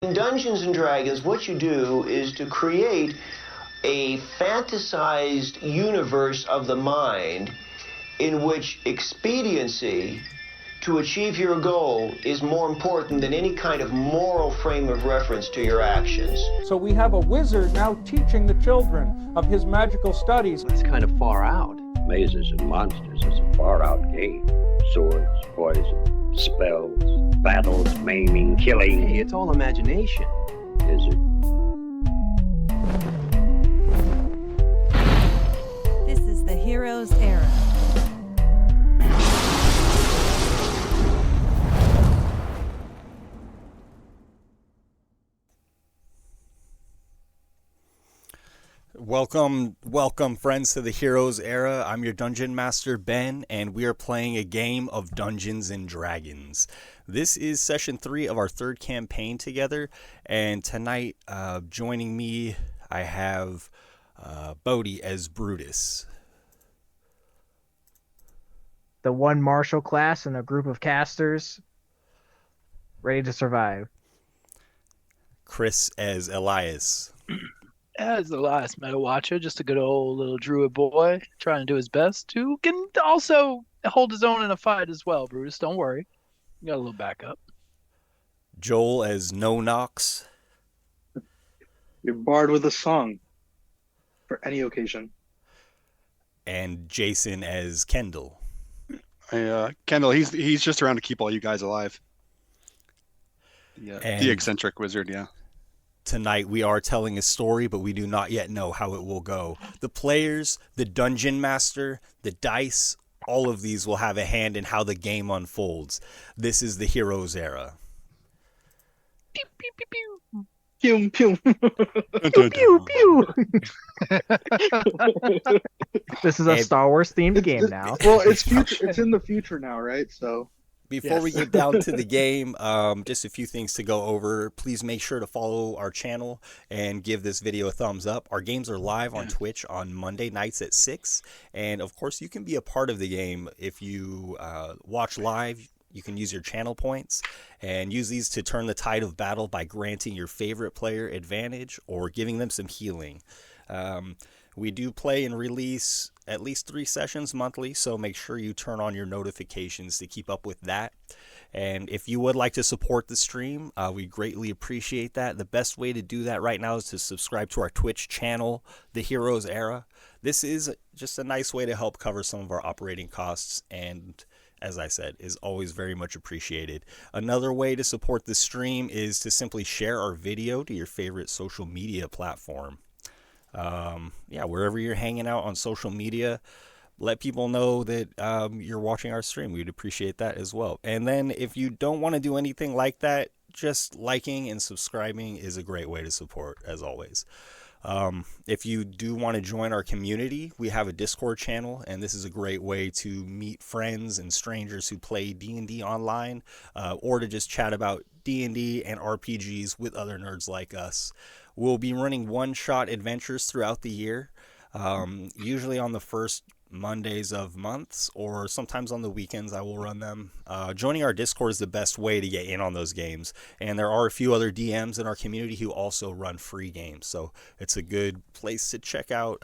In Dungeons and Dragons, what you do is to create a fantasized universe of the mind in which expediency to achieve your goal is more important than any kind of moral frame of reference to your actions. So we have a wizard now teaching the children of his magical studies. That's kind of far out. Mazes and monsters is a far-out game. Swords, poison, spells, battles, maiming, killing. Hey, it's all imagination. Is it? This is the Heroes Era. Welcome friends to the Heroes Era. I'm your Dungeon Master Ben, and we are playing a game of Dungeons and Dragons. This is session 3 of our third campaign together, and tonight joining me I have Bodhi as Brutus. The one martial class and a group of casters ready to survive. Chris as Elias. As the last Meta Watcher, just a good old little druid boy trying to do his best who can also hold his own in a fight as well, Bruce. Don't worry. You got a little backup. Joel as No Nox. You're barred with a song for any occasion. And Jason as Kendall. Kendall, he's just around to keep all you guys alive. Yeah, the eccentric wizard, yeah. Tonight we are telling a story, but we do not yet know how it will go. The players, the dungeon master, the dice, all of these will have a hand in how the game unfolds. This is the Heroes Era. Pew, pew, pew, pew. Pew, pew. Pew, pew, pew. This is a Star Wars themed game now. Well, it's future. It's in the future now, right? So before we get down to the game, just a few things to go over. Please make sure to follow our channel and give this video a thumbs up. Our games are live on Twitch on Monday nights at 6. And, of course, you can be a part of the game. If you watch live, you can use your channel points and use these to turn the tide of battle by granting your favorite player advantage or giving them some healing. We do play and release at least 3 sessions monthly, so make sure you turn on your notifications to keep up with that. And if you would like to support the stream, we greatly appreciate that. The best way to do that right now is to subscribe to our Twitch channel, The Heroes Era. This is just a nice way to help cover some of our operating costs, and as I said, is always very much appreciated. Another way to support the stream is to simply share our video to your favorite social media platform. Wherever you're hanging out on social media, let people know that you're watching our stream. We'd appreciate that as well. And then if you don't want to do anything like that, just liking and subscribing is a great way to support, as always. If you do want to join our community, we have a Discord channel, and this is a great way to meet friends and strangers who play D&D online, or to just chat about D&D and RPGs with other nerds like us. We'll be running one-shot adventures throughout the year, usually on the first Mondays of months, or sometimes on the weekends I will run them. Joining our Discord is the best way to get in on those games, and there are a few other DMs in our community who also run free games, so it's a good place to check out,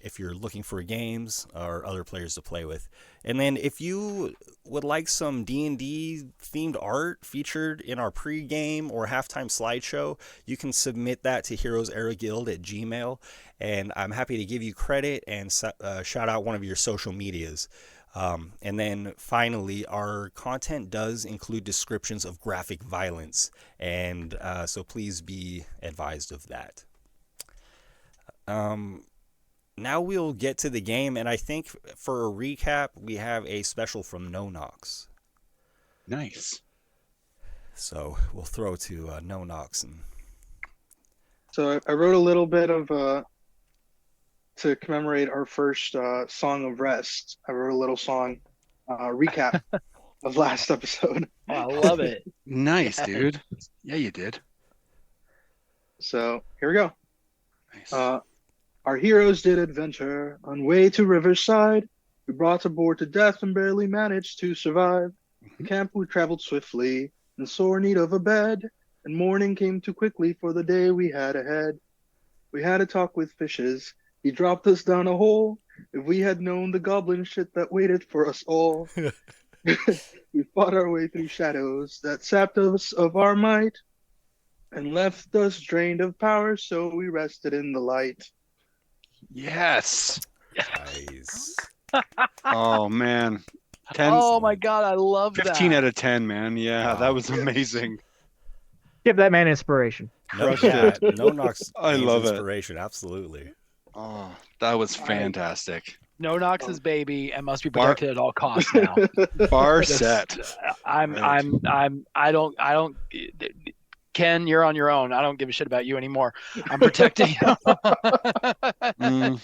if you're looking for games or other players to play with. And then if you would like some D&D themed art featured in our pre-game or halftime slideshow, you can submit that to heroeseraguild@gmail.com, and I'm happy to give you credit and shout out one of your social medias. And then finally, our content does include descriptions of graphic violence, and so please be advised of that. Now we'll get to the game, and I think for a recap, we have a special from No Nox. Nice. So we'll throw to No Nox. So I wrote a little bit of to commemorate our first Song of Rest. I wrote a little song recap of last episode. Oh, I love it. Nice, dude. Yeah, you did. So here we go. Nice. Our heroes did adventure on way to Riverside. We brought aboard to death and barely managed to survive. The camp we traveled swiftly in sore need of a bed. and morning came too quickly for the day we had ahead. We had a talk with fishes. He dropped us down a hole. If we had known the goblin shit that waited for us all. We fought our way through shadows that sapped us of our might and left us drained of power, so we rested in the light. Yes. Nice. Oh man. 10, Oh my god, I love 15 that. out of 10, man. Yeah, Wow. that was amazing. Give that man inspiration. No, Crushed yeah, it. no Knox. I gains love it. inspiration. Absolutely. Oh, that was fantastic. No Knox's baby and must be Bar- protected at all costs now. Bar Just- set. I don't. Ken, you're on your own. I don't give a shit about you anymore. I'm protecting you. Mm.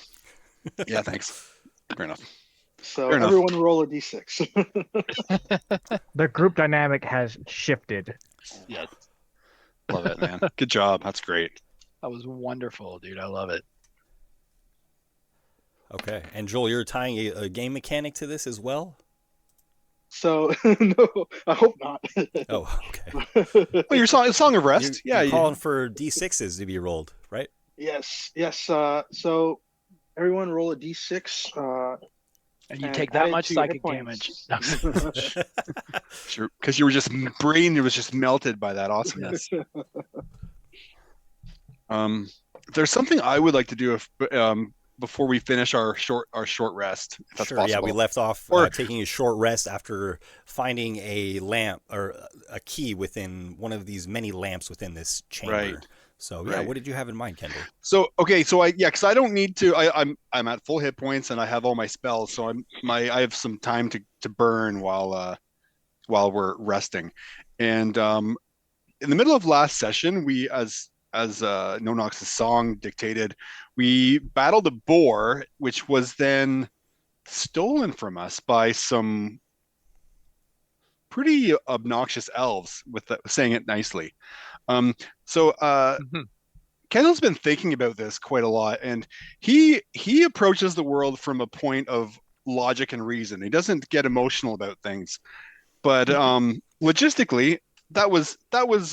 Yeah, thanks. Fair enough. So Fair enough. everyone roll a d6. The group dynamic has shifted. Yeah, Love it, man. Good job. That's great. that was wonderful, dude. I love it. Okay. And Joel, you're tying a game mechanic to this as well? So no, I hope not. Oh, okay. Oh, your song of rest. You're calling for D6s to be rolled, right? Yes. So everyone roll a d6. And you And take add that it much to your psychic hit damage. points. Sure, because you were just brain was just melted by that awesomeness. There's something I would like to do if before we finish our short rest. If that's Sure. possible. Yeah, we left off Or- taking a short rest after finding a lamp or a key within one of these many lamps within this chamber. Right. So yeah, Right. what did you have in mind, Kendall? So okay, so because I don't need to. I'm at full hit points and I have all my spells, so I have some time to burn while we're resting, and in the middle of last session, we as No Nox's song dictated, we battled a boar, which was then stolen from us by some pretty obnoxious elves, saying it nicely. Kendall's been thinking about this quite a lot, and he approaches the world from a point of logic and reason. He doesn't get emotional about things, but logistically, that was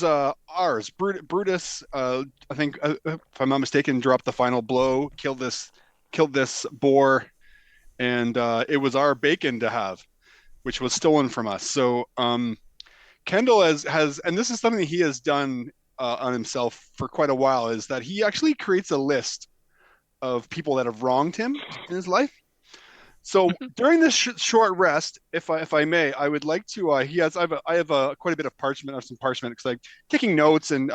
ours. Brutus, I think, if I'm not mistaken, dropped the final blow, killed this boar, and it was our bacon to have, which was stolen from us. So Kendall has, and this is something he has done on himself for quite a while, is that he actually creates a list of people that have wronged him in his life. So during this short rest, if I may, I would like to. I have quite a bit of parchment, or some parchment, because like taking notes and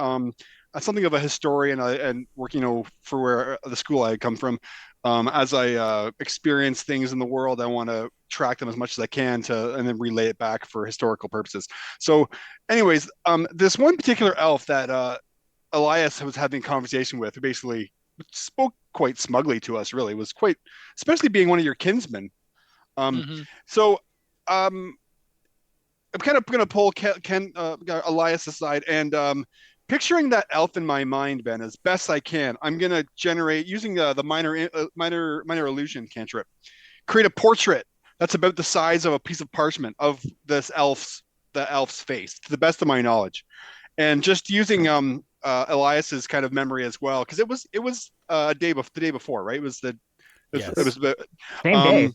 something of a historian and working, for where the school I come from. As I experience things in the world, I want to track them as much as I can and then relay it back for historical purposes. So, anyways, this one particular elf that Elias was having a conversation with, who basically spoke quite smugly to us, really, was quite, especially being one of your kinsmen. So, I'm kind of going to pull Elias aside and picturing that elf in my mind, Ben, as best I can. I'm going to generate, using the minor illusion cantrip, create a portrait that's about the size of a piece of parchment of the elf's face, to the best of my knowledge, and just using Elias's kind of memory as well, because it was the day before, right? It was the Same day.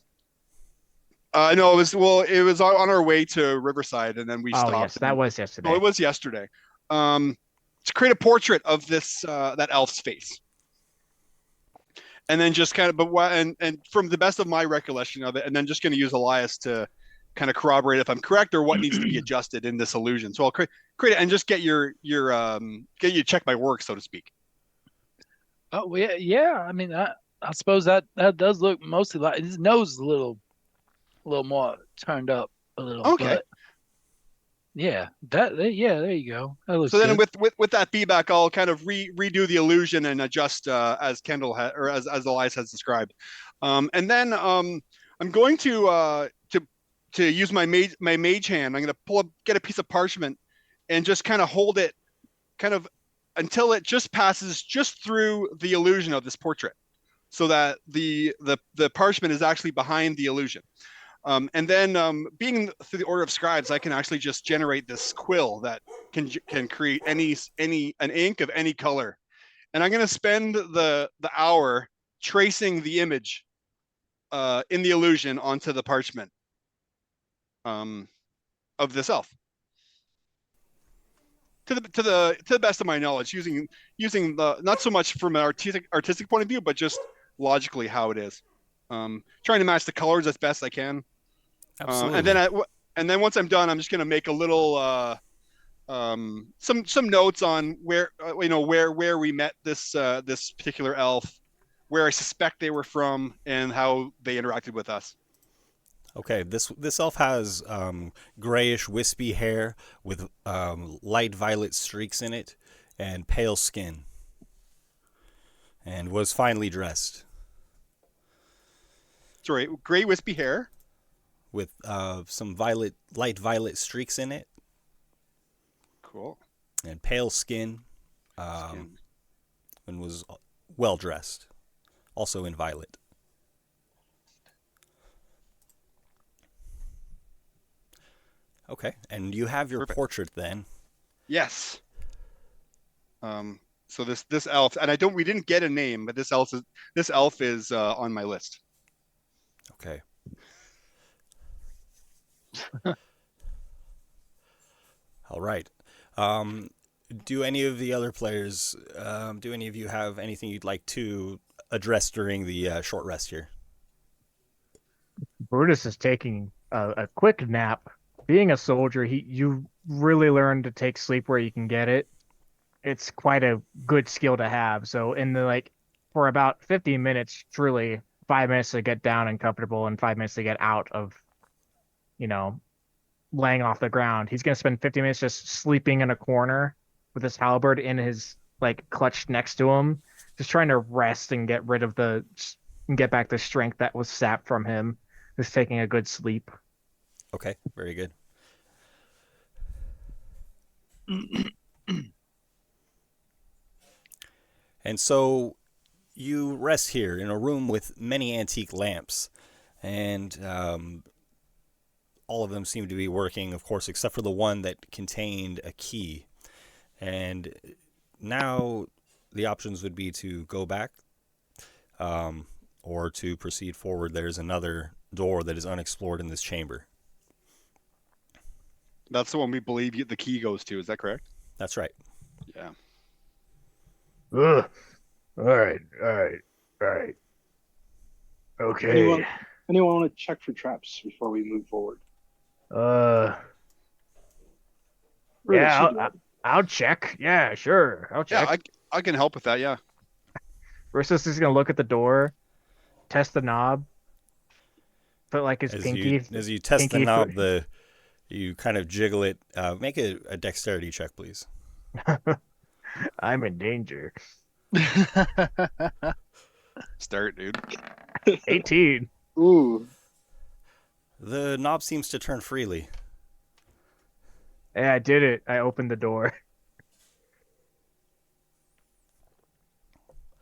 No, it was on our way to Riverside, and then we stopped. Oh yes, that was yesterday. Oh, it was yesterday. To create a portrait of this that elf's face, and then just kind of, and from the best of my recollection of it, and then just going to use Elias to kind of corroborate if I'm correct or what needs to be adjusted in this illusion. So I'll create it and just get you check my work, so to speak. Oh yeah. I mean, I suppose that does look mostly like his nose is a little more turned up a little. Okay. But yeah, there you go. That looks So then good. with that feedback, I'll kind of redo the illusion and adjust as Kendall or as Elias has described, and then I'm going to use my mage hand. I'm going to get a piece of parchment and just kind of hold it, kind of until it just passes just through the illusion of this portrait, so that the parchment is actually behind the illusion. And then being through the order of scribes, I can actually just generate this quill that can create an ink of any color. And I'm going to spend the hour tracing the image in the illusion onto the parchment of this elf. To the best of my knowledge, using the not so much from an artistic point of view, but just logically how it is. Trying to match the colors as best I can. Absolutely. And then once I'm done, I'm just going to make a little some notes on where where we met this particular elf, where I suspect they were from, and how they interacted with us. Okay, this elf has grayish, wispy hair with light violet streaks in it, and pale skin, and was finely dressed. Sorry, gray, wispy hair with some light violet streaks in it. Cool. And pale skin, and was well dressed, also in violet. Okay, and you have your portrait then. Yes. So this elf, and we didn't get a name, but this elf is on my list. Okay. All right. Do any of the other players, do any of you have anything you'd like to address during the short rest here? Brutus is taking a quick nap. Being a soldier, you really learn to take sleep where you can get it. It's quite a good skill to have. So for about 15 minutes, truly 5 minutes to get down and comfortable and 5 minutes to get out of, laying off the ground. He's going to spend 50 minutes just sleeping in a corner with his halberd in his clutched next to him, just trying to rest and get rid of and get back the strength that was sapped from him. Just taking a good sleep. Okay, very good. And so you rest here in a room with many antique lamps, and all of them seem to be working, of course, except for the one that contained a key. And now the options would be to go back or to proceed forward. There's another door that is unexplored in this chamber. That's the one we believe the key goes to. Is that correct? That's right. Yeah. Ugh. All right. Okay. Anyone want to check for traps before we move forward? Yeah, I'll check. Yeah, sure. I'll check. Yeah, I can help with that. Yeah. Russus is gonna look at the door, test the knob, put his pinky. As you test the knob, you kind of jiggle it. Make a dexterity check, please. I'm in danger. Start, dude. 18. Ooh. The knob seems to turn freely. Yeah, I did it. I opened the door.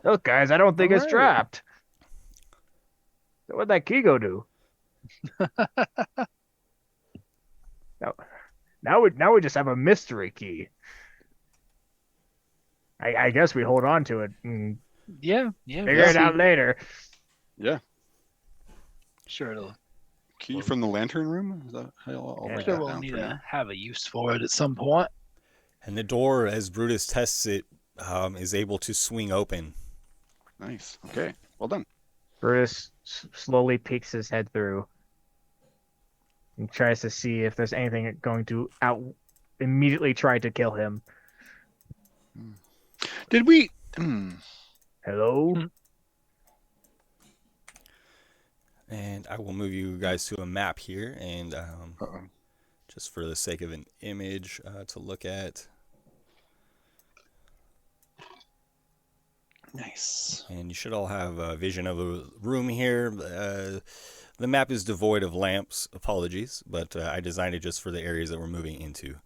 Look, guys, I don't think it's trapped. So what'd that key go do? Now we just have a mystery key. I guess we hold on to it and Yeah. figure it out later. Yeah. Sure, it'll. Key from the lantern room? Is that how I'll write Sure, that we'll down need for to now. have a use for it at some point. And the door, as Brutus tests it, is able to swing open. Nice. Okay. Well done. Brutus slowly peeks his head through and tries to see if there's anything going to immediately try to kill him. Did we? Hello? And I will move you guys to a map here, and just for the sake of an image to look at. Nice. And you should all have a vision of a room here. The map is devoid of lamps, apologies, but I designed it just for the areas that we're moving into.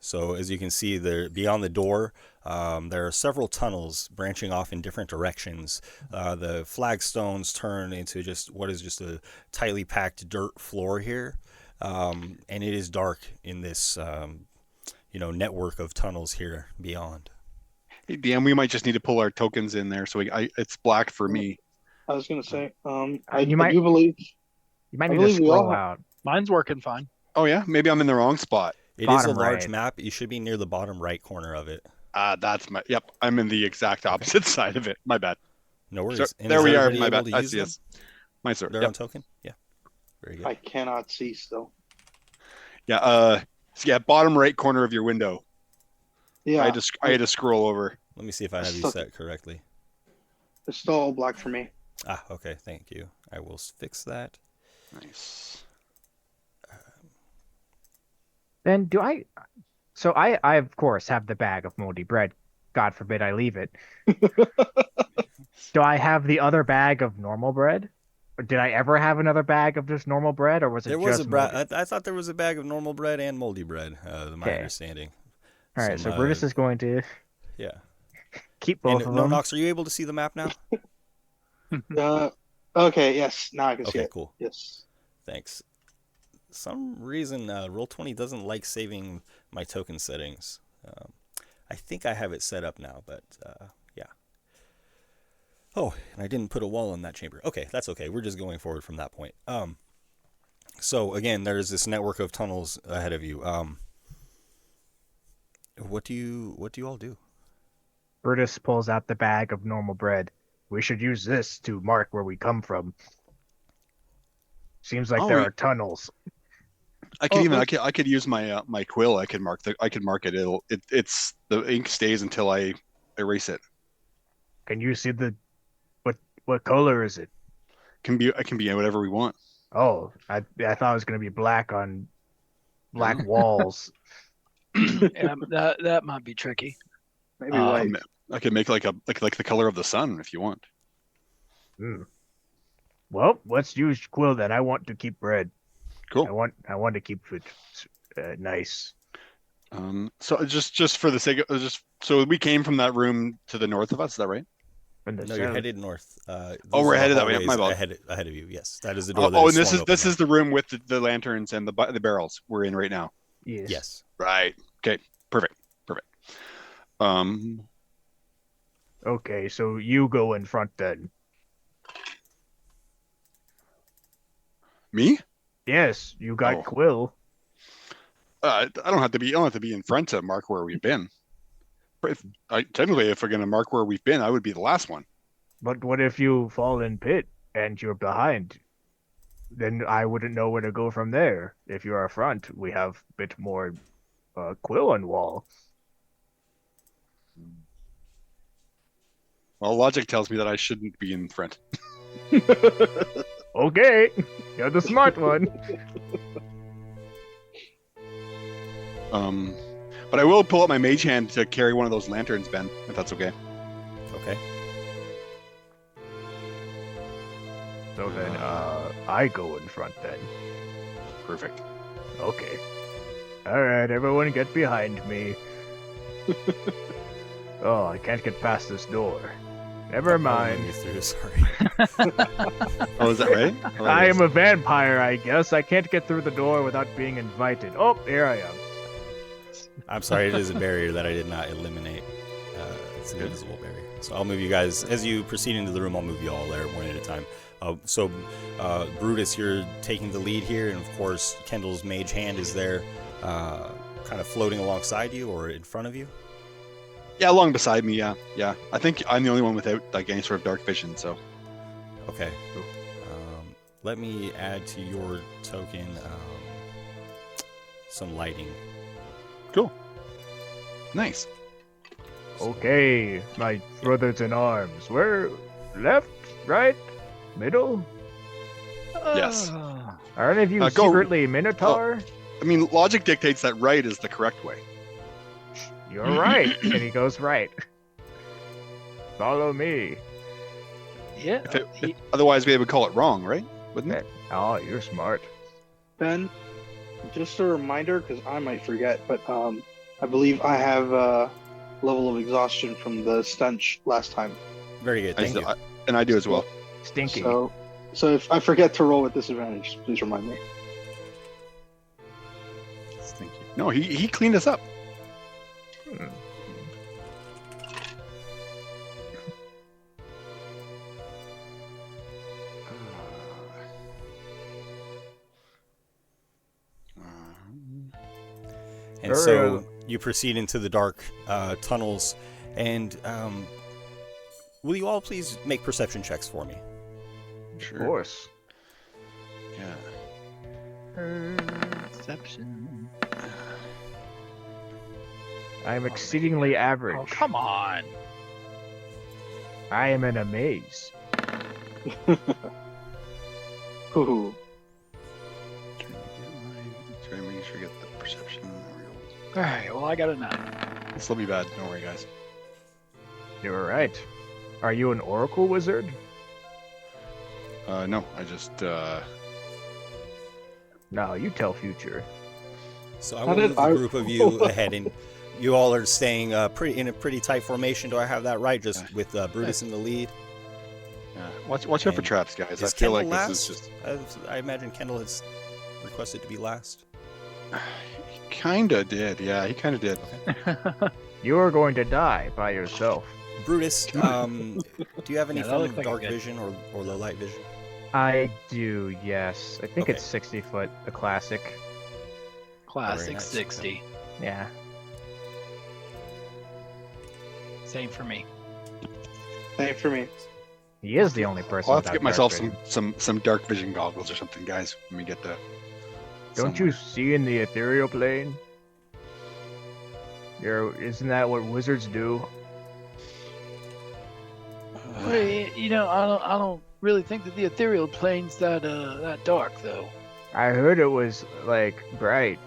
So as you can see there, beyond the door, there are several tunnels branching off in different directions. The flagstones turn into just what is just a tightly packed dirt floor here. And it is dark in this, network of tunnels here beyond. Hey, DM, we might just need to pull our tokens in there. So it's black for me. I was gonna say, I You do might- believe. You might I need to believe we all scroll have- out. Mine's working fine. Oh yeah, maybe I'm in the wrong spot. It is a Bottom large right. map. You should be near the bottom right corner of it. That's my. Yep, I'm in the exact opposite side of it. My bad. No worries. So, And there is we are. everybody My able bad. to I use see them? this. My sir. Their Yep. own token? Yeah. Very good. I cannot see still. Yeah. Bottom right corner of your window. Yeah, I had to scroll over. Let me see if I have you Suck. set correctly. it's still all black for me. Okay. Thank you. I will fix that. Nice. Then do I? So I of course have the bag of moldy bread. God forbid I leave it. Do I have the other bag of normal bread? Or did I ever have another bag of just normal bread, or was it There was just a moldy? I thought there was a bag of normal bread and moldy bread. My Okay. understanding. All right, Some, so Brutus is going to Yeah. keep both And of no, them. Nox, are you able to see the map now? Okay, yes, now I can see Okay, it. cool. Yes. Thanks. Some reason Roll20 doesn't like saving my token settings. I think I have it set up now, but yeah. Oh, and I didn't put a wall in that chamber. Okay, that's okay. We're just going forward from that point. So again, there's this network of tunnels ahead of you. What do you all do? Brutus pulls out the bag of normal bread. We should use this to mark where we come from. Seems like there are tunnels. I could use my my quill. I could mark it. It's the ink stays until I erase it. Can you see the what color is it? It can be whatever we want. Oh, I thought it was gonna be black on black walls. Yeah, that might be tricky. Maybe white. I could make like the color of the sun if you want. Hmm. Well, let's use quill then. I want to keep bread. Cool. I want to keep it nice. So just for the sake of so we came from that room to the north of us. Is that right? No, you're headed north. We're headed that way. My bad. Ahead of you. Yes, that is the door. And this is the room with the lanterns and the barrels we're in right now. Yes. Right. Okay. Perfect. Okay, so you go in front then. Me? Yes, you got Oh. quill. I don't have to be in front to mark where we've been. But if we're gonna mark where we've been, I would be the last one. But what if you fall in pit and you're behind? Then I wouldn't know where to go from there. If you're up front, we have a bit more quill on wall. Well, logic tells me that I shouldn't be in front. Okay, you're the smart one. But I will pull up my mage hand to carry one of those lanterns, Ben, if that's okay. Okay. So then I go in front then. Perfect. Okay. Alright, everyone get behind me. Oh, I can't get past this door. Never mind. You through, sorry. Oh, is that right? Oh, I yes. am a vampire, I guess. I can't get through the door without being invited. Oh, here I am. I'm sorry, it is a barrier that I did not eliminate. It's an invisible barrier. So I'll move you guys, as you proceed into the room, I'll move you all there one at a time. Brutus, you're taking the lead here, and of course, Kendall's mage hand is there, kind of floating alongside you or in front of you. Yeah, along beside me, yeah. I think I'm the only one without like any sort of dark vision, so. Okay. Let me add to your token some lighting. Cool. Nice. Okay, my brothers in arms. Where? Left? Right? Middle? Yes. Are any of you Go. secretly Minotaur? I mean, logic dictates that right is the correct way. You're right. And he goes right. Follow me. Yeah. Otherwise, we would call it wrong, right? Wouldn't it? Oh, you're smart. Ben, just a reminder, because I might forget, but I believe I have a level of exhaustion from the stench last time. Very good. Thank you. And I do as well. Stinky. So if I forget to roll with disadvantage, please remind me. Thank you. No, he cleaned us up. And so you proceed into the dark tunnels, and will you all please make perception checks for me? Sure. Of course. Yeah. Perception. I'm exceedingly average. Oh, come on. I am in a maze. Ooh. Try to make sure I get the perception. All right, well, I got a 9. This will be bad. Don't worry, guys. You're right. Are you an oracle wizard? No, I just No, you tell future. So I will move the group of you ahead, and you all are staying in a pretty tight formation. Do I have that right? Just with Brutus in the lead. watch out for traps, guys. I feel like this is just. I imagine Kendall has requested to be last. He kinda did. Yeah, he kinda did. Okay. You are going to die by yourself. Brutus, do you have any form of like dark vision or low light vision? I do, yes. I think Okay. it's 60 foot, the classic. Classic nice. 60. Yeah. Same for me. Same for me. He is the only person. I'll have to without get myself dark vision. some dark vision goggles or something, guys. When we get the. Don't you see in the ethereal plane? Isn't that what wizards do? Well, I don't really think that the ethereal plane's that dark though. I heard it was like bright.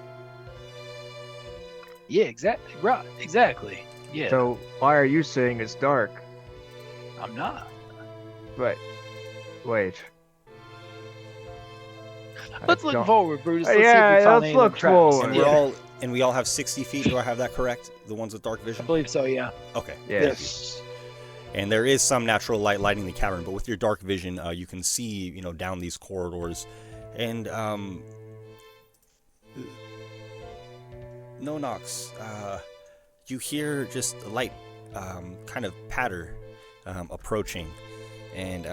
Yeah, exactly. Right, exactly. Yeah. So why are you saying it's dark? I'm not. But wait. Let's look forward, Brutus. Yeah, See if we find let's any look traps. forward. And we all have 60 feet. Do I have that correct? The ones with dark I vision. believe so. Yeah. Okay. Yes. And there is some natural light lighting the cavern, but with your dark vision, you can see, down these corridors, and no knocks. You hear just a light kind of patter approaching, and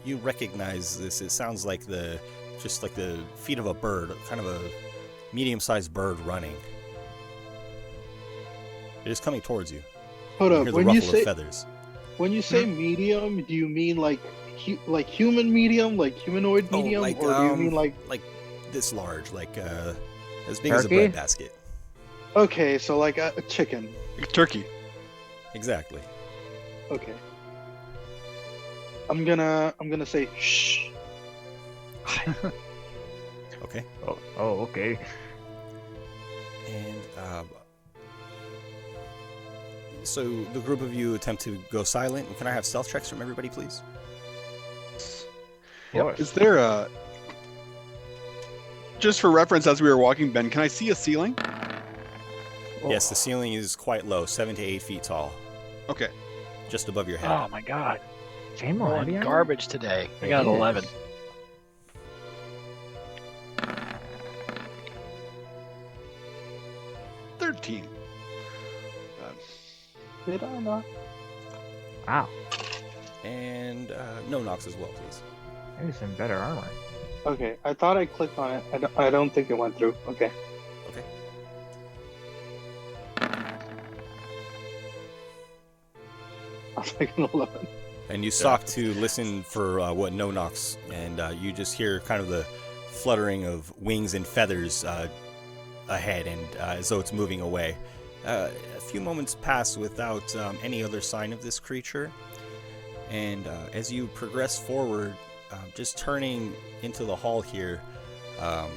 you recognize this. It sounds like the feet of a bird, kind of a medium-sized bird running. It is coming towards you. Hold You up. hear the When ruffle you of say feathers. medium, do you mean like human medium, like humanoid medium, or do you mean like this large, like as big as a Turkey? bread basket? okay, so like a chicken? Turkey. Exactly. Okay. I'm gonna say shh. Okay. Oh, okay. And so the group of you attempt to go silent. Can I have stealth checks from everybody, please? Yep. Is there a? Just for reference, as we were walking, Ben, can I see a ceiling? Yes, the ceiling is quite low, 7 to 8 feet tall, Okay. just above your head. Oh my God. Shame We're on on you. garbage today. I It got an is. 11. $13. Wow. And no knocks as well, please. Maybe some better armor. Okay, I thought I clicked on it. I don't think it went through. Okay. Okay. I was like an 11. And you stop to listen for what no knocks, and you just hear kind of the fluttering of wings and feathers ahead, and as though it's moving away. A few moments pass without any other sign of this creature, and as you progress forward, just turning into the hall here, I'm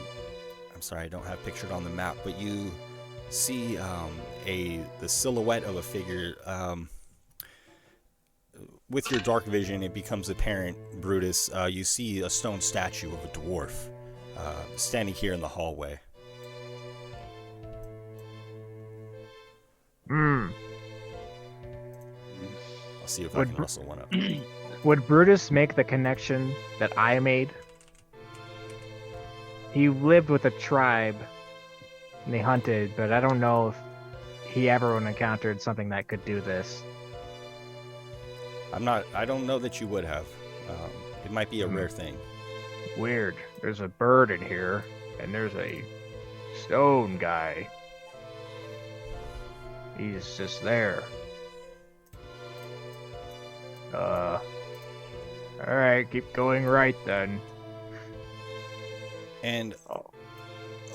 sorry, I don't have pictured on the map, but you see the silhouette of a figure. With your dark vision, it becomes apparent, Brutus. You see a stone statue of a dwarf standing here in the hallway. Hmm. I'll see if I can rustle one up. Would Brutus make the connection that I made? He lived with a tribe and they hunted, but I don't know if he ever encountered something that could do this. I don't know that you would have. It might be a rare thing. Weird. There's a bird in here, and there's a stone guy. He's just there. Alright, keep going right then. And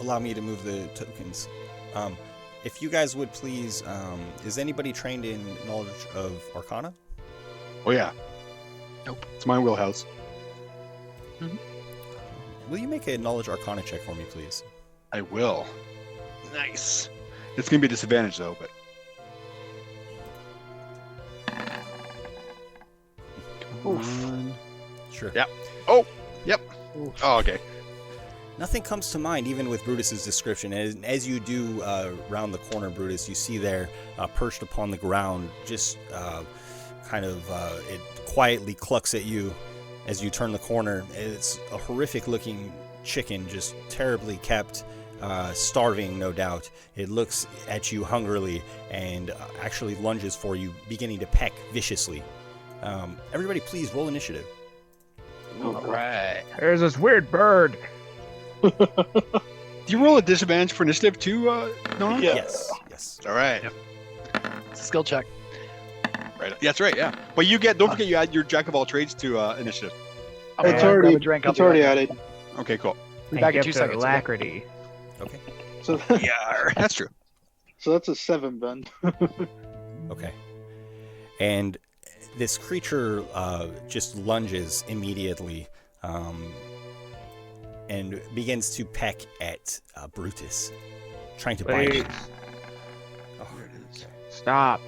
allow me to move the tokens. If you guys would please, is anybody trained in knowledge of Arcana? Oh yeah. Nope. It's my wheelhouse. Will you make a knowledge Arcana check for me, please? I will. Nice. It's gonna be a disadvantage though, but. Oof. Sure. Yep. Oh. Yep. Oof. Oh, okay. Nothing cotus to mind, even with Brutus's description. As you do round the corner, Brutus, you see there, perched upon the ground, just it quietly clucks at you as you turn the corner. It's a horrific-looking chicken, just terribly kept, starving, no doubt. It looks at you hungrily and actually lunges for you, beginning to peck viciously. Everybody, please roll initiative. All right. There's this weird bird. Do you roll a disadvantage for initiative too, Nora? Yeah. Yes. All right. Yep. It's a skill check. Right. Yeah, that's right. Yeah. But don't forget you add your jack of all trades to initiative. It's Grab already a drink, I'll it's be already right back. added. Okay, cool. Be back in And 2 gift seconds. of alacrity. Okay. So Yeah, that's true. so that's a 7, Ben. Okay. And this creature just lunges immediately and begins to peck at Brutus, trying to bite him. Please. Oh, Stop.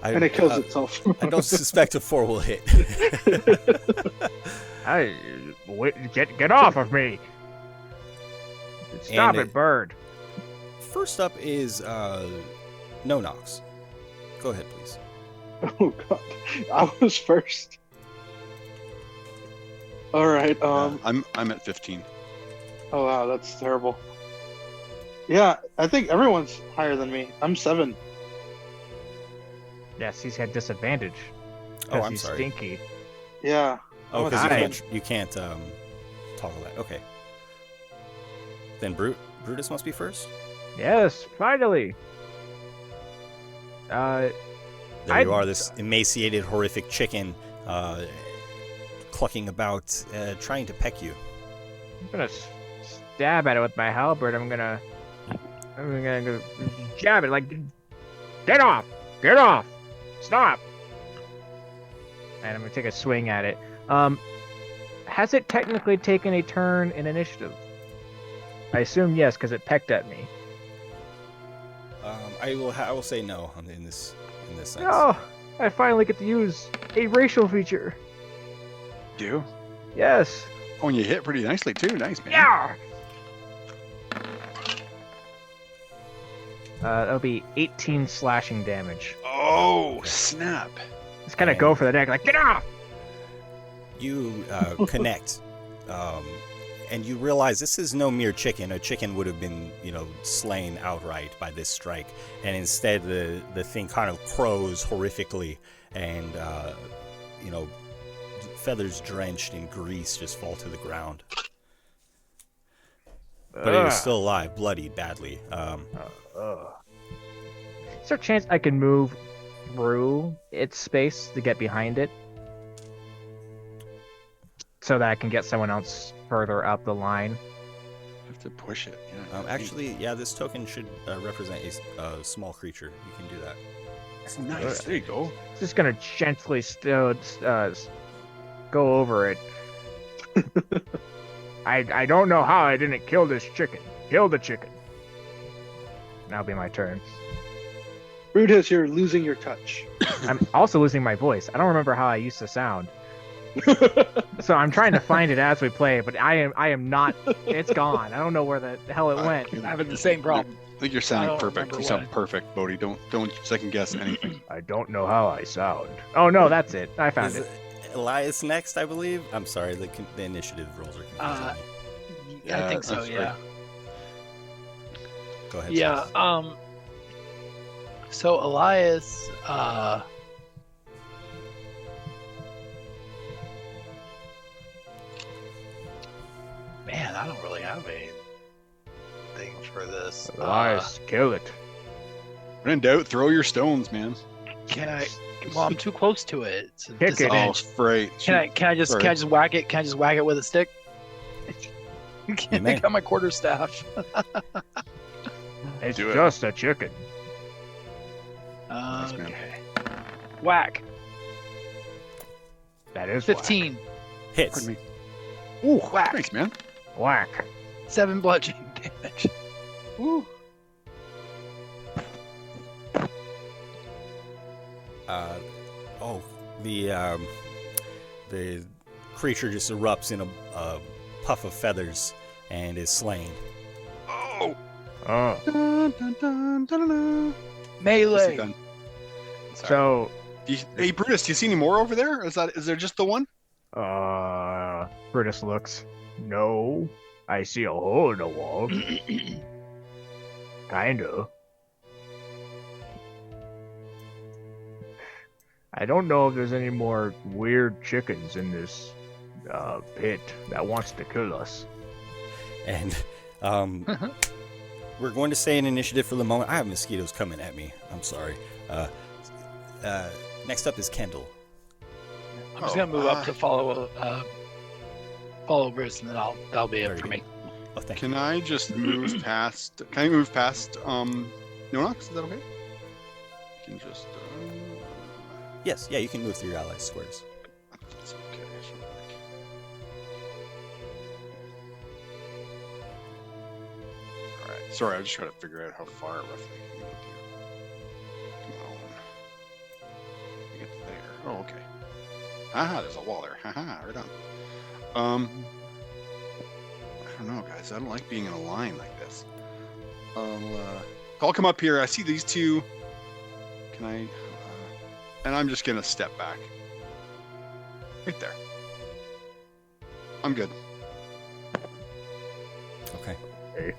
And it kills itself. I don't suspect a 4 will hit. Get off of me. Stop And it, bird. First up is No Nox. Go ahead, please. Oh god, I was first. All right. I'm at 15. Oh wow, that's terrible. Yeah, I think everyone's higher than me. I'm 7. Yes, he's had disadvantage. Oh, 'cause I'm he's sorry. stinky. Yeah. Oh, Oh, because it's you can't toggle that. Okay. Then Brutus must be first. Yes, finally. There you are, this emaciated, horrific chicken clucking about, trying to peck you. I'm gonna stab at it with my halberd. I'm gonna go jab it. Like, get off! Get off! Stop! And I'm gonna take a swing at it. Has it technically taken a turn in initiative? I assume yes, because it pecked at me. I will say no in this sense. Oh, I finally get to use a racial feature. Do you? Yes. Oh, and you hit pretty nicely too. Nice, man. Yeah. That'll be 18 slashing damage. Oh, snap. Just kind of go for the neck, like, get off! You connect, and you realize this is no mere chicken. A chicken would have been, slain outright by this strike, and instead the thing kind of crows horrifically, and feathers drenched in grease just fall to the ground. But it is still alive, bloodied badly. Is there a chance I can move through its space to get behind it? So that I can get someone else further up the line? Have to push it. Yeah, Actually, yeah, this token should represent a small creature. You can do that. Nice. There you go. Just gonna gently go over it. I don't know how I didn't kill this chicken. Kill the chicken. Now be my turn. Brutus, you're losing your touch. I'm also losing my voice. I don't remember how I used to sound. So I'm trying to find it as we play, but I am not. It's gone. I don't know where the hell it went. I'm having the same problem. think you're I sounding don't perfect. remember You sound when. perfect, Bodhi. Don't second guess anything. I don't know how I sound. Oh no, that's it. I found Is it. Elias next, I believe? I'm sorry, the initiative rolls are confusing me. I think so. that's Yeah. right. Go ahead. Yeah. Seth. So Elias. Man, I don't really have anything for this. Elias, kill it. When in doubt, throw your stones, man. Can I? Well, I'm too close to it. It's a Kick it. Oh, disadvantage. right. Can I just Sorry. whack it? Can I just whack it with a stick? You may. I got my quarterstaff. It's Do it. just a chicken. Nice, man. Okay. Whack. That is 15. Hits. Pardon me. Ooh, Whack. Thanks, man. whack. 7 bludgeoning damage. Woo. The creature just erupts in a puff of feathers and is slain. Oh. Oh. Dun, dun, dun, dun, dun, dun. Melee. Done. Sorry. So, Hey Brutus, do you see any more over there? Is there just the one? Brutus looks. No, I see a hole in the wall. Kinda. I don't know if there's any more weird chickens in this pit that wants to kill us. And we're going to say an initiative for the moment. I have mosquitoes coming at me. I'm sorry. Next up is Kendall. I'm just gonna move up to follow Bruce, and then that'll be it Very for good. me. Oh, thank Can you. I just move past? Can I move past? Nonox? Is that okay? You can just. Yes, yeah, you can move through your allies' squares. That's okay. All right. Sorry, I was just trying to figure out how far roughly I can get here. Come on. We get to there. Oh, okay. Haha, there's a wall there. Haha, right on. I don't know, guys. I don't like being in a line like this. I'll come up here. I see these two. Can I? And I'm just gonna step back. Right there. I'm good. Okay. Okay.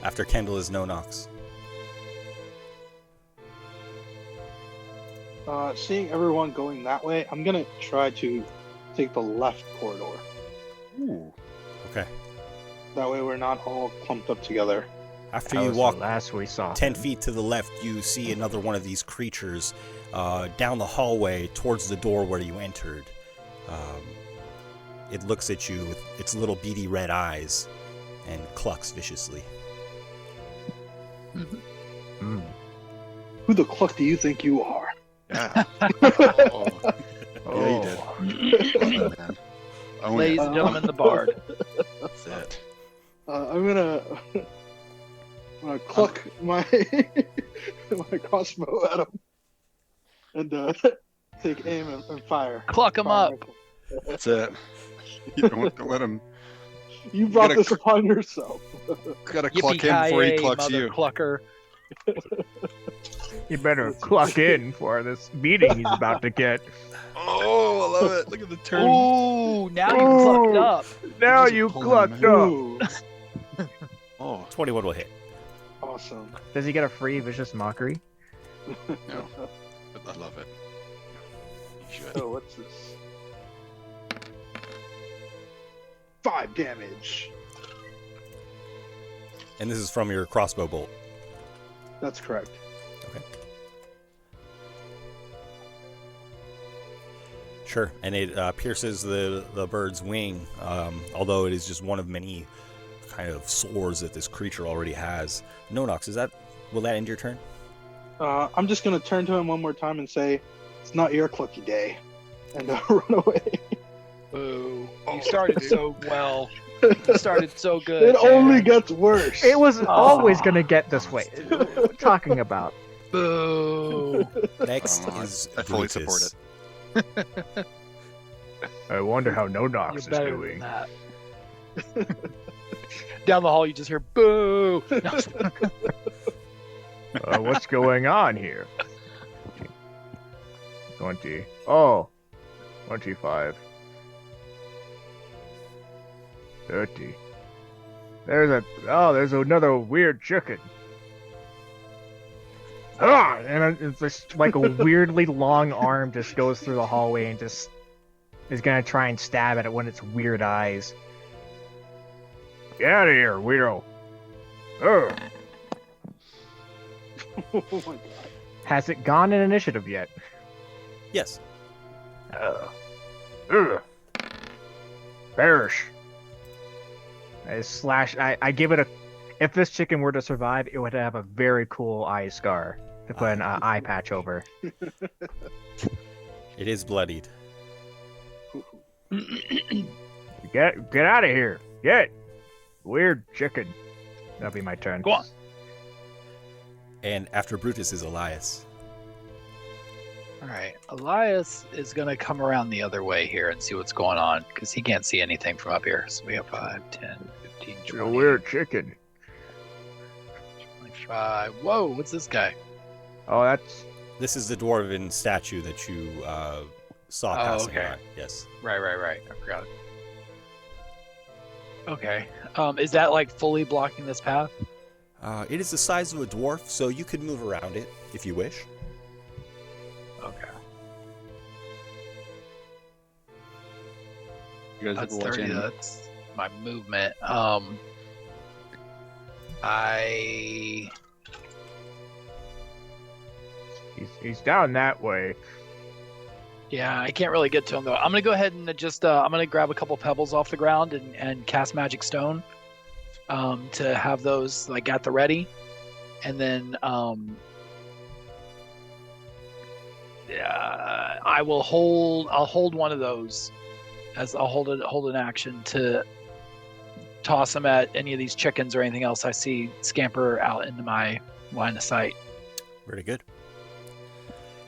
After Kendall is Nonox. Seeing everyone going that way, I'm gonna try to take the left corridor. Ooh. Okay. That way we're not all clumped up together. After That you was walk the last we saw. 10 feet to the left, you see another one of these creatures down the hallway towards the door where you entered. It looks at you with its little beady red eyes and clucks viciously. Mm. Who the cluck do you think you are? Yeah. Oh. Oh. Yeah, you did. Oh, man. Own Ladies it. and gentlemen, the bard. That's it. I'm gonna cluck my my crossbow at him and take aim and fire. Cluck 'em Fire. up. That's it. You don't let him. You brought gotta this upon yourself. Gotta cluck him before he Yippee-ki-yay, clucks mother you. clucker. You better cluck in for this beating he's about to get. Oh, I love it. Look at the turn. Ooh, now you clucked up. Now He's you pulling clucked him up. Ooh, Oh, 21 will hit. awesome. Does he get a free vicious mockery? no. But I love it. You should. So what's this? 5 damage. And this is from your crossbow bolt. That's correct. Okay. Sure, and it pierces the bird's wing, although it is just one of many kind of sores that this creature already has. Nonox, will that end your turn? I'm just gonna turn to him one more time and say, "It's not your clucky day," and run away. Boo. You started so well. You started so good. It only man. gets worse. It was always gonna get this way. What are you talking about? Boo. Next Oh, is I fully Brutus. support it. I wonder how No You're Nox is better than doing. that. Down the hall, you just hear boo. No. What's going on here? 20. Oh, 25. 30. There's another weird chicken. Ah, and it's just like a weirdly long arm just goes through the hallway and just is gonna try and stab at it when its weird eyes. Get out of here, weirdo. Ugh. Oh my god. Has it gone in initiative yet? Yes. Ugh. Perish. I give it a. If this chicken were to survive, it would have a very cool eye scar to put an eye patch over. It is bloodied. Get out of here. Get. Weird chicken. That'll be my turn. Go on. And after Brutus is Elias. All right. Elias is going to come around the other way here and see what's going on because he can't see anything from up here. So we have 5, 10, 15, 20. A weird chicken. 25. Whoa, what's this guy? Oh, This is the dwarven statue that you saw passing okay. by. Yes. Right. I forgot it. Okay. Is that like fully blocking this path? It is the size of a dwarf, so you could move around it if you wish. Okay. You guys That's ever watch 30. anime? That's my movement. he's down that way. Yeah, I can't really get to him though. I'm gonna go ahead and just I'm gonna grab a couple pebbles off the ground and cast Magic Stone, to have those like at the ready, and then I'll hold one of those as I'll hold an action to toss them at any of these chickens or anything else I see scamper out into my line of sight. Very good.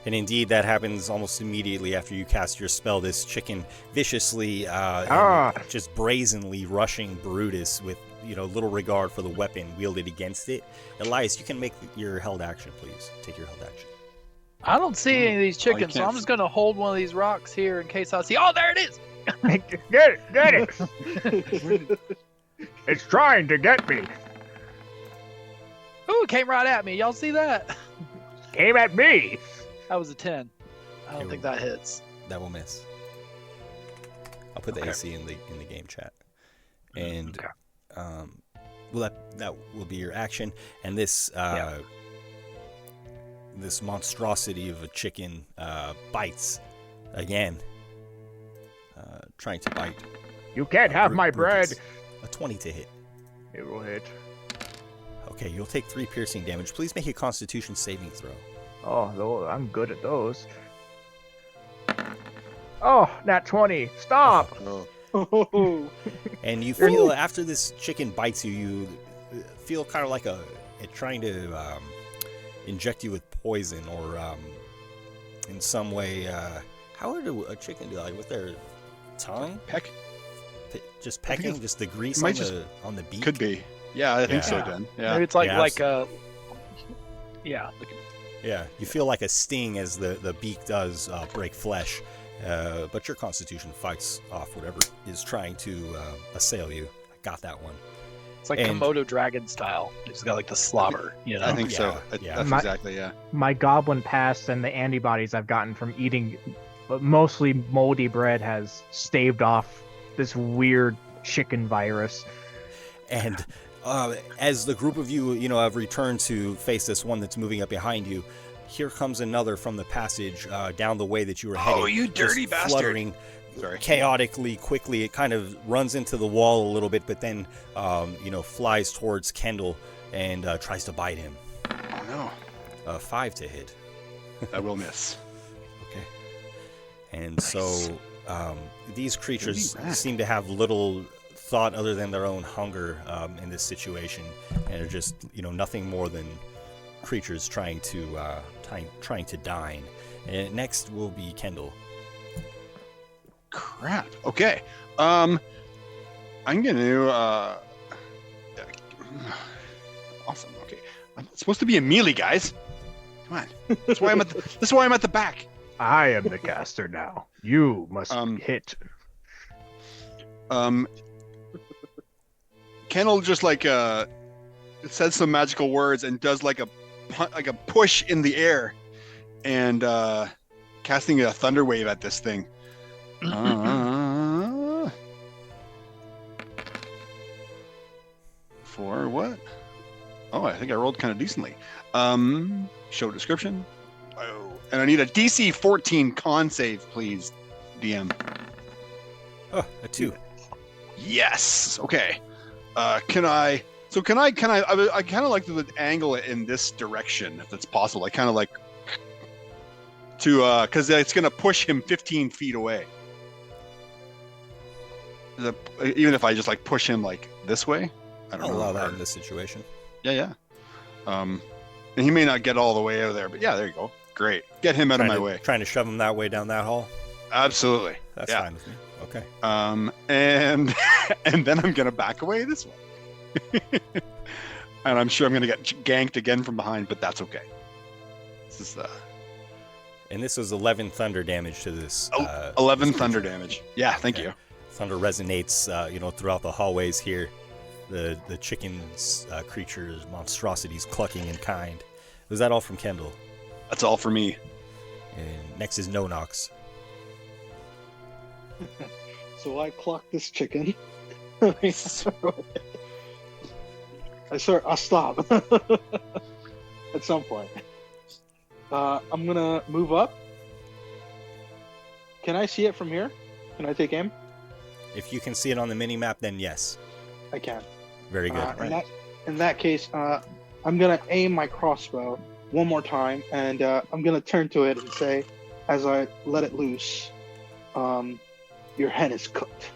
And indeed, that happens almost immediately after you cast your spell. This chicken viciously, and just brazenly rushing Brutus with little regard for the weapon wielded against it. Elias, you can make your held action, please. Take your held action. I don't see any of these chickens, so I'm just going to hold one of these rocks here in case I see. Oh, there it is! Get it! It's trying to get me. Ooh, it came right at me. Y'all see that? Came at me. That was a 10. I don't think that hits. That will miss. I'll put the AC in the game chat. And well, that will be your action. And this this monstrosity of a chicken bites again, trying to bite. You can't have my bread. A 20 to hit. It will hit. Okay, you'll take 3 piercing damage. Please make a Constitution saving throw. Oh, I'm good at those. Oh, nat 20. Stop. Oh. And you feel after this chicken bites you, you feel kind of like it trying to inject you with poison or in some way. How would a chicken do that? Like with their tongue? Peck? Just pecking? Just the grease on the beak? Could be. Yeah, I think so, Dan. Yeah. Maybe it's like a... Yeah. Yeah, you feel like a sting as the beak does break flesh, but your Constitution fights off whatever is trying to assail you. I got that one. It's like Komodo dragon style. It's got like the slobber, I think so. That's exactly, yeah. My goblin pass and the antibodies I've gotten from eating mostly moldy bread has staved off this weird chicken virus. And as the group of you, have returned to face this one that's moving up behind you, here comes another from the passage down the way that you were heading. Oh, you dirty bastard! Fluttering chaotically, quickly. It kind of runs into the wall a little bit, but then, flies towards Kendall and tries to bite him. Oh no! 5 to hit. I will miss. Okay. And so these creatures seem to have little thought other than their own hunger in this situation, and are just nothing more than creatures trying to dine. And next will be Kendall. Crap. Okay. I'm gonna awesome. Okay. It's supposed to be a melee, guys. Come on. That's why I'm at the back. I am the caster now. You must hit. Kendall just says some magical words and does like a push in the air, and casting a thunder wave at this thing. For what? Oh, I think I rolled kind of decently. Show description. Oh, and I need a DC 14 con save, please, DM. Oh, a 2. Yes. Okay. Can I kind of like to angle it in this direction if it's possible. I kind of like to because it's gonna push him 15 feet away. Even if I just like push him like this way, I don't I'll know. allow that in this situation. Yeah. And he may not get all the way out of there, but yeah, there you go. Great. Get him out of my way. Trying to shove him that way down that hall. Absolutely. That's fine with me. Okay. And then I'm gonna back away this way. And I'm sure I'm gonna get ganked again from behind, but that's okay. This is And this was 11 thunder damage to this. 11 thunder damage. Yeah, thank you. Thunder resonates, throughout the hallways here. The chicken's creatures, monstrosities clucking in kind. Was that all from Kendall? That's all for me. And next is No Nox. So I clock this chicken. I'll stop at some point. I'm gonna move up. Can I see it from here? Can I take aim? If you can see it on the mini map, then yes. I can. Very good. In that case, I'm gonna aim my crossbow one more time, and I'm gonna turn to it and say, as I let it loose, "Your hen is cooked."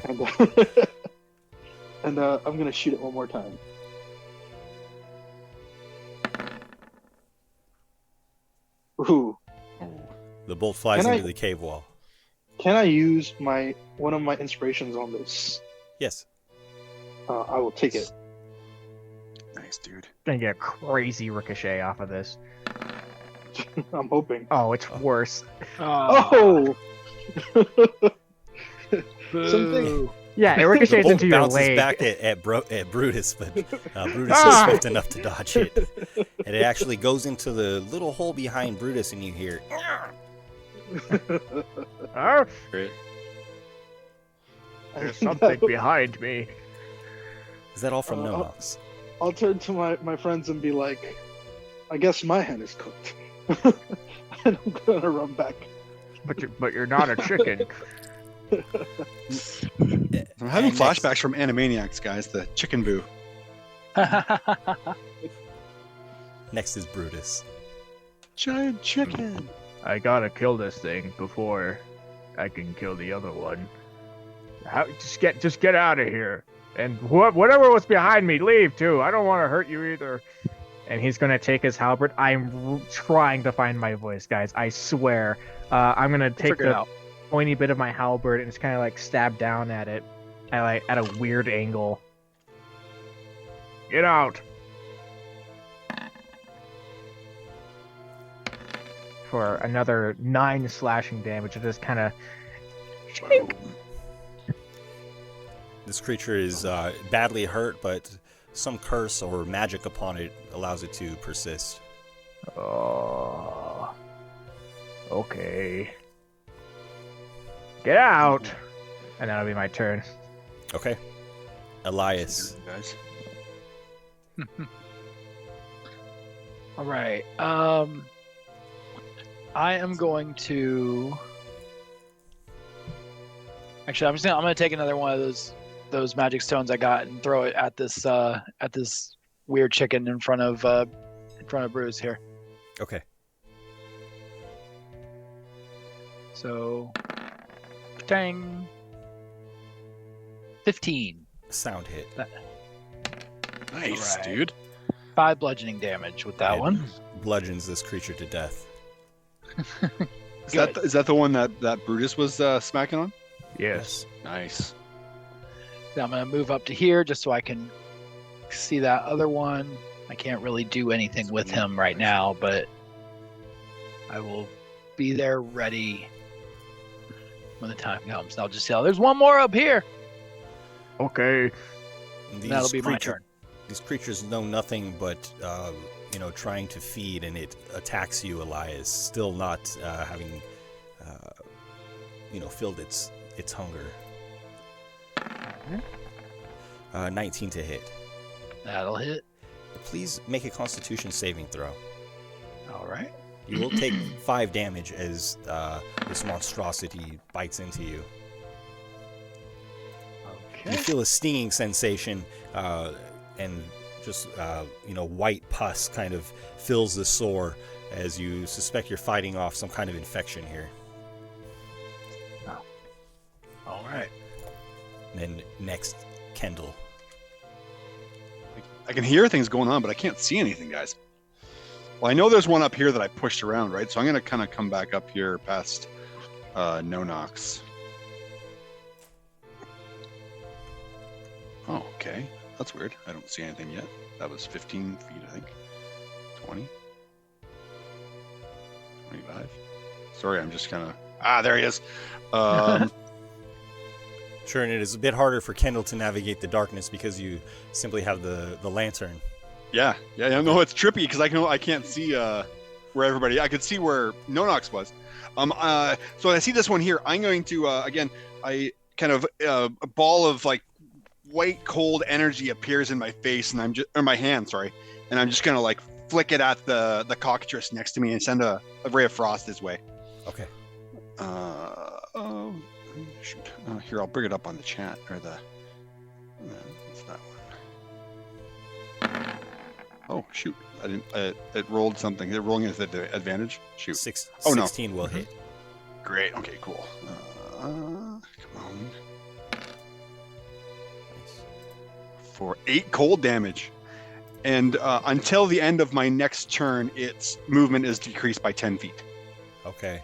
And, I'm gonna shoot it one more time. Ooh. The bolt flies into the cave wall. Can I use one of my inspirations on this? Yes. I will take it. Nice, dude. Gonna get a crazy ricochet off of this. I'm hoping. Oh, it's worse. Oh! Something. Yeah, it ricochets into your bounces leg. back at Brutus, but Brutus is swift enough to dodge it. And it actually goes into the little hole behind Brutus, and you hear... Great. There's something behind me. Is that all from No Nox? I'll turn to my friends and be like, I guess my hen is cooked. And I'm gonna run back. But you're not a chicken. I'm having flashbacks from Animaniacs, guys. The chicken boo. Next is Brutus. Giant chicken. I gotta kill this thing before I can kill the other one. Just get out of here. And whatever was behind me, leave too. I don't want to hurt you either. And he's gonna take his halberd. I'm trying to find my voice, guys. I swear. I'm gonna take the pointy bit of my halberd and just kind of like stab down at it, at a weird angle. Get out. For another 9 slashing damage. It just kind of. This creature is badly hurt, but some curse or magic upon it allows it to persist. Oh. Okay. Get out! And that'll be my turn. Okay. Elias. Guys. All right. I am going to. Actually, I'm going to take another one of those magic stones I got and throw it at this weird chicken in front of Bruce here. Okay. So, dang. 15. Sound hit. Nice, right. dude. 5 bludgeoning damage with that one. Bludgeons this creature to death. Is that the one that Brutus was smacking on? Yes. Nice. Now I'm going to move up to here just so I can see that other one. I can't really do anything with him right now, but I will be there ready when the time comes. I'll just yell, "There's one more up here!" Okay. That'll be my turn. These creatures know nothing but, trying to feed, and it attacks you, Elias, still not having, filled its hunger. 19 to hit. That'll hit. Please make a Constitution saving throw. All right. You will take 5 damage as this monstrosity bites into you. Okay. You feel a stinging sensation, and just white pus kind of fills the sore as you suspect you're fighting off some kind of infection here. Oh. All right. And then next, Kendall. I can hear things going on, but I can't see anything, guys. Well, I know there's one up here that I pushed around, right? So I'm going to kind of come back up here past No-Nox. Oh, okay. That's weird. I don't see anything yet. That was 15 feet, I think. 20. 25. Sorry, I'm just kind of... there he is. Sure, and it is a bit harder for Kendall to navigate the darkness because you simply have the lantern. Yeah. No, it's trippy because I can't see where everybody. I could see where No-Nox was. So I see this one here. I'm going to again. I kind of a ball of like white cold energy appears in my face, and my hand, sorry, and I'm just gonna like flick it at the cockatrice next to me and send a ray of frost his way. Okay. Shoot. Here, I'll bring it up on the chat or the. What's that one? Oh shoot! I didn't. It rolled something. They're rolling at the advantage. Shoot. 16 will hit. Great. Okay. Cool. Come on. For 8 cold damage, and until the end of my next turn, its movement is decreased by 10 feet. Okay.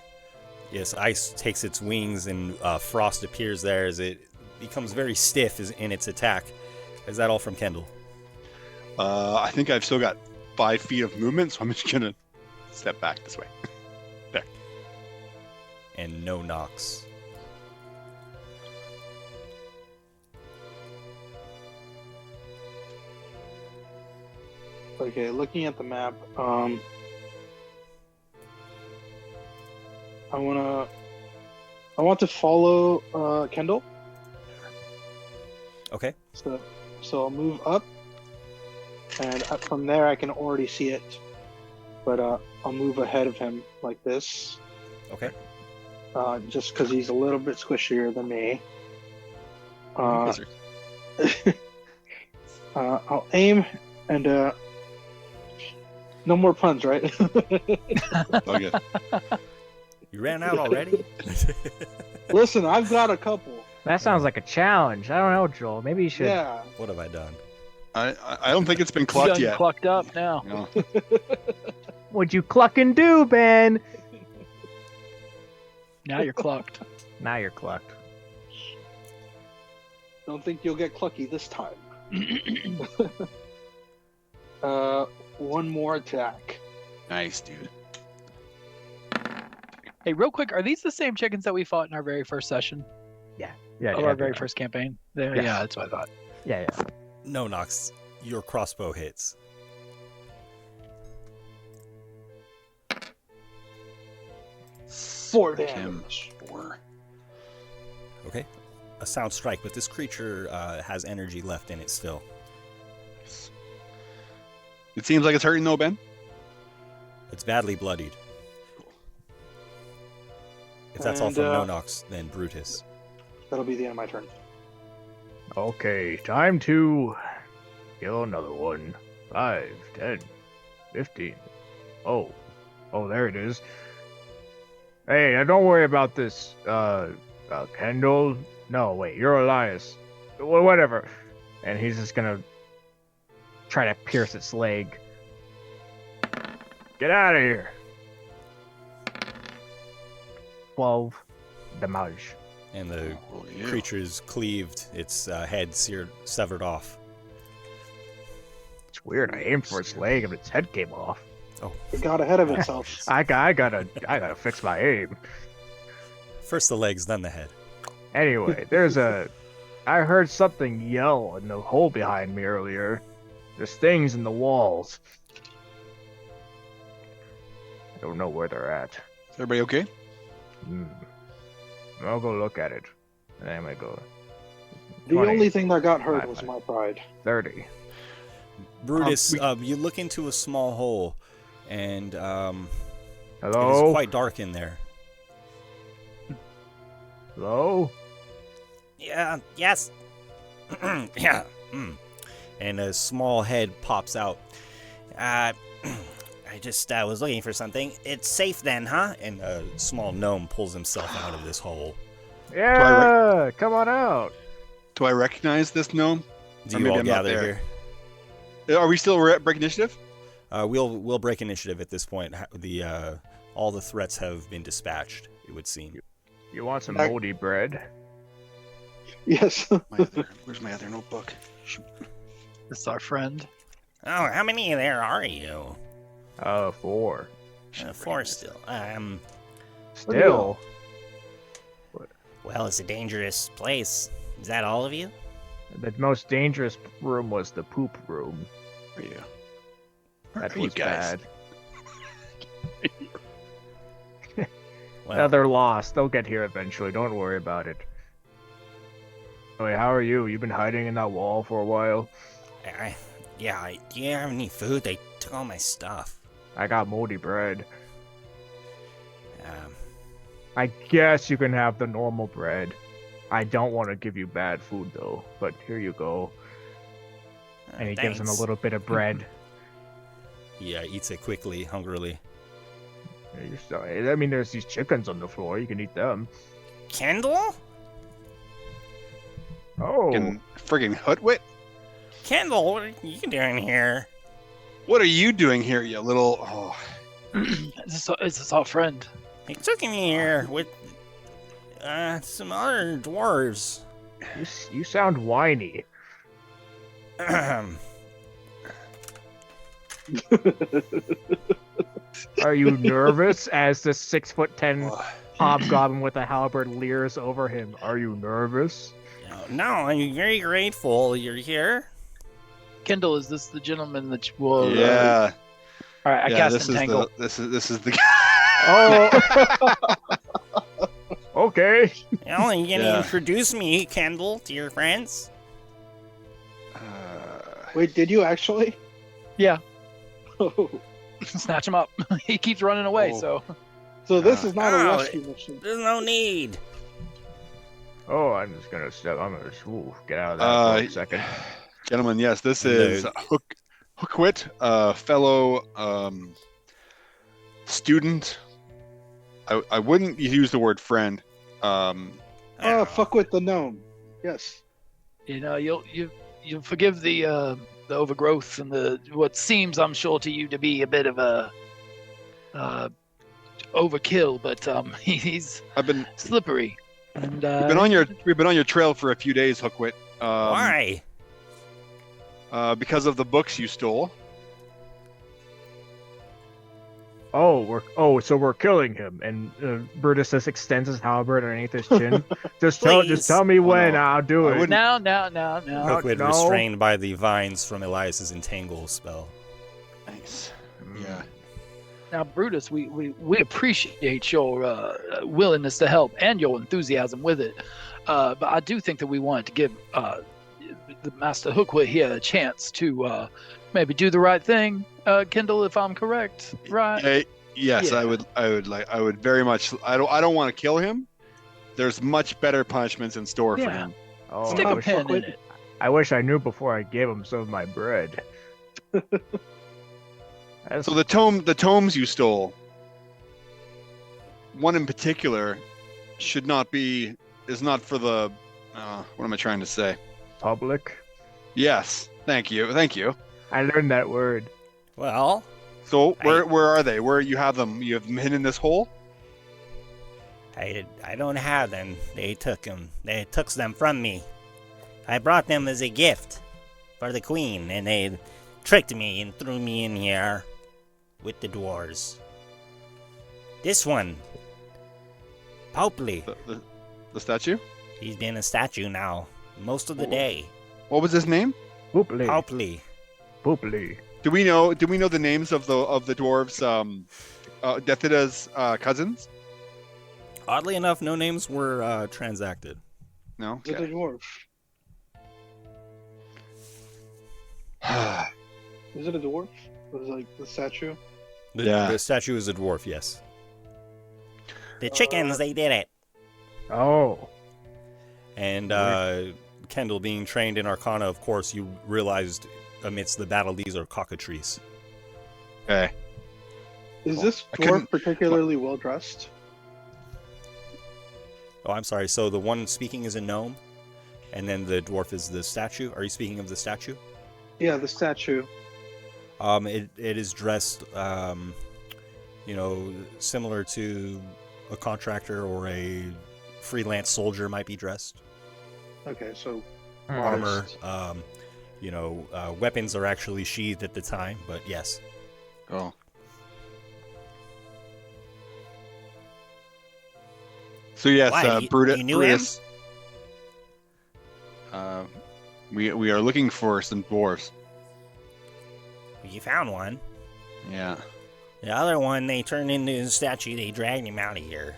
Yes, ice takes its wings, and frost appears there as it becomes very stiff in its attack. Is that all from Kendall? I think I've still got 5 feet of movement, so I'm just gonna step back this way. There. And No-Nox. Okay, looking at the map, I want to follow Kendall. Okay. So I'll move up, and from there I can already see it. But I'll move ahead of him like this. Okay. Just because he's a little bit squishier than me. I'll aim and no more puns, right? Okay. You ran out already? Listen, I've got a couple. That sounds like a challenge. I don't know, Joel. Maybe you should. Yeah. What have I done? I don't think it's been clucked yet. Clucked up now. No. What'd you clucking do, Ben? Now you're clucked. Now you're clucked. Don't think you'll get clucky this time. One more attack. Nice, dude. Hey, real quick, are these the same chickens that we fought in our very first session? Yeah. Our very first campaign? Yes. Yeah, that's what I thought. Yeah. No-Nox, your crossbow hits. Four damage. 4. Okay. A sound strike, but this creature has energy left in it still. It seems like it's hurting though, Ben. It's badly bloodied. If that's all from No-Nox, then Brutus. That'll be the end of my turn. Okay, time to kill another one. 5, 10, 15. Oh, there it is. Hey, now don't worry about this, Kendall. No, wait, you're Elias. Well, whatever. And he's just gonna try to pierce its leg. Get out of here. 12 damage. And the creature's cleaved, its head severed off. Weird. I aimed for its leg and its head came off. It got ahead of itself. I gotta fix my aim. First the legs, then the head. Anyway, I heard something yell in the hole behind me earlier. There's things in the walls. I don't know where they're at. Is everybody okay? I'll go look at it. And then I go. The 20, only thing that got hurt was my pride. 30. Brutus, you look into a small hole, and Hello? it is quite dark in there. Hello? Yeah, yes. Yeah. And a small head pops out. I just was looking for something. It's safe then, huh? And a small gnome pulls himself out of this hole. Yeah, come on out. Do I recognize this gnome? Do Or you maybe all I'm not gather there. Are we still break initiative? here? We'll break initiative at this point. All the threats have been dispatched, it would seem. You want some moldy bread? Yes. Where's my other notebook? Shoot. This is our friend. Oh, how many there are you? 4. 4 still. Still? Well, it's a dangerous place. Is that all of you? The most dangerous room was the poop room. Yeah. That Are you was guys? bad. Well, They're lost. They'll get here eventually. Don't worry about it. Wait, how are you? You've been hiding in that wall for a while? do you have any food? They took all my stuff. I got moldy bread. I guess you can have the normal bread. I don't want to give you bad food though, but here you go. And he gives him a little bit of bread. Yeah, eats it quickly, hungrily. I mean, there's these chickens on the floor. You can eat them. Kendall? Oh. Friggin' Hookwit? Kendall, what are you doing here? What are you doing here, you little... Oh. It's this our friend. He took me here with some other dwarves. You sound whiny. Are you nervous as the 6'10" hobgoblin with a halberd leers over him? Are you nervous? No, I'm very grateful you're here. Kendall, is this the gentleman that will? Yeah. All right, I Yeah, cast Entangle. This is the Oh. Okay. Well, are you gonna Yeah. introduce me, Kendall, to your friends? Wait, did you actually? Yeah. Oh. Snatch him up. He keeps running away, so. So this is not a Oh, rescue mission. There's no need. Oh, I'm just gonna get out of that for a second. Gentlemen, yes, this is Hookwit, fellow student. I wouldn't use the word friend. Fuck with the gnome. Yes. You know, you'll forgive the overgrowth and the what seems, I'm sure, to you to be a bit of a overkill, but he's slippery. And we've been on your trail for a few days, Hookwit. Why? Because of the books you stole. So we're killing him, and Brutus just extends his halberd underneath his chin. just tell me when. I'll do it. Now. Hookwit restrained by the vines from Elias's entangle spell. Nice. Yeah. Now, Brutus, we appreciate your willingness to help and your enthusiasm with it. But I do think that we wanted to give the Master Hookwit here a chance to maybe do the right thing. Kendall, if I'm correct, right? Yes, Yeah. I would very much. I don't want to kill him. There's much better punishments in store for him. Oh, Stick a pin in it. I wish I knew before I gave him some of my bread. So the tomes you stole, one in particular, is not for the. What am I trying to say? Public. Yes. Thank you. I learned that word. Well. So where are they? Where you have them? You have them hidden in this hole? I don't have them. They took them. They took them from me. I brought them as a gift for the queen, and they tricked me and threw me in here with the dwarves. This one, Popely. The statue? He's been a statue now most of the day. What was his name? Popely. Popely. Popely. Do we know the names of the dwarves? Detheda's cousins? Oddly enough, no names were transacted. No. Is it a Okay. dwarf? Is it a dwarf? Was it like the statue? The statue is a dwarf, yes. The chickens, they did it. Oh. And Kendall, being trained in Arcana, of course, you realized amidst the battle these are cockatrices. Okay. Is this I couldn't- dwarf particularly well dressed? Oh, I'm sorry. So the one speaking is a gnome, and then the dwarf is the statue. Are you speaking of the statue? Yeah, the statue. It is dressed, similar to a contractor or a freelance soldier might be dressed. Okay, so Armor, modest. weapons are actually sheathed at the time, but yes. Oh. So yes, Why, you knew Brutus. We are looking for some dwarves. You found one. Yeah. The other one, they turned into a statue. They dragged him out of here.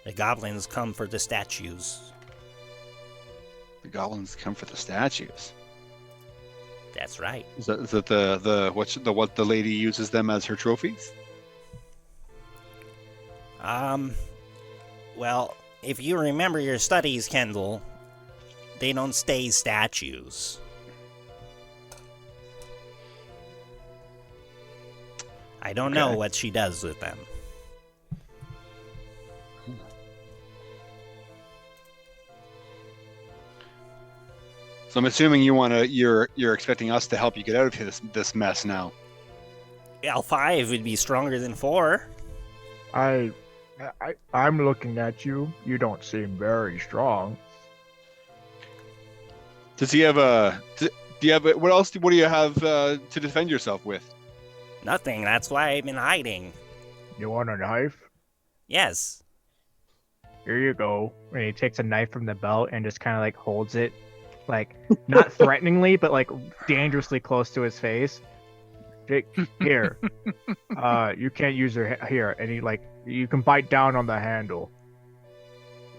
The goblins come for the statues. The goblins come for the statues. That's right. Is that what the lady uses them as her trophies? Well, if you remember your studies, Kendall, they don't stay statues. I don't know what she does with them. So I'm assuming you're expecting us to help you get out of this mess now. Well, 5 would be stronger than 4. I'm looking at you. You don't seem very strong. Does he have do you have what do you have to defend yourself with? Nothing. That's why I've been hiding. You want a knife? Yes. Here you go. And he takes a knife from the belt and just kind of like holds it, like not threateningly, but like dangerously close to his face. Jake, here. You can't use your here, and he like you can bite down on the handle.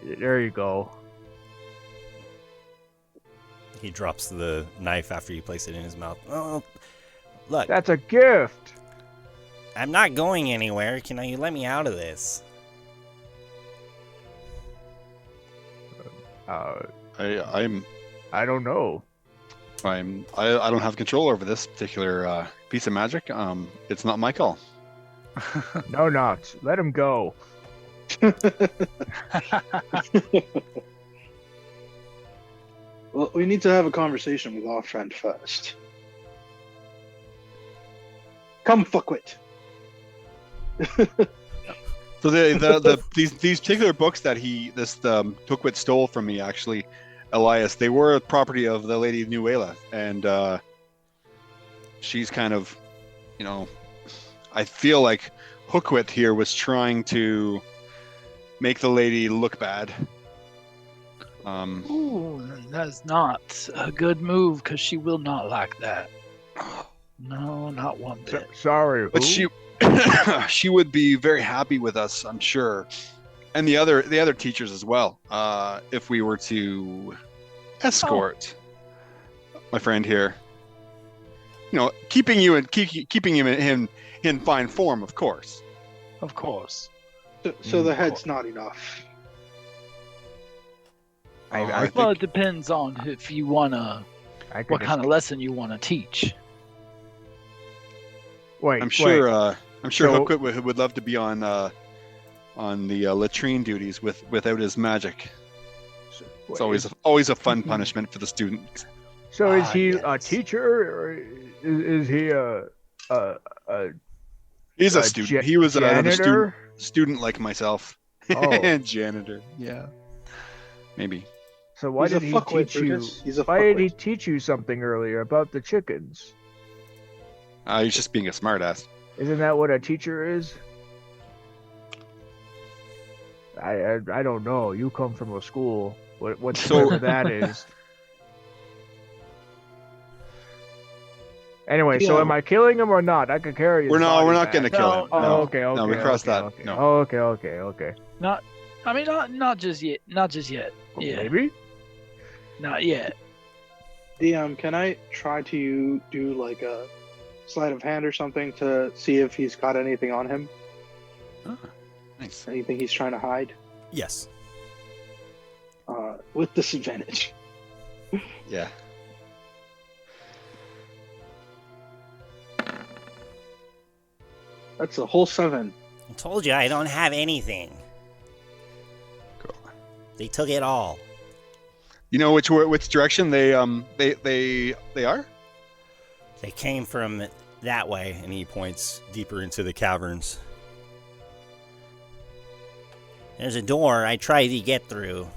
There you go. He drops the knife after you place it in his mouth. Oh, look. That's a gift. I'm not going anywhere. Can you let me out of this? I don't know. I don't have control over this particular piece of magic. It's not my call. No, not. Let him go. Well, we need to have a conversation with our friend first. Come, Hookwit. So these particular books that Hookwit stole from me, actually, Elias, they were a property of the Lady of Nuela, and she's kind of, I feel like Hookwit here was trying to make the lady look bad. Ooh, that's not a good move, because she will not like that. No, not one bit. Sorry, But who? she would be very happy with us, I'm sure, and the other teachers as well. If we were to escort my friend here, keeping him in fine form, of course. Of course. So the head's not enough. Well, it depends on if you wanna, what kind of lesson you want to teach. Wait, I'm sure so- Hookwit would love to be on the latrine duties without his magic. It's always a fun punishment for the student. So is he yes. a teacher, or is he a He's a student. He was another janitor? student like myself. Oh. Janitor. Yeah. Maybe. So why He's a did he fuckwit, teach you? Brutus. He's a Why did he fuckwit. teach you something earlier about the chickens? He's just being a smartass. Isn't that what a teacher is? I don't know. You come from a school. Whatever that is. Anyway, so am I killing him or not? I could carry his We're body not back. going to kill him. Oh, No. okay. No, we crossed that. Okay. No. Okay. Not just yet. Not just yet. Yeah. Maybe? Not yet. DM, can I try to do like a sleight of hand or something to see if he's got anything on him? Oh, nice. Anything he's trying to hide? Yes. With disadvantage. Yeah. That's a whole 7. I told you I don't have anything. Cool. They took it all. You know which direction they are? They came from that way. And he points deeper into the caverns. There's a door I tried to get through.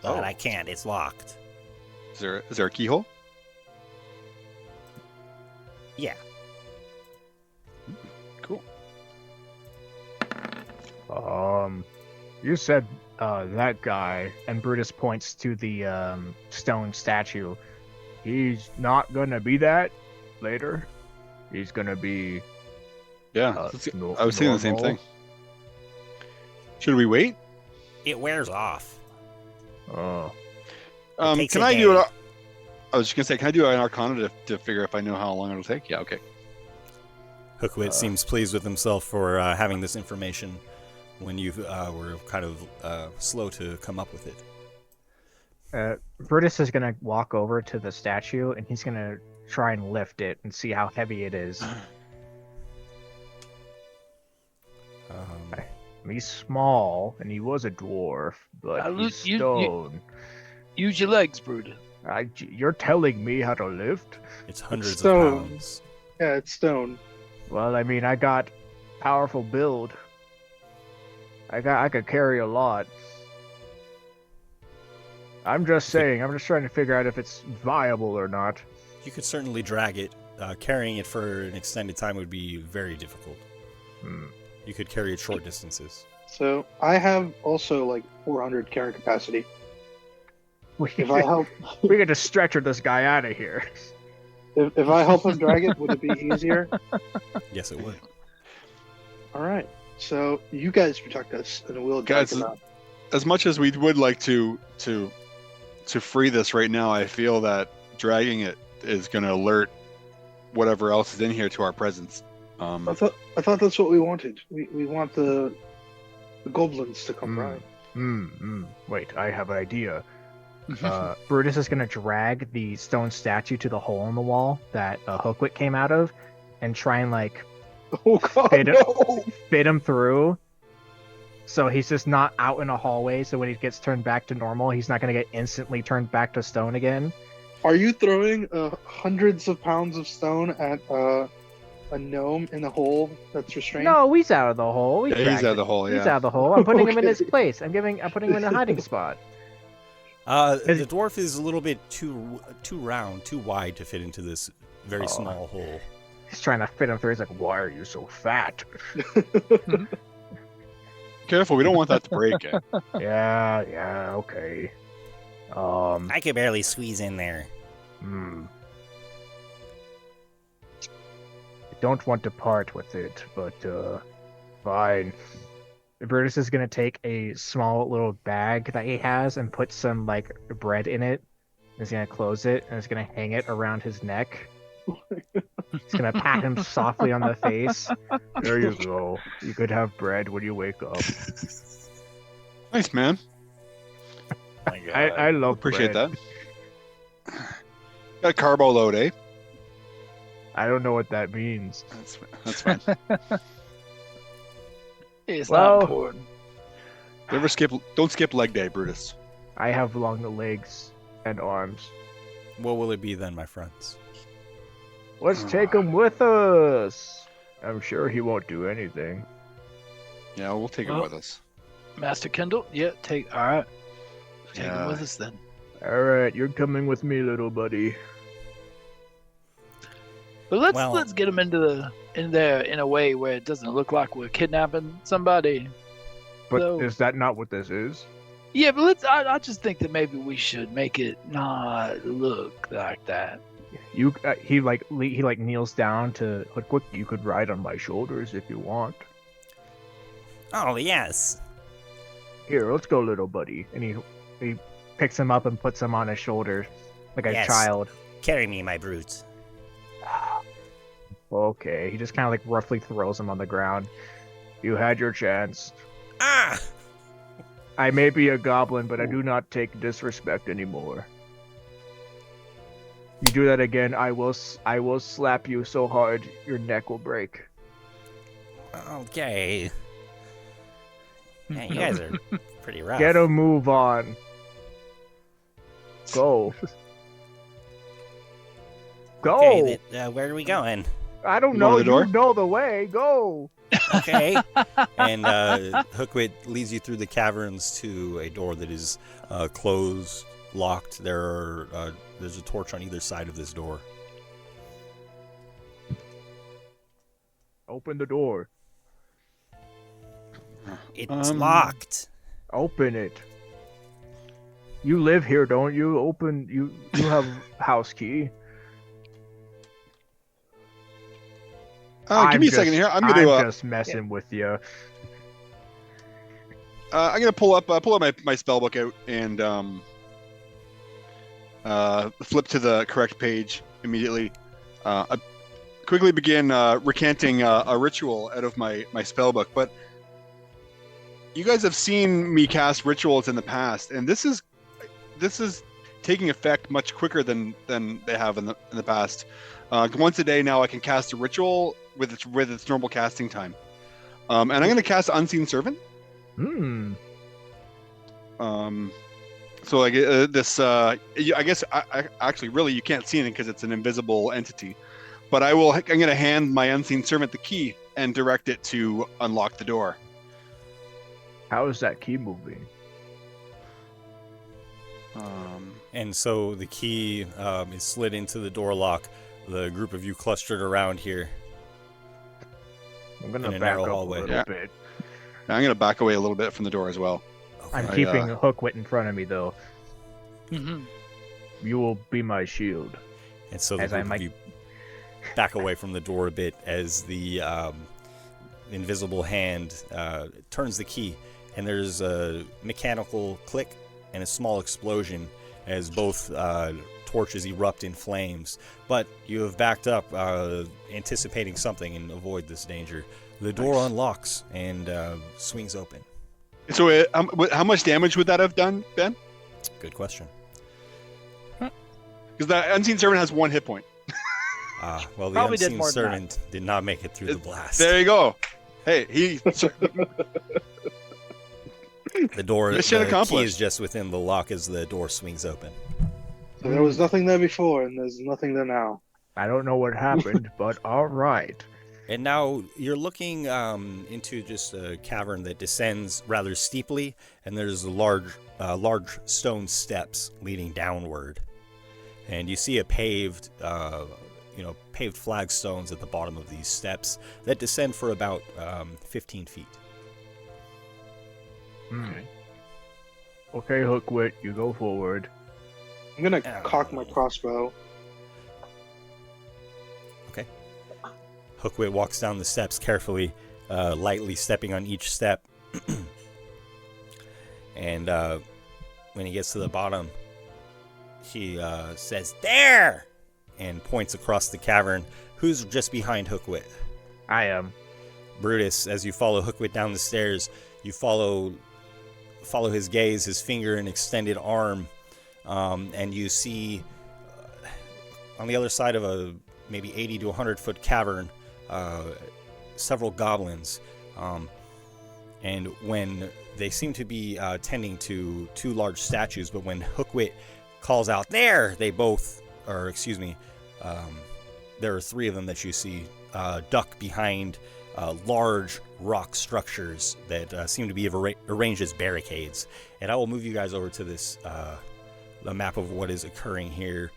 But I can't. It's locked. Is there a keyhole? Yeah. Cool. You said that guy, and Brutus points to the stone statue. He's not gonna be that later. He's gonna be. Yeah, I was thinking the same thing. Should we wait? It wears off. Oh. Can I do it? I was just gonna say, can I do an Arcana to figure if I know how long it'll take? Yeah, okay. Hookwit seems pleased with himself for having this information when you were kind of slow to come up with it. Brutus is gonna walk over to the statue and he's gonna try and lift it and see how heavy it is. He's small and he was a dwarf, but he's stone. Use your legs, Brutus. You're telling me how to lift? It's hundreds of stone. pounds. Yeah, it's stone. Well, I mean, I got powerful build. I could carry a lot. I'm just saying. I'm just trying to figure out if it's viable or not. You could certainly drag it. Carrying it for an extended time would be very difficult. You could carry it short distances. So I have also like 400 carrying capacity. If I help, we could just stretcher this guy out of here. If I help him drag it, would it be easier? Yes, it would. All right. So you guys protect us, and we'll drag him out. As much as we would like to free this right now, I feel that dragging it is going to alert whatever else is in here to our presence. I thought that's what we wanted. We want the goblins to come by. Wait, I have an idea. Brutus is going to drag the stone statue to the hole in the wall that Hookwit came out of and try and fit him through. So he's just not out in a hallway, so when he gets turned back to normal, he's not going to get instantly turned back to stone again. Are you throwing hundreds of pounds of stone at a gnome in a hole that's restrained? No, he's out of the hole. He's out of the hole, He's out of the hole. I'm putting him in his place. I'm putting him in a hiding spot. The dwarf is a little bit too round, too wide to fit into this very small hole. He's trying to fit him through. He's like, "Why are you so fat?" Careful, we don't want that to break it. Yeah, okay. I could barely squeeze in there. I don't want to part with it, but fine. Brutus is gonna take a small little bag that he has and put some bread in it. He's gonna close it and he's gonna hang it around his neck. He's gonna pat him softly on the face. There you go. You could have bread when you wake up. Nice, man. I love appreciate bread. that. Got a carbo load, eh? I don't know what that means. That's fine. It's not important. Don't skip leg day, Brutus. I have long legs and arms. What will it be then, my friends? Let's take him with us. I'm sure he won't do anything. Yeah, we'll take him with us. Master Kendall? Yeah, all right. Take him with us then. All right, you're coming with me, little buddy. But let's get him in there in a way where it doesn't look like we're kidnapping somebody. But So- is that not what this is? Yeah, but I just think that maybe we should make it not look like that. He kneels down to Hookwit. You could ride on my shoulders if you want. Oh, yes. Here, let's go, little buddy. And he picks him up and puts him on his shoulder like a Yes. child. Carry me, my brute. Okay, he just kind of like roughly throws him on the ground. You had your chance. Ah! I may be a goblin, but I do not take disrespect anymore. You do that again, I will slap you so hard your neck will break. Okay. Yeah, you guys are pretty rough. Get a move on. Go. Go. Okay, where are we going? I don't You know. want the door? You know the way. Go. Okay. And Hookwit leads you through the caverns to a door that is closed, locked. There's a torch on either side of this door. Open the door. It's locked. Open it. You live here, don't you? Open. You have house key. Give me a second here. I'm just messing with you. I'm gonna pull up my spell book out and flip to the correct page immediately. I quickly begin recanting a ritual out of my spell book, but you guys have seen me cast rituals in the past, and this is taking effect much quicker than they have in the past. Once a day now, I can cast a ritual with its normal casting time, and I'm going to cast Unseen Servant. So like this, I guess actually really you can't see it because it's an invisible entity, but I'm going to hand my Unseen Servant the key and direct it to unlock the door. How is that key moving? And so the key is slid into the door lock. The group of you clustered around here. I'm gonna in a back narrow up hallway. a little bit. I'm going to back away a little bit from the door as well. I'm Okay. keeping Hookwit in front of me though. Mm-hmm. You will be my shield. And so the As I group of might- you back away from the door a bit as the invisible hand turns the key, and there's a mechanical click and a small explosion as both torches erupt in flames. But you have backed up, anticipating something and avoid this danger. The door unlocks and swings open. So how much damage would that have done, Ben? Good question. Because the Unseen Servant has 1 hit point. Well, the Probably did unseen more than that. servant did not make it through the blast. There you go. Hey, The door, Mission the key accomplished. is just within the lock as the door swings open. So there was nothing there before, and there's nothing there now. I don't know what happened, but all right. And now you're looking into just a cavern that descends rather steeply, and there's large stone steps leading downward. And you see a paved flagstones at the bottom of these steps that descend for about 15 feet. Okay, Hookwit, you go forward. I'm gonna cock my crossbow. Okay. Hookwit walks down the steps carefully, lightly stepping on each step. And when he gets to the bottom, he says, "There!" and points across the cavern. Who's just behind Hookwit? I am. Brutus, as you follow Hookwit down the stairs, you follow his gaze, his finger and extended arm, and you see on the other side of a maybe 80 to 100 foot cavern several goblins, and when they seem to be tending to 2 large statues, but when Hookwit calls out, "There!" there are 3 of them that you see duck behind large rock structures that seem to be arranged as barricades. And I will move you guys over to this the map of what is occurring here.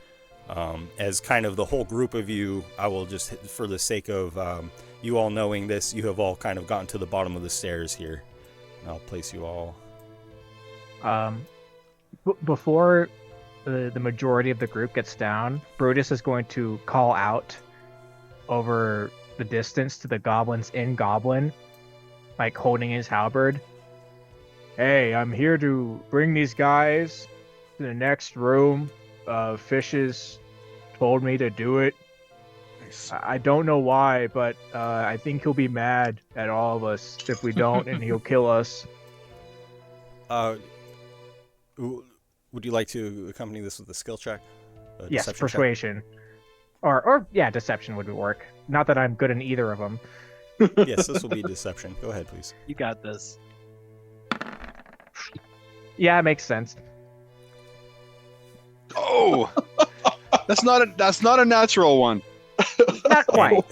As kind of the whole group of you, I will just, for the sake of you all knowing this, you have all kind of gotten to the bottom of the stairs here. And I'll place you all. Before the majority of the group gets down, Brutus is going to call out over the distance to the goblins in Goblin, like holding his halberd. Hey, I'm here to bring these guys to the next room. Fishes told me to do it. Nice. I don't know why, but I think he'll be mad at all of us if we don't, and he'll kill us. Would you like to accompany this with a skill check? Yes, Deception check? persuasion. Or yeah, deception would work. Not that I'm good in either of them. Yes, this will be deception. Go ahead, please. You got this. Yeah, it makes sense. Oh, that's not a natural one. Not quite.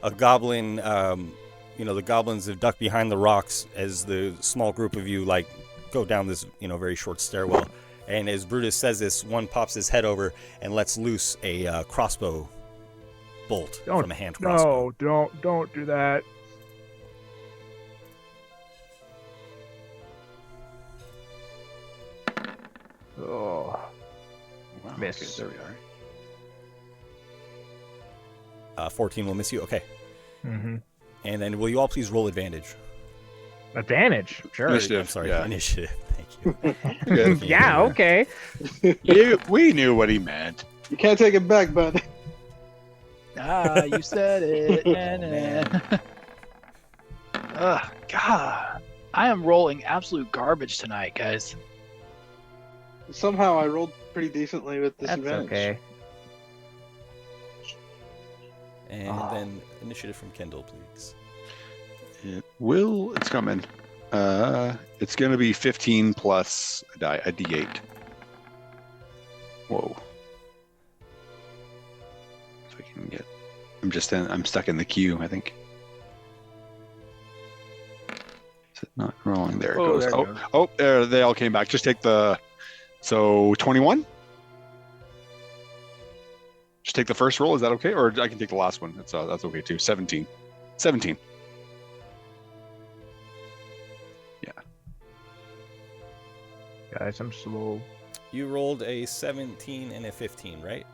A goblin, the goblins have ducked behind the rocks as the small group of you like go down this, very short stairwell. And as Brutus says this, one pops his head over and lets loose a crossbow bolt from a hand crossbow. No, don't do that. Oh, Wow, miss. okay, there we are. 14 will miss you. Okay. Mm-hmm. And then will you all please roll advantage? Advantage, sure. Initiative. I'm sorry, Yeah. initiative. Thank you. Good. Yeah, okay. We knew what he meant. You can't take it back, bud. You said it. Man. Ugh, God. I am rolling absolute garbage tonight, guys. Somehow I rolled pretty decently with That's disadvantage. okay. And then initiative from Kendall, please. It's coming. It's gonna be 15 plus a D8. Whoa. So I can get. I'm stuck in the queue, I think. Is it not rolling? There it Oh, goes. there it goes. There they all came back. Just take the. So 21. Just take the first roll. Is that okay? Or I can take the last one. That's okay too. 17. 17. Guys, I'm slow. You rolled a 17 and a 15, right?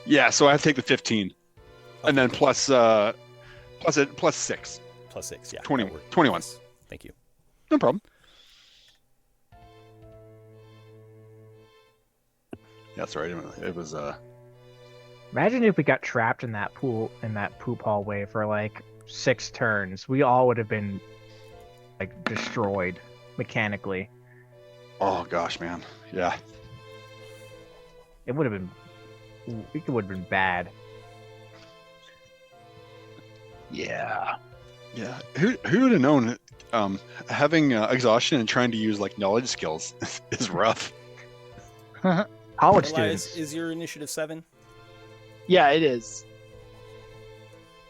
Yeah, so I have to take the 15, and then plus 6. Plus 6, yeah. 20, that worked. 21. Yes. Thank you. No problem. Yeah, that's right. It was Imagine if we got trapped in that poop hallway for like 6 turns. We all would have been like destroyed mechanically. Oh gosh, man. Yeah. It would have been bad. Yeah. Yeah. Who would have known? Having exhaustion and trying to use like knowledge skills is rough. College Elias, students. is your initiative 7? Yeah, it is.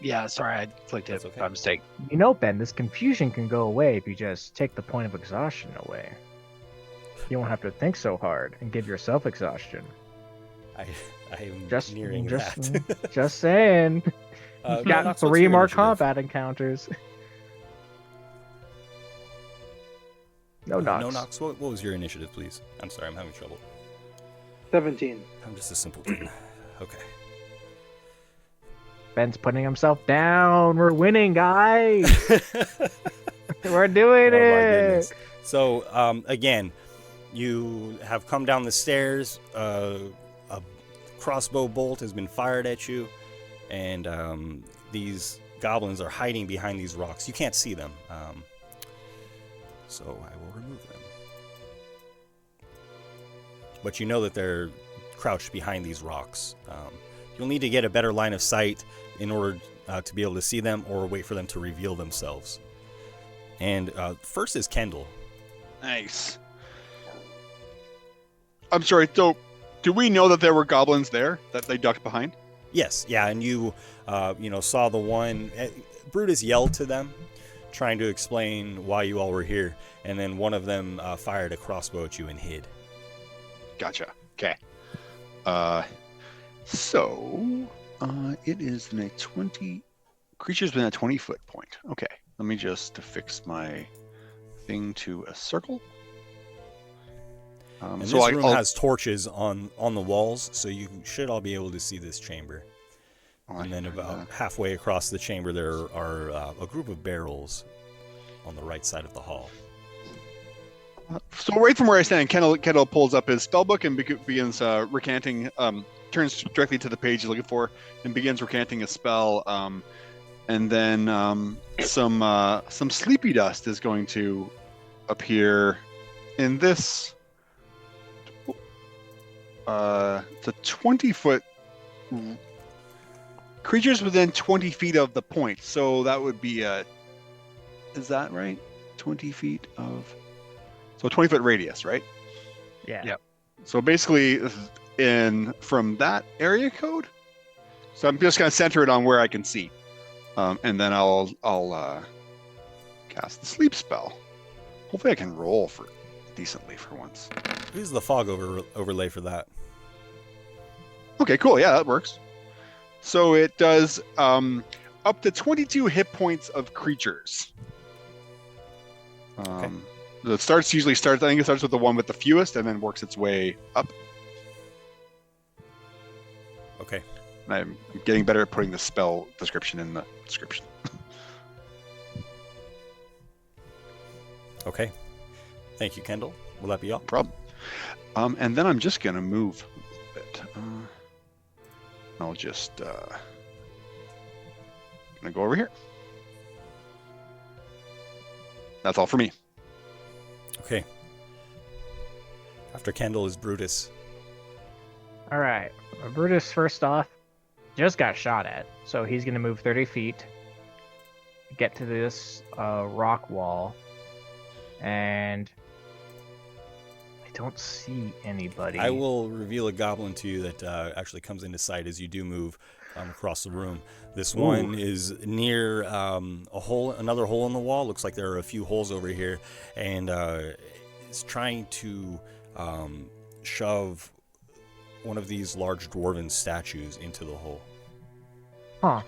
Yeah, sorry, I clicked it That's okay. by mistake. You know, Ben, this confusion can go away if you just take the point of exhaustion away. You won't have to think so hard and give yourself exhaustion. I am Just nearing that. just saying. No, Got Knox, what's 3 your more initiative? combat encounters. No Knox. No, Knox, what was your initiative, please? I'm sorry, I'm having trouble. 17. I'm just a simpleton. Okay. Ben's putting himself down. We're winning, guys. We're doing Oh, my it. goodness. So, again, you have come down the stairs. A crossbow bolt has been fired at you, and these goblins are hiding behind these rocks. You can't see them, so I will remove them. But you know that they're crouched behind these rocks. You'll need to get a better line of sight in order to be able to see them, or wait for them to reveal themselves. And first is Kendall. Nice. I'm sorry. So, do we know that there were goblins there that they ducked behind? Yes, yeah, and you saw the one. Brutus yelled to them, trying to explain why you all were here, and then one of them fired a crossbow at you and hid. Gotcha. Okay. So, it is in a 20... Creatures within a 20-foot point. Okay, let me just fix my thing to a circle. And so this room has torches on the walls, so you should all be able to see this chamber. And then about halfway across the chamber, there are a group of barrels on the right side of the hall. So right from where I stand, Kendall pulls up his spellbook and begins recanting, turns directly to the page he's looking for, and begins recanting a spell. And then some sleepy dust is going to appear in this. It's a 20-foot creatures within 20 feet of the point. So that would be is that right? 20 feet of. So a 20-foot radius, right? Yeah. Yep. So basically, from that area code. So I'm just going to center it on where I can see, and then I'll cast the sleep spell. Hopefully, I can roll decently for once. Use the fog overlay for that. Okay, cool. Yeah, that works. So it does up to 22 hit points of creatures. Okay. I think it starts with the one with the fewest and then works its way up. Okay. I'm getting better at putting the spell description in the description. Okay. Thank you, Kendall. Will that be all? No problem. And then I'm just going to move a bit. I'll just gonna go over here. That's all for me. Okay. After Kendall is Brutus. All right. Brutus, first off, just got shot at, so he's going to move 30 feet, get to this rock wall, and I don't see anybody. I will reveal a goblin to you that actually comes into sight as you do move across the room. This one is near another hole in the wall. Looks like there are a few holes over here, and is trying to shove one of these large dwarven statues into the hole. Huh.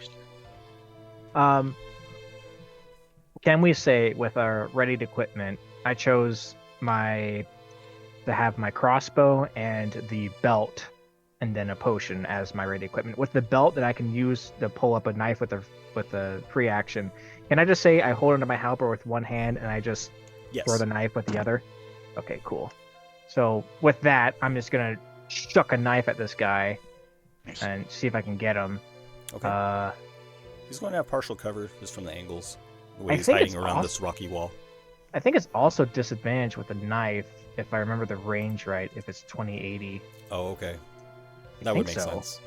Can we say with our readied equipment, I chose to have my crossbow and the belt, and then a potion as my ready equipment. With the belt that I can use to pull up a knife with a free action, can I just say I hold onto my halberd with one hand and I just throw the knife with the other? Okay, cool. So with that, I'm just gonna chuck a knife at this guy and see if I can get him. Okay. He's going to have partial cover just from the angles, the way he's hiding around this rocky wall. I think it's also disadvantage with the knife, if I remember the range right, if it's 2080. Oh, okay. That would make sense.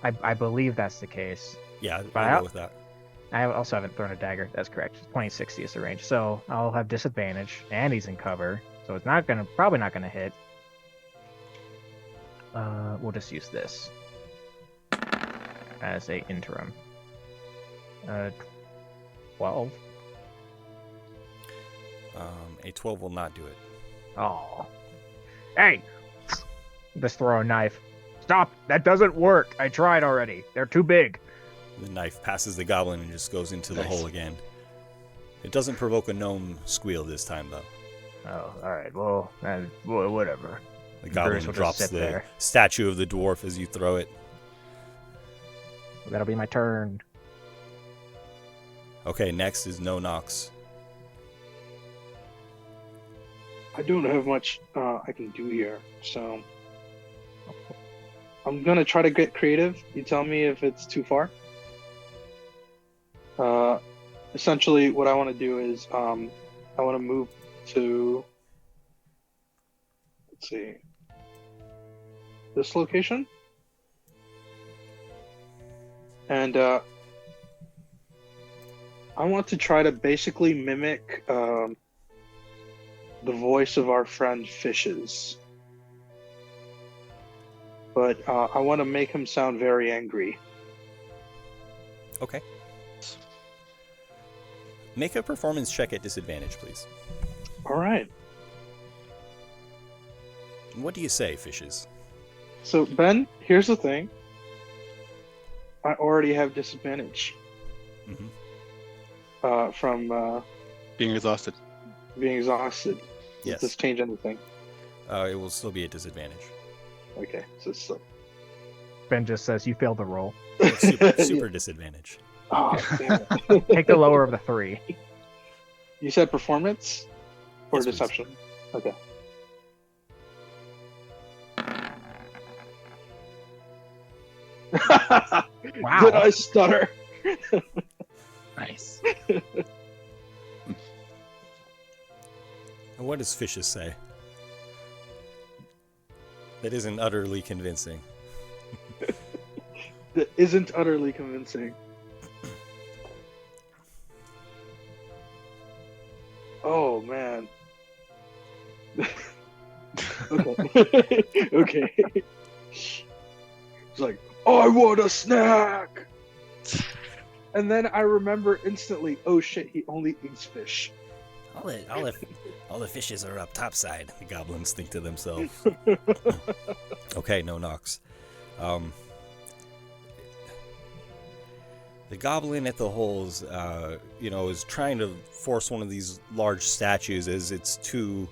I believe that's the case. Yeah, I'll go with that. I also haven't thrown a dagger. That's correct. 2060 is the range. So I'll have disadvantage, and he's in cover. So it's probably not gonna hit. We'll just use this as a interim. 12. A 12 will not do it. Oh. Hey! Just throw a knife. Stop! That doesn't work! I tried already. They're too big. The knife passes the goblin and just goes into the hole again. It doesn't provoke a gnome squeal this time, though. Oh, alright. Well, whatever. The goblin drops the statue of the dwarf as you throw it. That'll be my turn. Okay, next is No Nox. I don't have much I can do here, so I'm gonna try to get creative. You tell me if it's too far. Essentially, what I want to do is I want to move to, let's see, this location, and I want to try to basically mimic the voice of our friend Fishes. But I want to make him sound very angry. Okay. Make a performance check at disadvantage, please. All right. What do you say, Fishes? So Ben, here's the thing. I already have disadvantage from Being exhausted. being exhausted. Yes. Does this change anything? It will still be a disadvantage. Okay, so it's still... Ben just says you failed the roll. Super disadvantage. Oh, damn it. Take the lower of the 3. You said performance or Yes, please. deception? Okay. Wow. Did I stutter? Nice. And what does Fishes say? That isn't utterly convincing. That isn't utterly convincing. Oh man. Okay. Okay. It's like, I want a snack. And then I remember instantly, oh shit, he only eats fish. All the fishes are up topside, the goblins think to themselves. Okay, no knocks. The goblin at the holes, is trying to force one of these large statues as its two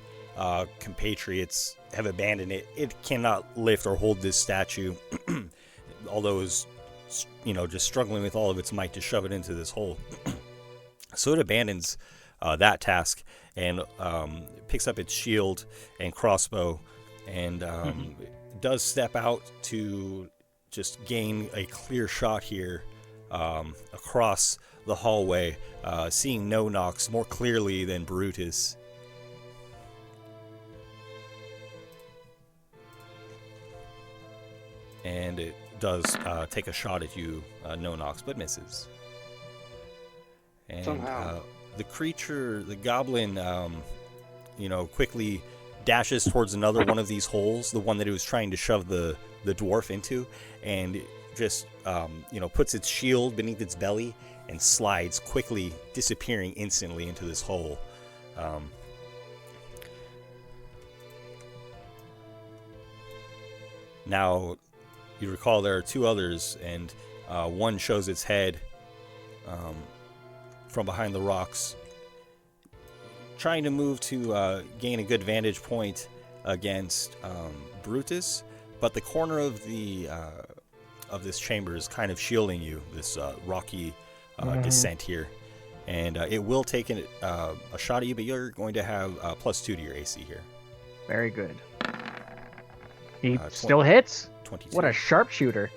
compatriots have abandoned it. It cannot lift or hold this statue, although it's, just struggling with all of its might to shove it into this hole. So it abandons that task and picks up its shield and crossbow and does step out to just gain a clear shot here across the hallway, seeing No Nox more clearly than Brutus. And it does take a shot at you, No Nox, but misses. And Somehow. The creature, the goblin, quickly dashes towards another one of these holes, the one that it was trying to shove the dwarf into, and just puts its shield beneath its belly and slides quickly, disappearing instantly into this hole. Now, you recall there are two others, and one shows its head from behind the rocks, trying to move to gain a good vantage point against Brutus, but the corner of this chamber is kind of shielding you, this rocky descent here, and it will take a shot at you, but you're going to have +2 to your AC here. Very good. He still hits? 22. What a sharpshooter.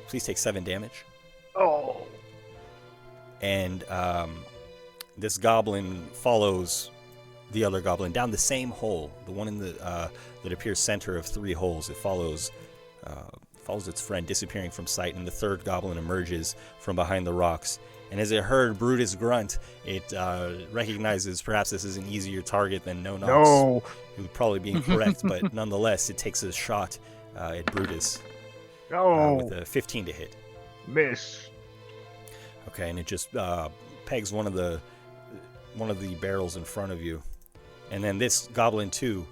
Please take 7 damage. Oh. And this goblin follows the other goblin down the same hole, the one in the that appears center of 3 holes. It follows its friend, disappearing from sight, and the third goblin emerges from behind the rocks. And as it heard Brutus grunt, it recognizes perhaps this is an easier target than No Nox. No. It would probably be incorrect, but nonetheless, it takes a shot at Brutus with a 15 to hit. Miss. Okay, and it just pegs one of the barrels in front of you, and then this goblin too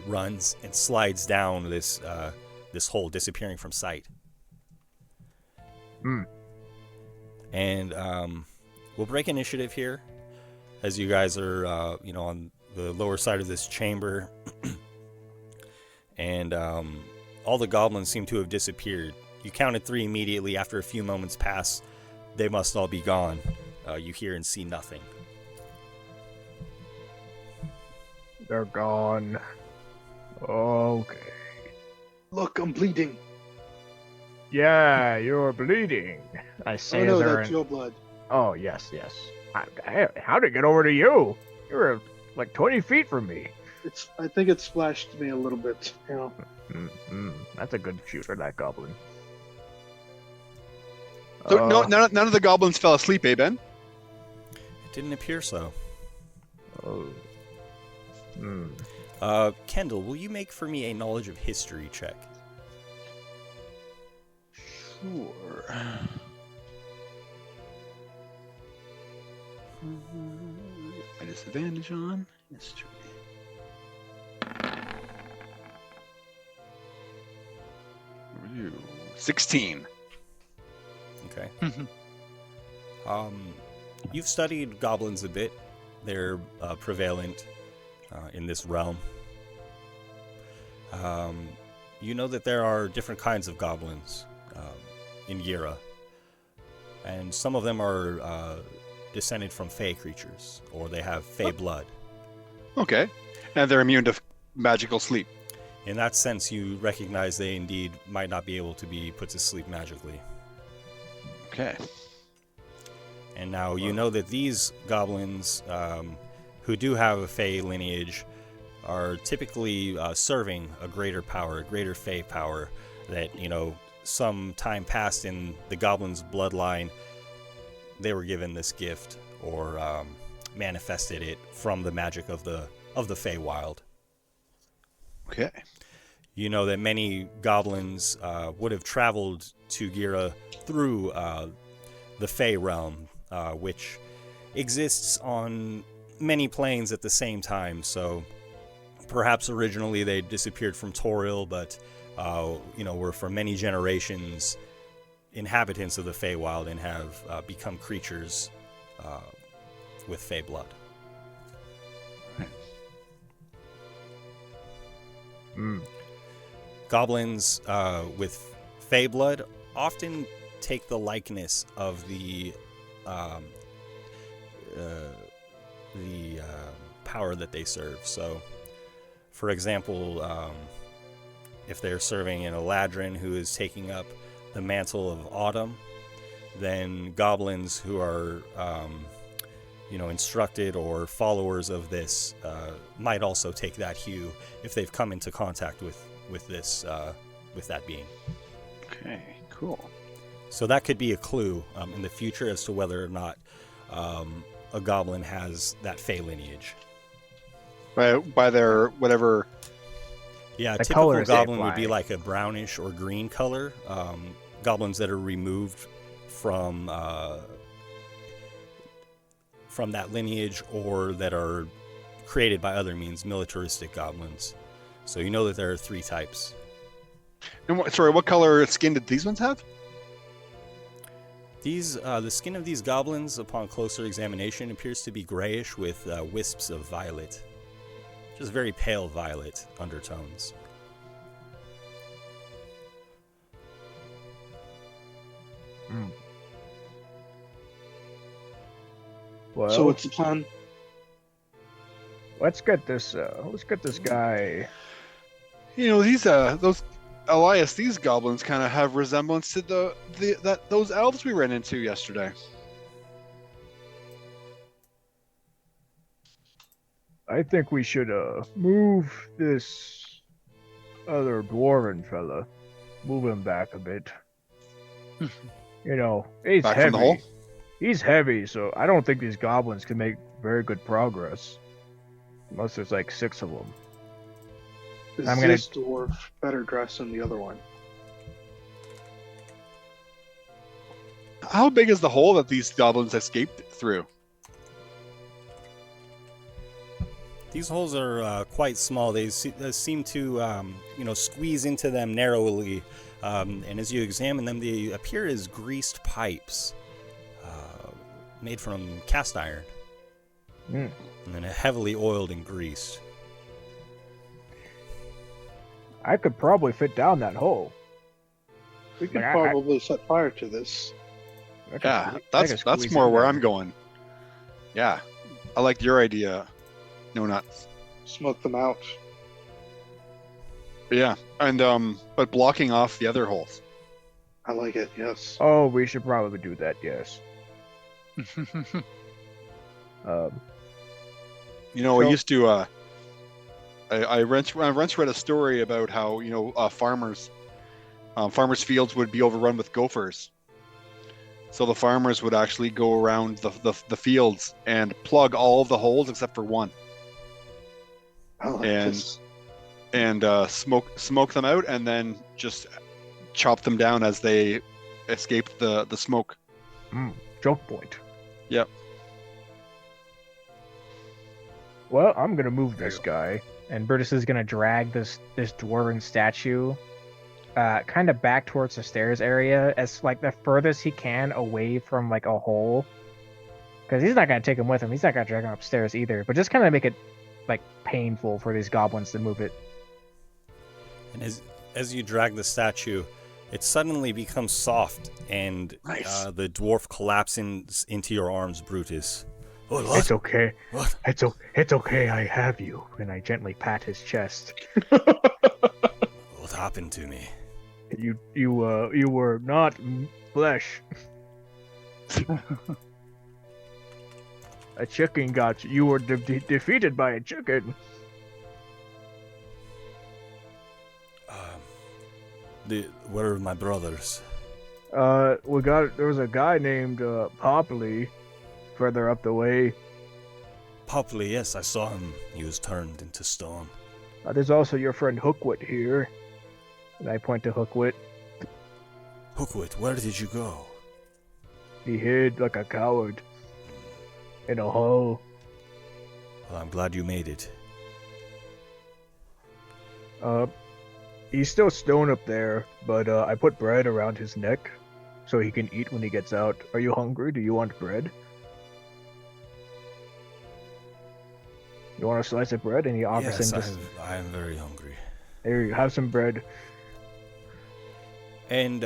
runs and slides down this hole, disappearing from sight. And we'll break initiative here, as you guys are on the lower side of this chamber, and all the goblins seem to have disappeared. You counted 3 immediately. After a few moments pass, they must all be gone. You hear and see nothing. They're gone. Okay. Look, I'm bleeding. Yeah, you're bleeding. I say Oh no, as they're that's your blood. Oh, yes. How did it get over to you? You were like 20 feet from me. I think it splashed me a little bit. That's a good shooter, that goblin. So none of the goblins fell asleep, eh, Ben? It didn't appear so. Oh. Kendall, will you make for me a knowledge of history check? Sure. My disadvantage on history. 16. Okay. You've studied goblins a bit. They're prevalent in this realm. You know that there are different kinds of goblins in Gira, and some of them are descended from fey creatures, or they have fey blood. Okay. And they're immune to magical sleep. In that sense, you recognize they indeed might not be able to be put to sleep magically. Okay. And now you know that these goblins who do have a fey lineage are typically serving a greater power, a greater fey power that, you know, some time past in the goblin's bloodline, they were given this gift or manifested it from the magic of the Feywild. Okay. You know that many goblins would have traveled to Gira through the Fey realm, which exists on many planes at the same time. So perhaps originally they disappeared from Toril, but you know, were for many generations inhabitants of the Feywild and have become creatures with Fey blood. Goblins with Fey blood often take the likeness of the power that they serve. So, for example, if they're serving an Eladrin who is taking up the mantle of autumn, then goblins who are you know, instructed or followers of this might also take that hue if they've come into contact with this with that being. Okay, cool. So that could be a clue in the future as to whether or not a goblin has that Fey lineage. By their whatever. Yeah, a The typical colors they goblin would be apply. like a brownish or green color. Goblins that are removed from that lineage or that are created by other means, militaristic goblins. So you know that there are three types. And what color skin did these ones have? These the skin of these goblins, upon closer examination, appears to be grayish with wisps of violet, just very pale violet undertones. Well, So what's the plan? let's get this guy. You know, these those Elias, these goblins kind of have resemblance to those elves we ran into yesterday. I think we should move this other dwarven fella, move him back a bit. You know, he's Back heavy. from the hole? He's heavy, so I don't think these goblins can make very good progress. Unless there's like 6 of them. Is I'm gonna- this dwarf better dressed than the other one? How big is the hole that these goblins escaped through? These holes are quite small. They seem to, you know, squeeze into them narrowly, and as you examine them, they appear as greased pipes made from cast iron, and then heavily oiled and greased. I could probably fit down that hole. We could Like, I- probably set fire to this. I could- Yeah, I could that's squeeze more in where there. I'm going. Yeah, I like your idea. No nuts. Smoke them out. Yeah, and but blocking off the other holes. I like it, yes. Oh, we should probably do that. Yes. You know, I So- used to. I once read a story about how, you know, farmers' fields would be overrun with gophers. So the farmers would actually go around the fields and plug all of the holes except for one, I like and this. smoke them out, and then just chop them down as they escaped the smoke. Joke point. Yep. Well, I'm gonna move this guy, and Brutus is gonna drag this dwarven statue kind of back towards the stairs area, as like the furthest he can away from like a hole, because he's not gonna take him with him. He's not gonna drag him upstairs either. But just kind of make it like painful for these goblins to move it. And as you drag the statue, it suddenly becomes soft, and Nice. the dwarf collapses into your arms, Brutus. Oh, what? It's okay. What? It's okay. I have you, and I gently pat his chest. What happened to me? You were not flesh. A chicken got you. You were defeated by a chicken. Where are my brothers? There was a guy named Popley further up the way. Popley, yes, I saw him. He was turned into stone. There's also your friend Hookwit here. And I point to Hookwit. Hookwit, where did you go? He hid like a coward in a hole. Well, I'm glad you made it. He's still stone up there, but I put bread around his neck so he can eat when he gets out. Are you hungry? Do you want bread? You want a slice of bread? And he offers Yes, him just... I am very hungry. Here, you have some bread. And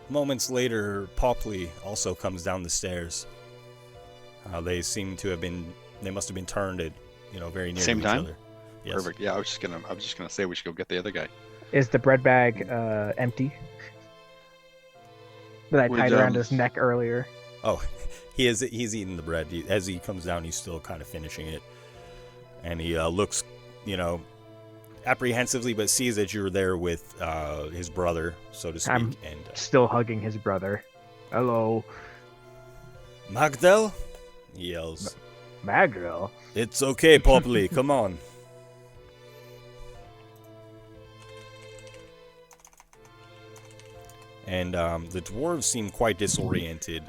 moments later, Popley also comes down the stairs. They seem to have been. They must have been turned at, very near Same to time? each other. Yes. Perfect. Yeah, I was just gonna say we should go get the other guy. Is the bread bag empty? That I tied around his neck earlier. Oh, he's eating the bread. As he comes down, he's still kind of finishing it, and he looks, apprehensively, but sees that you're there with his brother, so to speak. I'm still hugging his brother. Hello, Magdel, he yells. Magdel. It's okay, Popley. Come on. And the dwarves seem quite disoriented.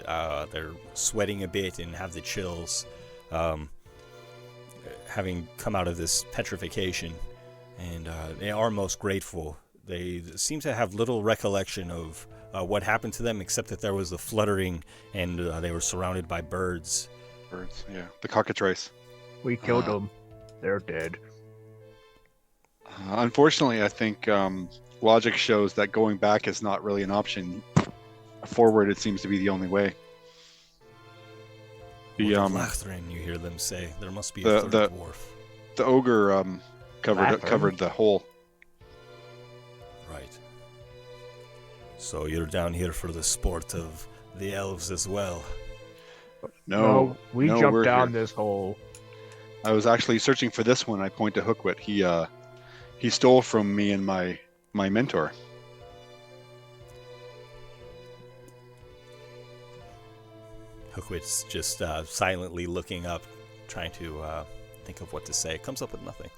They're sweating a bit and have the chills, having come out of this petrification. And they are most grateful. They seem to have little recollection of what happened to them, except that there was a fluttering and they were surrounded by birds. Birds, yeah. The cockatrice. We killed them. They're dead. Unfortunately, I think logic shows that going back is not really an option. Forward, it seems to be the only way. The Lathrin, you hear them say. There must be a third dwarf. The ogre covered the hole. Right. So you're down here for the sport of the elves as well. No, we jumped down this hole. I was actually searching for this one. I point to Hookwit. He stole from me and my mentor. Hookwit's just silently looking up, trying to think of what to say. Comes up with nothing.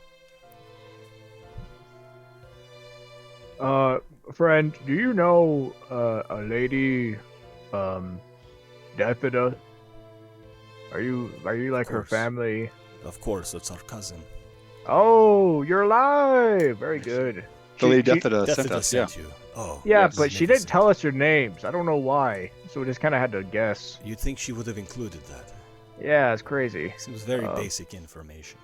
Friend, do you know a lady, Detheda? Are you like her family? Of course, it's our cousin. Oh, you're alive! Very good. The lady Detheda sent us, yeah. You. Oh, yeah, but she didn't tell us your names. I don't know why, so we just kind of had to guess. You'd think she would have included that. Yeah, it's crazy. It was very basic information.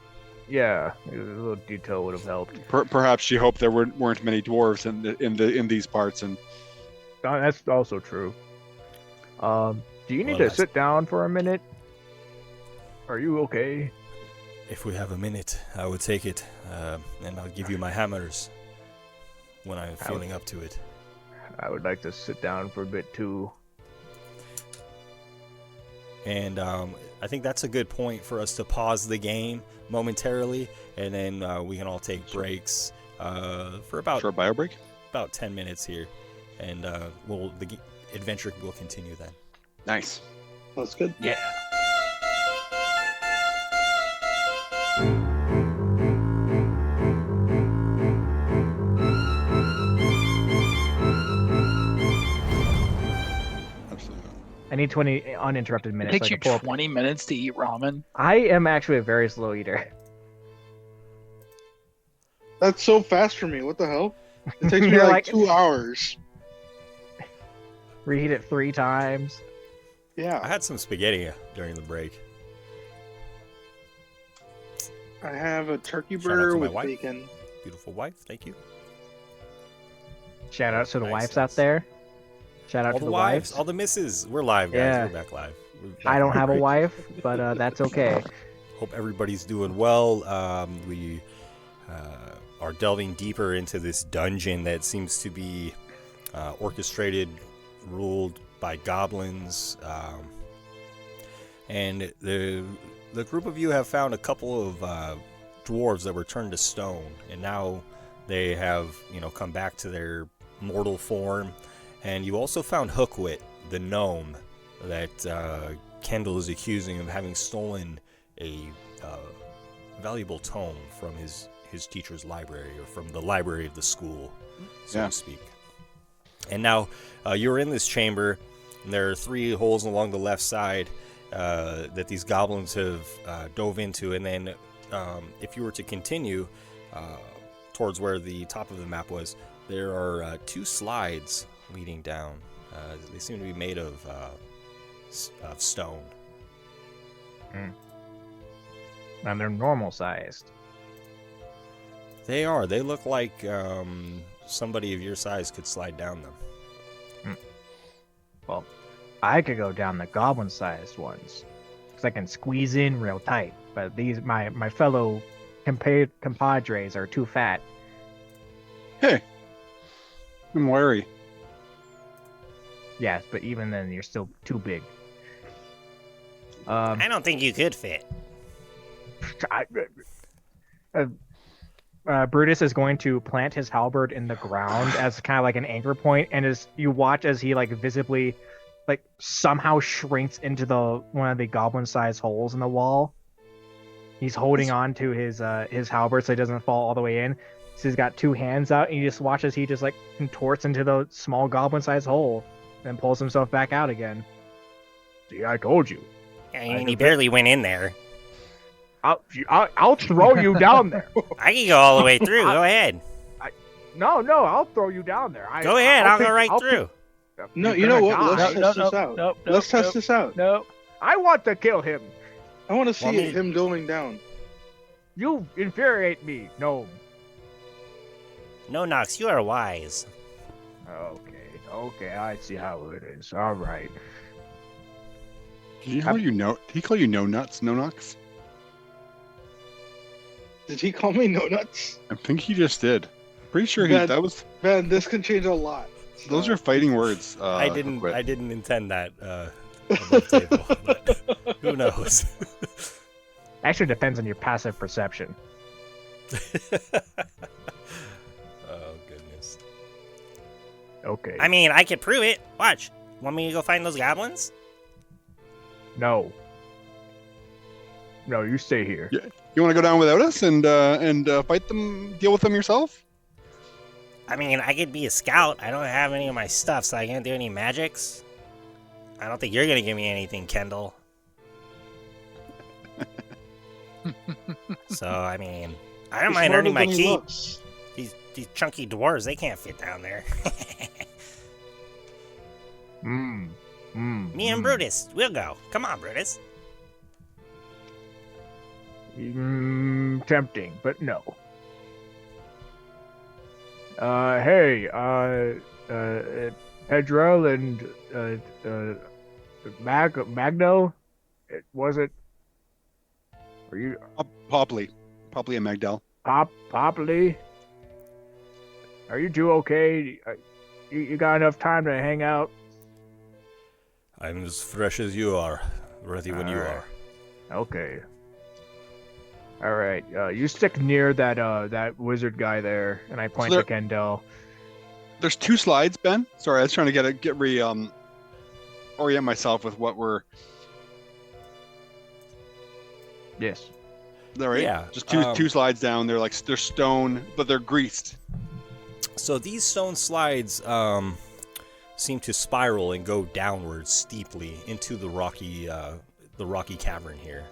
Yeah, a little detail would have helped. Perhaps she hoped there weren't many dwarves in these parts, and that's also true. Do you need to sit down for a minute? Are you okay? If we have a minute, I would take it, and I'll give you my hammers when I'm feeling up to it. I would like to sit down for a bit too. And I think that's a good point for us to pause the game momentarily, and then we can all take breaks for about short bio break, about 10 minutes here, and the adventure will continue then. Nice. That's good. Yeah. I need 20 uninterrupted minutes. It takes you 20 minutes to eat ramen? I am actually a very slow eater. That's so fast for me. What the hell? It takes me You're like 2 hours. Reheat it 3 times. Yeah. I had some spaghetti during the break. I have a turkey Shout out burger to my with wife. bacon. Beautiful wife, thank you. Shout out to the Nice, wives nice. out there. Shout out All to the the wives, wives. all the misses. We're live, guys. Yeah. We're back live. We're back I don't from have a break. wife, but that's okay. Hope everybody's doing well. We are delving deeper into this dungeon that seems to be orchestrated, ruled by goblins. And the group of you have found a couple of dwarves that were turned to stone, and now they have, come back to their mortal form. And you also found Hookwit, the gnome, that Kendall is accusing of having stolen a valuable tome from his teacher's library, or from the library of the school, so to speak. And now you're in this chamber, and there are 3 holes along the left side that these goblins have dove into. And then if you were to continue towards where the top of the map was, there are 2 slides leading down. They seem to be made of stone. And they're normal sized. They are. They look like somebody of your size could slide down them. Well, I could go down the goblin sized ones, because I can squeeze in real tight. But these, my fellow compadres are too fat. Hey, I'm wary. Yes, but even then, you're still too big. I don't think you could fit. Brutus is going to plant his halberd in the ground as kind of like an anchor point, and as you watch as he visibly somehow shrinks into one of the goblin-sized holes in the wall. He's holding on to his halberd so he doesn't fall all the way in. So he's got 2 hands out, and you just watch as he just contorts into the small goblin-sized hole, and pulls himself back out again. See, I told you. I mean, he barely went in there. I'll throw you down there. I can go all the way through. Go ahead. No, I'll throw you down there. Go ahead. I'll go right through. No, you know what? Let's test this out. Let's test this out. No, I want to kill him. I want to see him going down. You infuriate me, gnome. No, Nox, you are wise. Okay, I see how it is. All right. Did he call you no nuts, no knocks? Did he call me no nuts? I think he just did. Pretty sure that was. Man, this can change a lot. So. Those are fighting words. I didn't intend that above table, but who knows? Actually, depends on your passive perception. Oh goodness. Okay. I mean, I could prove it. Watch. Want me to go find those goblins? No, you stay here. Yeah. You want to go down without us and fight them, deal with them yourself? I mean, I could be a scout. I don't have any of my stuff, so I can't do any magics. I don't think you're gonna give me anything, Kendall. So, I mean, I don't mind earning my keep. These chunky dwarves, they can't fit down there. Me and Brutus, we'll go. Come on, Brutus. Tempting, but no. Hey, Pedro and Magno, was it? Are you Popley and Magdal? Popley? Are you 2 okay? You got enough time to hang out? I'm as fresh as you are, ready when you are. Okay. All right. You stick near that wizard guy there, and I point to Kendall. There's 2 slides, Ben. Sorry, I was trying to orient myself with what we're. Yes. Is that right? Yeah. Just two slides down. They're stone, but they're greased. So these stone slides seem to spiral and go downwards steeply into the rocky cavern here.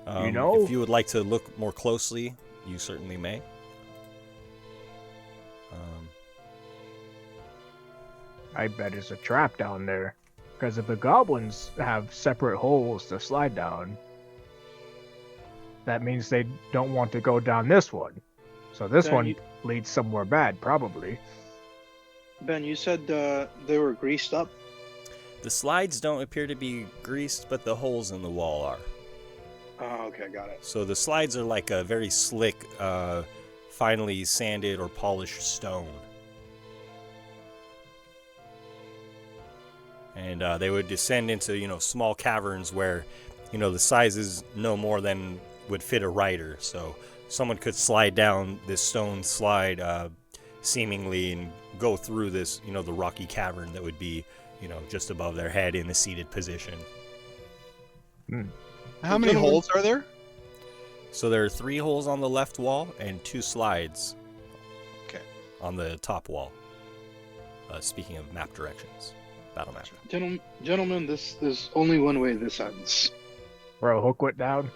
If you would like to look more closely, you certainly may. I bet it's a trap down there. Because if the goblins have separate holes to slide down, that means they don't want to go down this one. So this one leads somewhere bad, probably. Ben, you said they were greased up? The slides don't appear to be greased, but the holes in the wall are. Oh, okay, got it. So the slides are like a very slick, finely sanded or polished stone. And they would descend into, small caverns where, the size is no more than would fit a rider. So someone could slide down this stone slide seemingly and go through this, the rocky cavern that would be, just above their head in a seated position. How many holes are there? So there are 3 holes on the left wall and 2 slides. Okay. On the top wall. Speaking of map directions. Battle map. Gentlemen, there's only one way this ends. Bro, Hookwit down.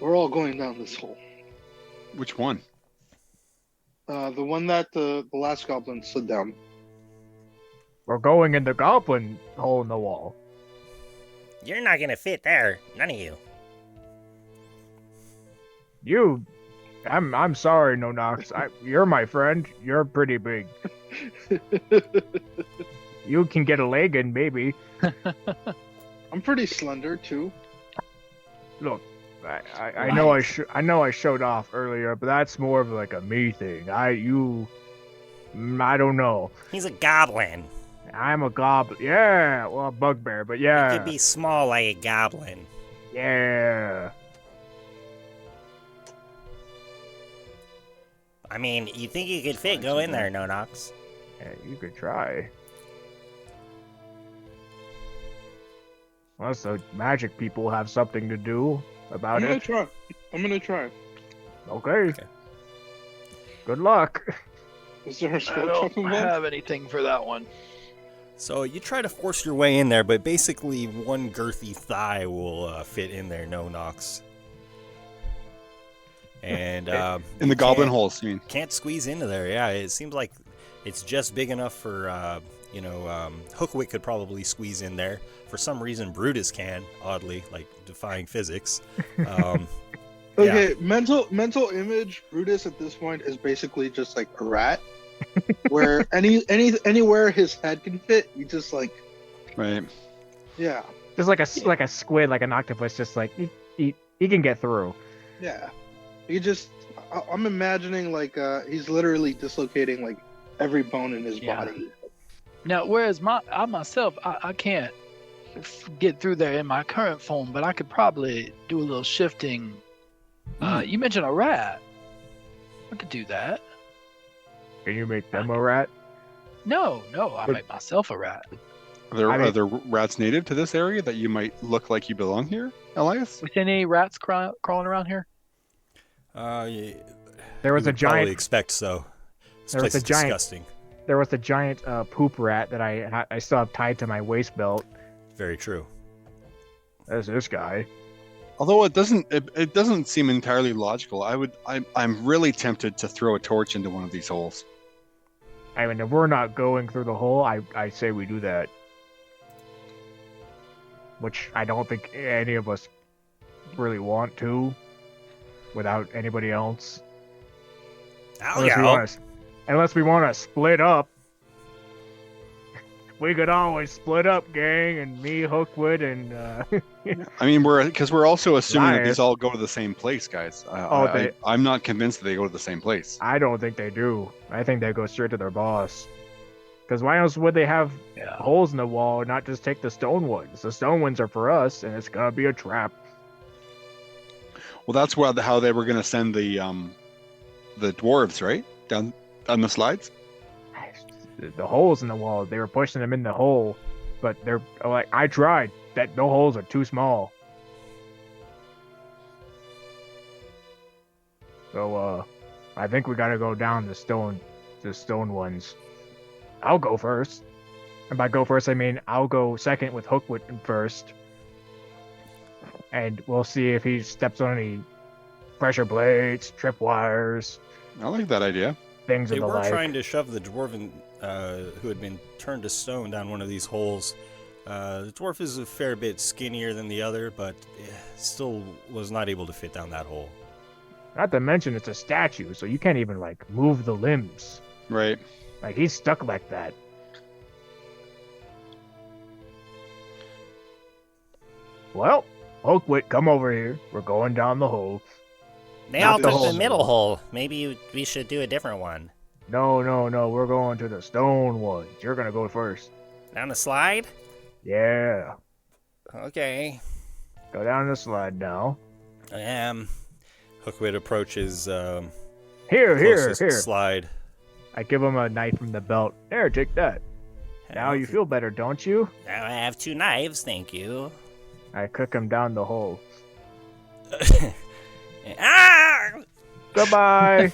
We're all going down this hole. Which one? The one that the last goblin slid down. We're going in the goblin hole in the wall. You're not gonna fit there, none of you. I'm sorry, No Nox. You're my friend. You're pretty big. You can get a leg in, maybe. I'm pretty slender too. Look, I know I showed off earlier, but that's more of like a me thing. I don't know. He's a goblin. I'm a goblin. Yeah, well, a bugbear, but yeah. He could be small like a goblin. Yeah. I mean, you think you could fit? Go in there, No Nox. Yeah, you could try. Unless the magic people have something to do about it. I'm gonna try. Okay. Good luck. Is there a I skill check don't involved? have anything for that one. So you try to force your way in there, but basically one girthy thigh will fit in there, No Nox. And in the goblin holes, you mean? Can't squeeze into there. Yeah, it seems like it's just big enough for Hookwit could probably squeeze in there. For some reason, Brutus can, oddly, like defying physics. Okay, yeah. mental image. Brutus at this point is basically just like a rat, where anywhere his head can fit, you just like. Right. Yeah. Just like a squid, like an octopus, just like he can get through. Yeah. I'm imagining like he's literally dislocating like every bone in his body. Now, whereas I myself, I can't get through there in my current form, but I could probably do a little shifting. You mentioned a rat. I could do that. Can you make them a rat? No, I make myself a rat. Are there rats native to this area that you might look like you belong here, Elias? With any rats crawling around here? Yeah, there was a giant. Probably expect so. This place is disgusting. There was a giant poop rat that I still have tied to my waist belt. Very true. There's this guy. Although it doesn't seem entirely logical. I'm really tempted to throw a torch into one of these holes. I mean, if we're not going through the hole, I say we do that. Which I don't think any of us really want to, without anybody else. Unless we want to split up. We could always split up, gang, and me, Hookwit, and... I mean, we're also assuming that these all go to the same place, guys. I'm not convinced that they go to the same place. I don't think they do. I think they go straight to their boss. Because why else would they have holes in the wall and not just take the stone ones? The stone ones are for us, and it's gonna be a trap. Well, that's how they were gonna send the dwarves, right? Down on the slides. The holes in the wall, they were pushing them in the hole, but they're like, I tried. The holes are too small. So I think we gotta go down the stone ones. I'll go first. And by go first, I mean I'll go second with Hookwit first. and we'll see if he steps on any pressure plates, tripwires, I like that idea. things They of the were like. trying to shove the dwarven who had been turned to stone down one of these holes. The dwarf is a fair bit skinnier than the other, but still was not able to fit down that hole. Not to mention it's a statue, so you can't even like move the limbs. Right. Like he's stuck like that. Well, Hookwit, come over here. We're going down the hole. They Not all the took hole. the middle hole. Maybe we should do a different one. No, we're going to the stone ones. You're gonna go first. Down the slide? Yeah. Okay. Go down the slide now. Hookwit approaches Here. closest slide. I give him a knife from the belt. There, take that. Now you feel better, don't you? Now I have 2 knives, thank you. I cook him down the hole. Ah! Goodbye.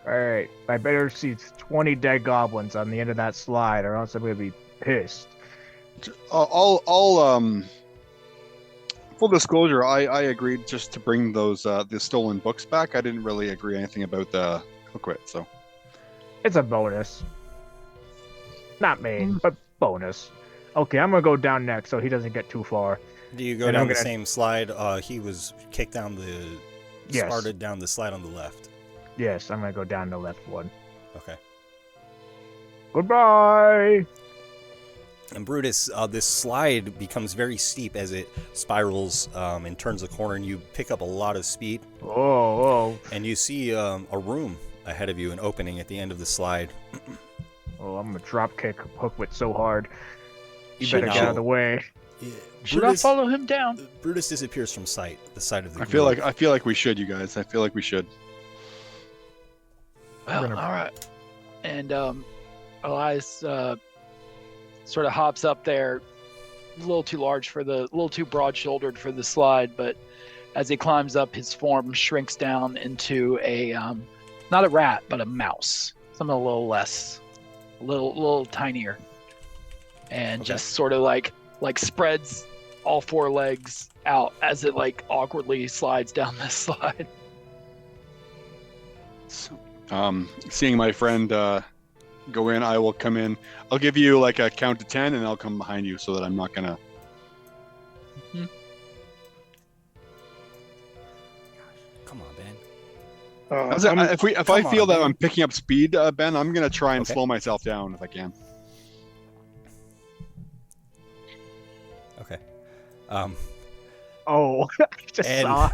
Alright, I better see 20 dead goblins on the end of that slide, or else I'm gonna be pissed. Full disclosure, I agreed just to bring those the stolen books back. I didn't really agree anything about the Hookwit, so It's a bonus. Not main, but bonus. Okay, I'm gonna go down next so he doesn't get too far. Do you go And down I'm the gonna- same slide? He was kicked down the... Yes. Started down the slide on the left. Yes, I'm gonna go down the left one. Okay. Goodbye! And Brutus, this slide becomes very steep as it spirals and turns a corner, and you pick up a lot of speed. Oh. And you see a room ahead of you, an opening at the end of the slide. Oh, I'm gonna drop kick Hookwit so hard. You Should better get out of the way. Yeah, Should I follow him down? Brutus disappears from sight, the side of the I feel like we should, you guys. I feel like we should. Well, all right. And Elias sort of hops up there, a little too broad-shouldered for the slide, but as he climbs up, his form shrinks down into a not a rat, but a mouse, something a little tinier, and just sort of like spreads all 4 legs out as it like awkwardly slides down this slide. Seeing my friend go in, I will come in. I'll give you like a count to 10, and I'll come behind you so that I'm not gonna. Come on, Ben. If I feel that I'm picking up speed, Ben, I'm gonna try and slow myself down if I can. Okay. Oh, I just saw.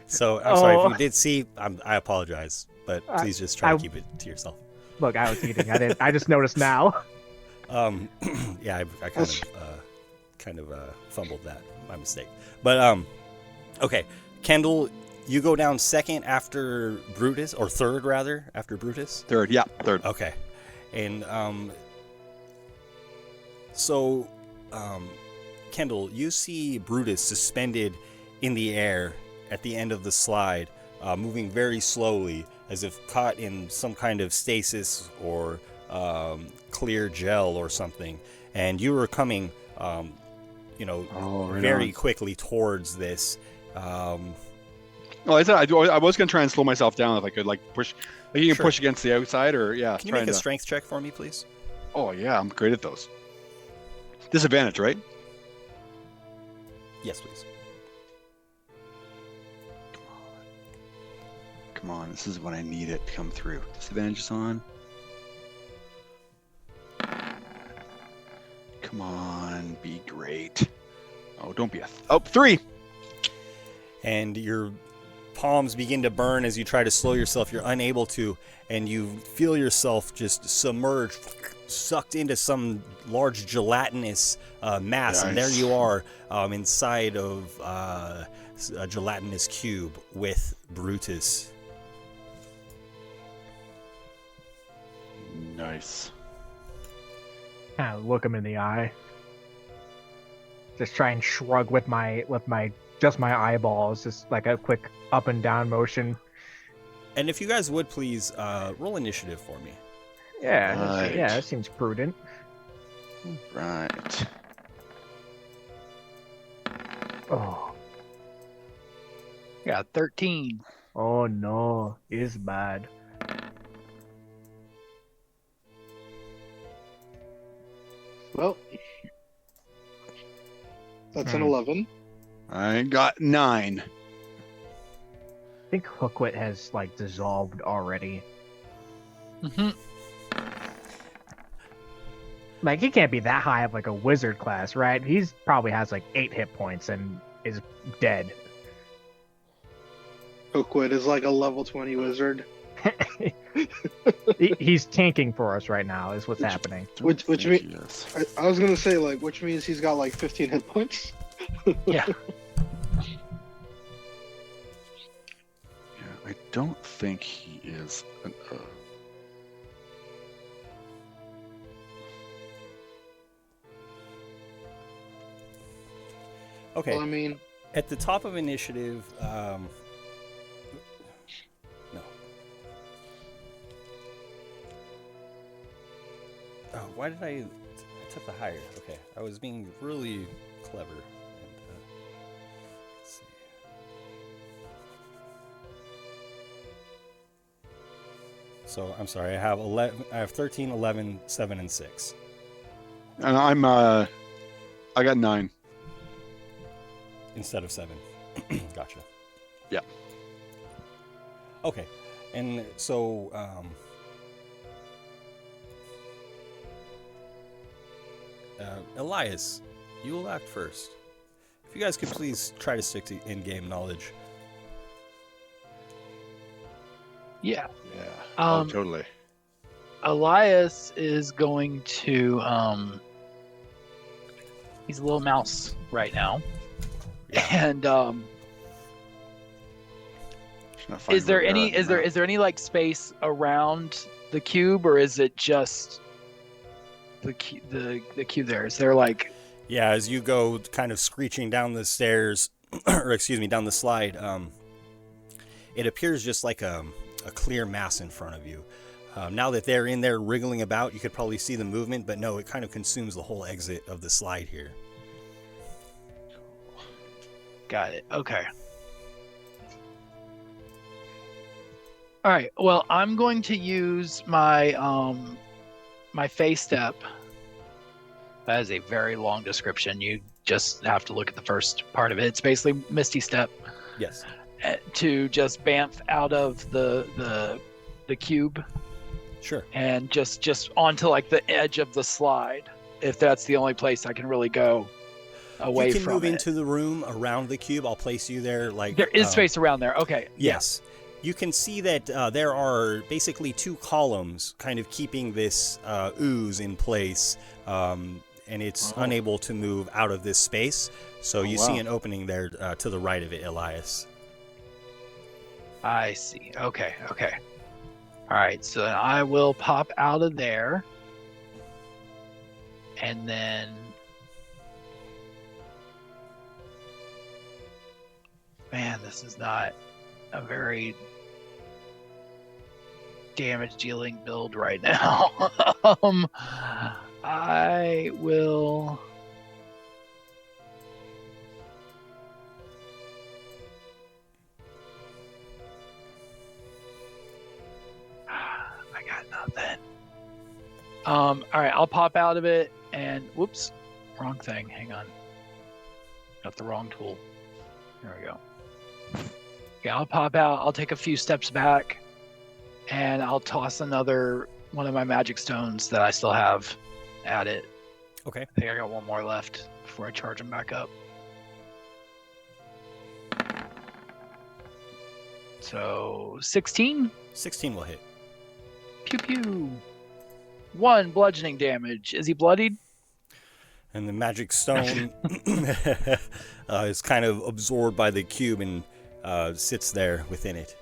So, I'm sorry if you did see. I apologize, but please just try to keep it to yourself. Look, I was eating. I just noticed now. Yeah, I kind of fumbled that. My mistake. But okay, Kendall, you go down second after Brutus, or third rather after Brutus. Third. Okay, and so Kendall, you see Brutus suspended in the air at the end of the slide, moving very slowly, as if caught in some kind of stasis or clear gel or something. And you were coming, very quickly towards this. Well, I said I was gonna try and slow myself down if I could, like push. Like you can push against the outside, or yeah. Can you make a strength check for me, please? Oh yeah, I'm great at those. Disadvantage, right? Yes, please. Come on, this is when I need it to come through. Disadvantage is on. Come on, be great. Oh, don't be 3. And your palms begin to burn as you try to slow yourself. You're unable to, and you feel yourself just submerged, sucked into some large gelatinous mass. Nice. And there you are inside of a gelatinous cube with Brutus. Nice. Kind of look him in the eye. Just try and shrug with my eyeballs, just like a quick up and down motion. And if you guys would please roll initiative for me. Yeah, that seems prudent. Right. Oh, Yeah, 13. oh no, it's bad. Well, that's an 11. I got 9. I think Hookwit has like dissolved already. Mm-hmm. Like he can't be that high of like a wizard class, right? He's probably has like 8 hit points and is dead. Hookwit is like a level 20 wizard. He's tanking for us right now. Is what's happening. Which means I was gonna say like, which means he's got like 15 hit points. Yeah. I don't think he is an Okay. Well, I mean, At the top of initiative, no. Oh, why did I took the higher? Okay, I was being really clever. And, let's see. So I'm sorry. I have 11. I have 13, 11, 7, and 6. And I got 9. Instead of 7. Gotcha. Yeah. Okay. And so, Elias, you will act first. If you guys could please try to stick to in-game knowledge. Yeah. Yeah. Oh, Um, totally. Elias is going to he's a little mouse right now. And is there any like space around the cube, or is it just the cube there? Is there like Yeah, as you go kind of screeching down the stairs, or excuse me, down the slide, it appears just like a clear mass in front of you. Now that they're in there wriggling about, you could probably see the movement, but no, it kind of consumes the whole exit of the slide here. Got it. Okay. All right. Well, I'm going to use my my face step. That is a very long description. You just have to look at the first part of it. It's basically Misty Step. Yes. To just bamf out of the cube. Sure. And just onto like the edge of the slide, if that's the only place I can really go away you can from move it. into the room around the cube. I'll place you there. Like There is space around there. Okay. Yes. You can see that there are basically 2 columns kind of keeping this ooze in place, and it's unable to move out of this space. So you see an opening there to the right of it, Elias. I see. Okay. All right. So then I will pop out of there, and then man, this is not a very damage dealing build right now. I will I got nothing. All right, I'll pop out of it and whoops, wrong thing. Hang on. Got the wrong tool. There we go. Okay, I'll pop out. I'll take a few steps back, and I'll toss another one of my magic stones that I still have at it. Okay. I think I got one more left before I charge them back up. So 16? 16 will hit. Pew pew. 1 bludgeoning damage. Is he bloodied? And the magic stone is kind of absorbed by the cube and sits there within it.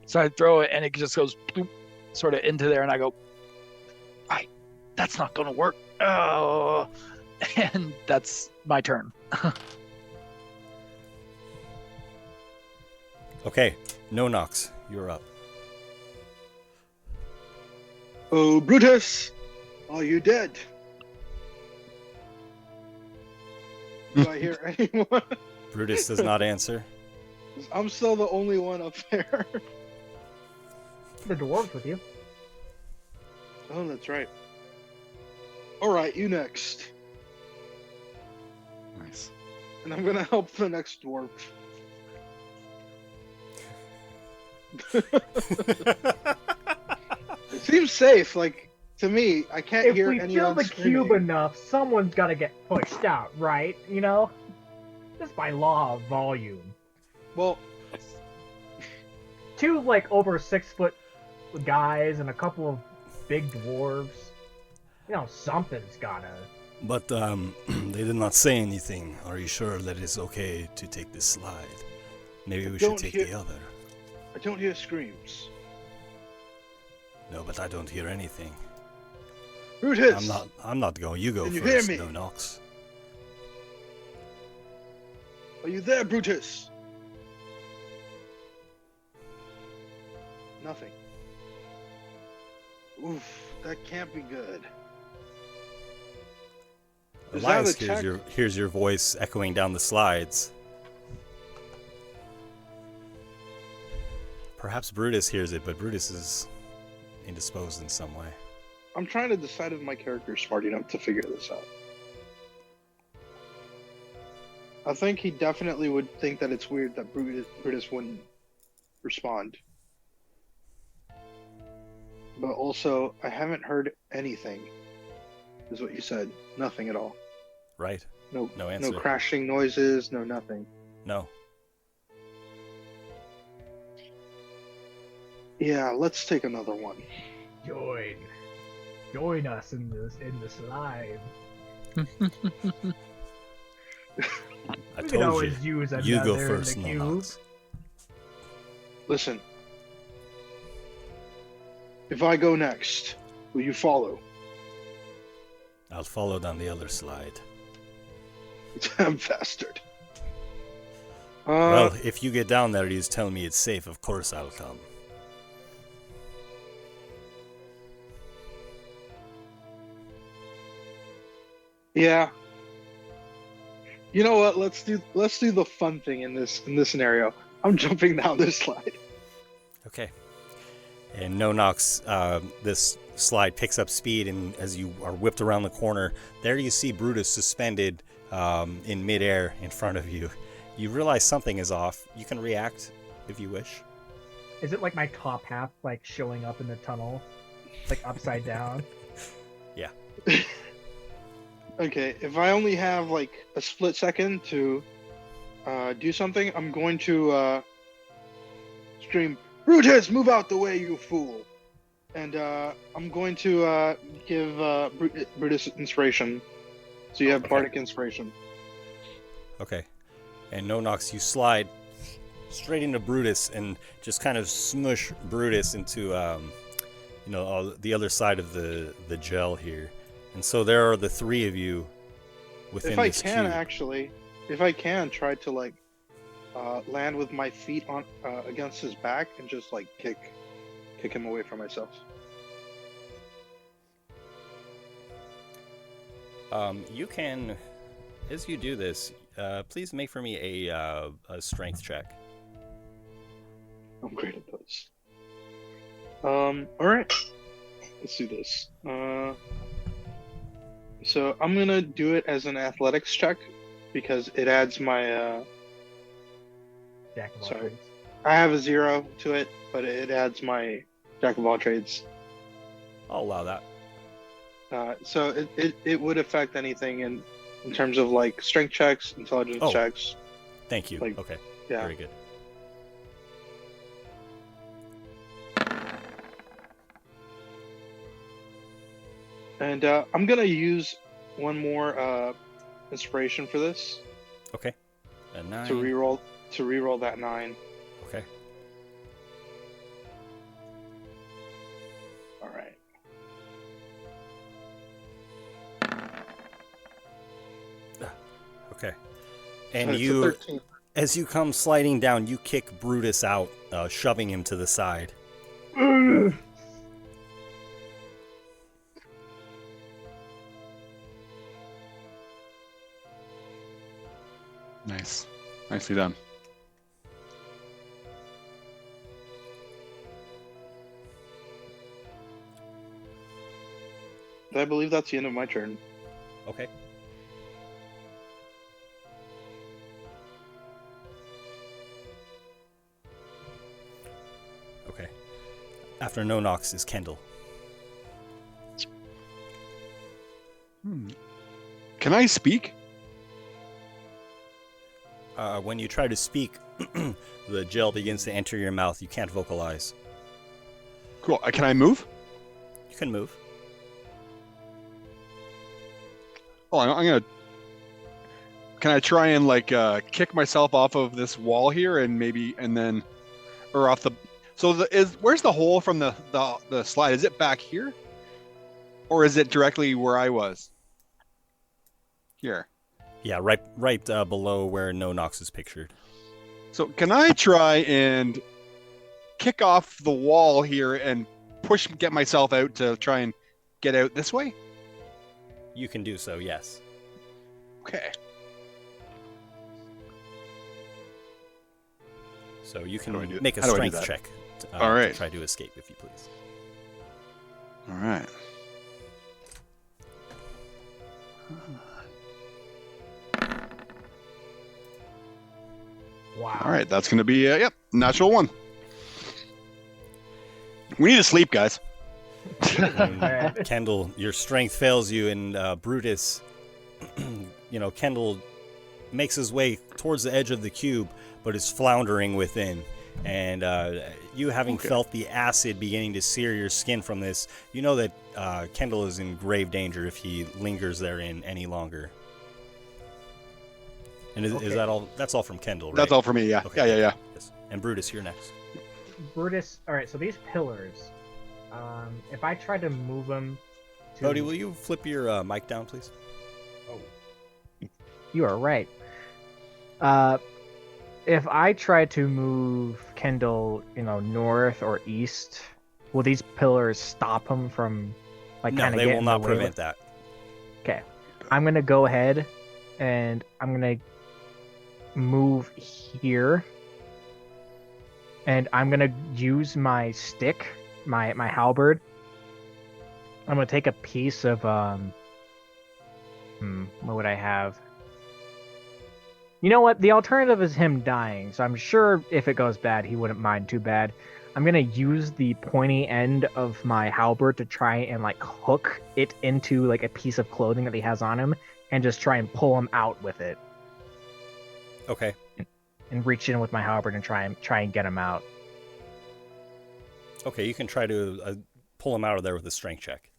So I throw it and it just goes bloop, sort of into there, and I go, that's not going to work. Oh, and that's my turn. Okay, no knocks. You're up. Oh, Brutus, are you dead? Do I hear anyone? Brutus does not answer. I'm still the only one up there. The dwarves with you. Oh, that's right. All right, you next. Nice. And I'm gonna help the next dwarf. It seems safe. Like to me, I can't If hear we anyone fill the screaming. cube enough, someone's got to get pushed out, right? You know, just by law of volume. Well, Two like over 6 foot guys and a couple of big dwarves. You know, something's gotta. But they did not say anything. Are you sure that it's okay to take this slide? Maybe we should Don't take hear- the other. I don't hear screams. No, but I don't hear anything. Brutus! I'm not going. You go Can you hear first, me? no Nox. Are you there, Brutus? Nothing. Oof, that can't be good. Is that Elias a check? hears your voice echoing down the slides. Perhaps Brutus hears it, but Brutus is indisposed in some way. I'm trying to decide if my character is smart enough to figure this out. I think he definitely would think that it's weird that Brutus wouldn't respond. But also, I haven't heard anything, is what you said. Nothing at all. Right. No answer. No crashing noises, no nothing. No. Yeah, let's take another one. Join us in the slide. I We can told you. always use You go another in first, the no cube. Nox. Listen. If I go next, will you follow? I'll follow down the other slide. Damn bastard. Well, if you get down there, you tell me it's safe. Of course, I'll come. Yeah. You know what? Let's do the fun thing in this scenario. I'm jumping down this slide. Okay. And no Nox, this slide picks up speed, and as you are whipped around the corner, there you see Brutus suspended in midair in front of you. You realize something is off. You can react if you wish. Is it like my top half like showing up in the tunnel, like upside down? Yeah. Okay, if I only have like a split second to do something, I'm going to stream, Brutus, move out the way, you fool! And I'm going to give Brutus inspiration. So you have bardic inspiration. Okay. And no Nox, you slide straight into Brutus and just kind of smush Brutus into, the other side of the gel here. And so there are the three of you within If I this can, cube. actually, if I can, try to like land with my feet on against his back and just like kick him away from myself. You can, as you do this, please make for me a strength check. I'm great at those. All right, let's do this. So I'm gonna do it as an athletics check because it adds my. Jack of all Sorry, trades. I have a 0 to it, but it adds my jack of all trades. I'll allow that. So it would affect anything in terms of like strength checks, intelligence checks. Thank you. Like, okay. yeah. Very good. And I'm gonna use one more inspiration for this Okay. A 9. to reroll that 9. Okay. All right. Okay. So And it's a you, 13. as you come sliding down, you kick Brutus out, shoving him to the side. Nice. Nicely done. I believe that's the end of my turn. Okay. Okay. After No Nox is Kendall. Can I speak? When you try to speak, the gel begins to enter your mouth. You can't vocalize. Cool. Can I move? You can move. Oh, I'm gonna. Can I try and like kick myself off of this wall here and then, or off the? So where's the hole from the slide? Is it back here, or is it directly where I was? Here. Yeah, right below where No Nox is pictured. So can I try and kick off the wall here and get myself out to try and get out this way? You can do so, yes. Okay. So you can How do I do it? make a How do I do strength that? check All right. to try to escape, if you please. All right. Wow. All right, that's going to be yep, natural one. We need to sleep, guys. Kendall, your strength fails you, and Brutus, Kendall makes his way towards the edge of the cube, but is floundering within. And you having felt the acid beginning to sear your skin from this, you know that Kendall is in grave danger if he lingers therein any longer. And is that all? That's all from Kendall, right? That's all for me, yeah. Okay. Yeah. Yes. And Brutus, you're next. Brutus. All right. So these pillars. If I try to move them. Cody, will you flip your mic down, please? Oh. You are right. If I try to move Kendall, north or east, will these pillars stop him from, No, they will not prevent that. Okay. I'm gonna go ahead, and I'm gonna move here, and I'm gonna use my stick, my halberd. I'm gonna take a piece of what would I have? You know what? The alternative is him dying, so I'm sure if it goes bad, he wouldn't mind too bad. I'm gonna use the pointy end of my halberd to try and hook it into a piece of clothing that he has on him, and just try and pull him out with it. Okay. And reach in with my halberd and try and get him out. Okay, you can try to pull him out of there with a strength check.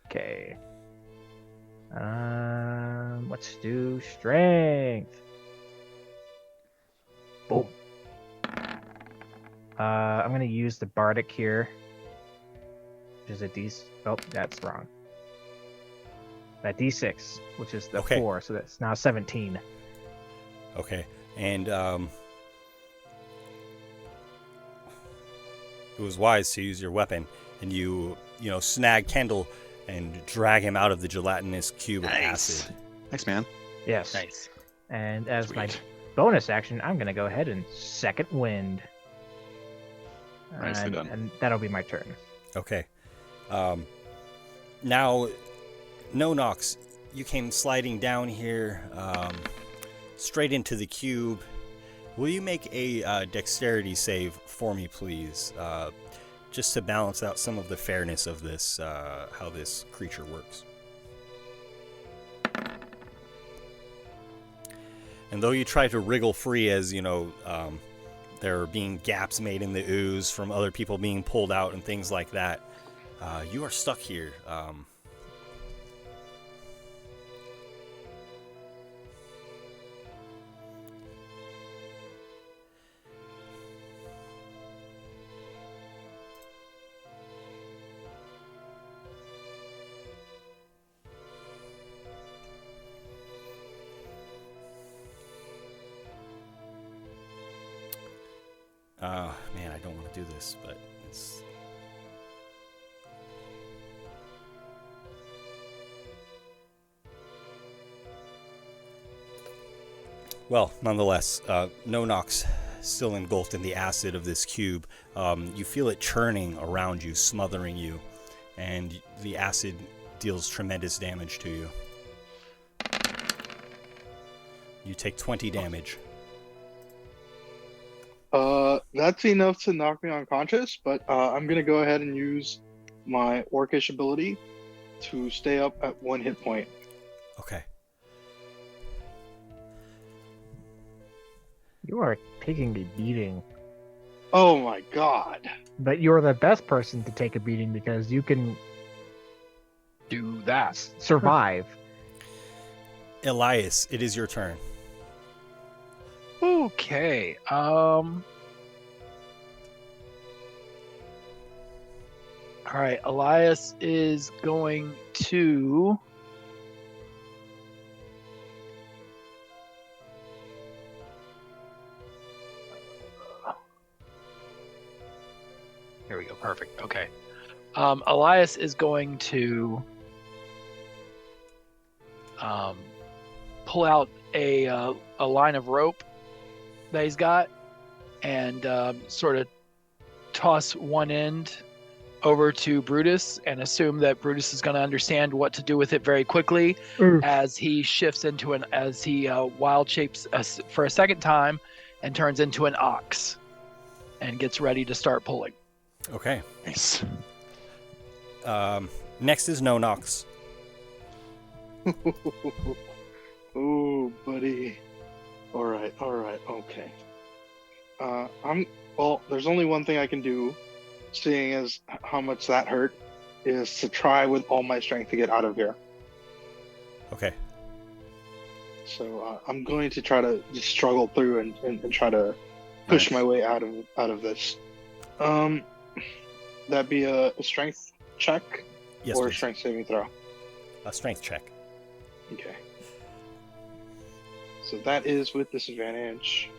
Okay. Let's do strength. Boom. I'm gonna use the bardic here, which is a D. Oh, that's wrong. That D6, which is the 4, so that's now 17. Okay, and it was wise to use your weapon, and you snag Kendall and drag him out of the gelatinous cube of acid. Thanks, man. Yes. Nice. And as my bonus action, I'm gonna go ahead and second wind. Nicely done. And that'll be my turn. Okay. Now, No Nox, you came sliding down here, straight into the cube. Will you make a dexterity save for me, please? Just to balance out some of the fairness of this, how this creature works. And though you try to wriggle free as, there are being gaps made in the ooze from other people being pulled out and things like that, you are stuck here. Man, I don't want to do this, but it's... Well, nonetheless, No Nox still engulfed in the acid of this cube. You feel it churning around you, smothering you, and the acid deals tremendous damage to you. You take 20 damage. That's enough to knock me unconscious, but I'm gonna go ahead and use my orcish ability to stay up at 1 hit point. Okay. You are taking a beating. Oh my god. But you're the best person to take a beating because you can Do that. survive. Elias, it is your turn. Okay. All right. Elias is going to. There we go. Perfect. Okay. Elias is going to pull out a line of rope that he's got and sort of toss one end over to Brutus and assume that Brutus is going to understand what to do with it very quickly as he shifts into as he wild shapes for a second time and turns into an ox and gets ready to start pulling. Okay. Nice. Next is No Nox. Oh, buddy. All right, okay. Well, there's only one thing I can do, seeing as how much that hurt, is to try with all my strength to get out of here. Okay. So I'm going to try to just struggle through and try to push my way out of this. That be a strength check, Yes, or a please. strength saving throw. A strength check. Okay. So that is with disadvantage.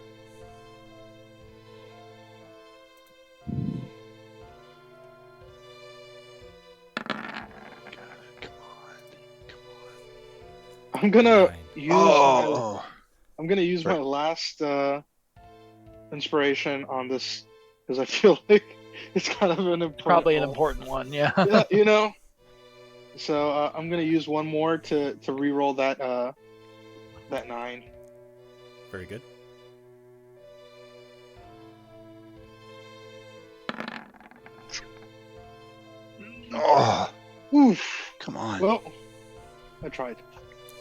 I'm gonna use I'm gonna use my last inspiration on this because I feel like it's kind of an important Probably an important one, yeah. yeah, you know. So I'm gonna use one more to re-roll that 9. Very good. Oh, oof! Come on. Well, I tried.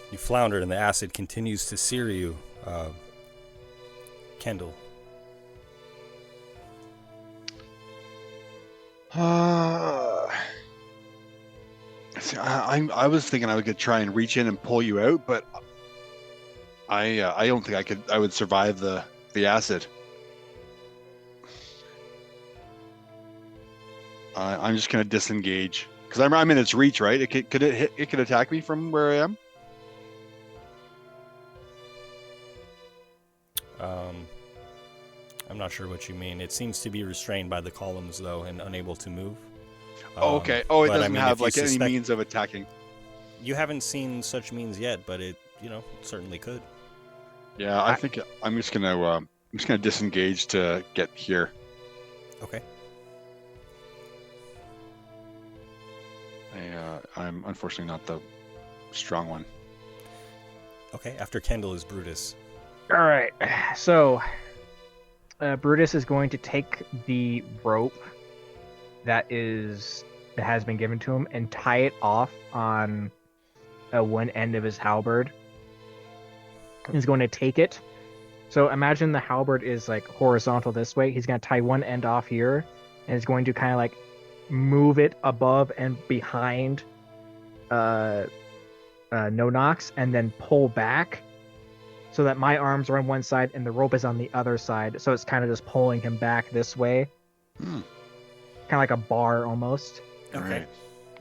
You flounder and the acid continues to sear you. Kendall. See, I was thinking I could try and reach in and pull you out, but I don't think I would survive the acid. I'm just gonna disengage because I'm in its reach, right? It could attack me from where I am. I'm not sure what you mean. It seems to be restrained by the columns, though, and unable to move. Oh, okay. Oh, it but, doesn't have if you like any means of attacking. You haven't seen such means yet, but it certainly could. Yeah, I think I'm just gonna disengage to get here. Okay. I'm unfortunately not the strong one. Okay. After Kendall is Brutus. All right. So Brutus is going to take the rope that has been given to him and tie it off on one end of his halberd. He's going to take it. So imagine the halberd is like horizontal this way. He's going to tie one end off here and is going to kind of like move it above and behind No Nox and then pull back so that my arms are on one side and the rope is on the other side. So it's kind of just pulling him back this way. Kind of like a bar almost. Okay. Right.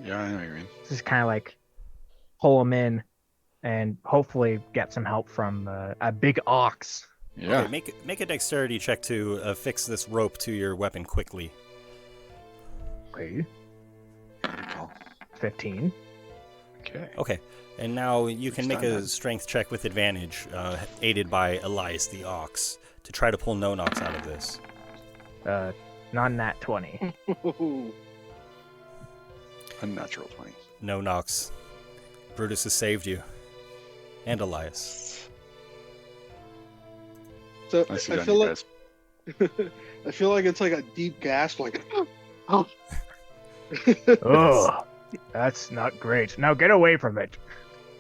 Yeah, I know what you mean. Just kind of like pull him in and hopefully get some help from a big ox. Yeah. Okay, make a dexterity check to affix this rope to your weapon quickly. Okay. 15. Okay. Okay. And now you can make done a that. strength check with advantage, aided by Elias the Ox, to try to pull no knocks out of this. Non-nat 20. Unnatural 20. No knocks. Brutus has saved you. And Elias. So I see I that, feel you like guys. I feel like it's like a deep gasp, like oh. Oh, that's not great. Now get away from it.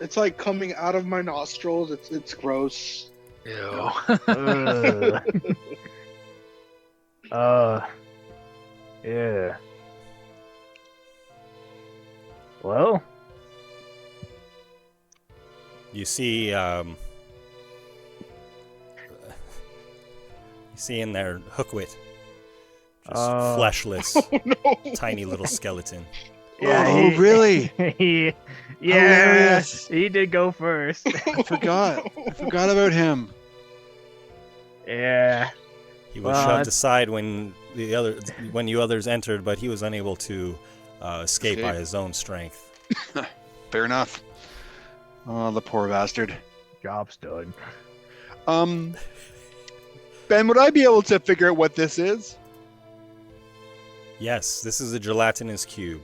It's like coming out of my nostrils. It's gross. Ew. Ugh. Yeah. Well, You see, in there Hookwit. Just fleshless, tiny little skeleton. Oh, really? yeah, Hilarious. he did go first. I forgot about him. Yeah. He was Well, shoved that's- aside when you others entered, but he was unable to escape by Escape. his own strength. Fair enough. Oh, the poor bastard. Job's done. Ben, would I be able to figure out what this is? Yes, this is a gelatinous cube.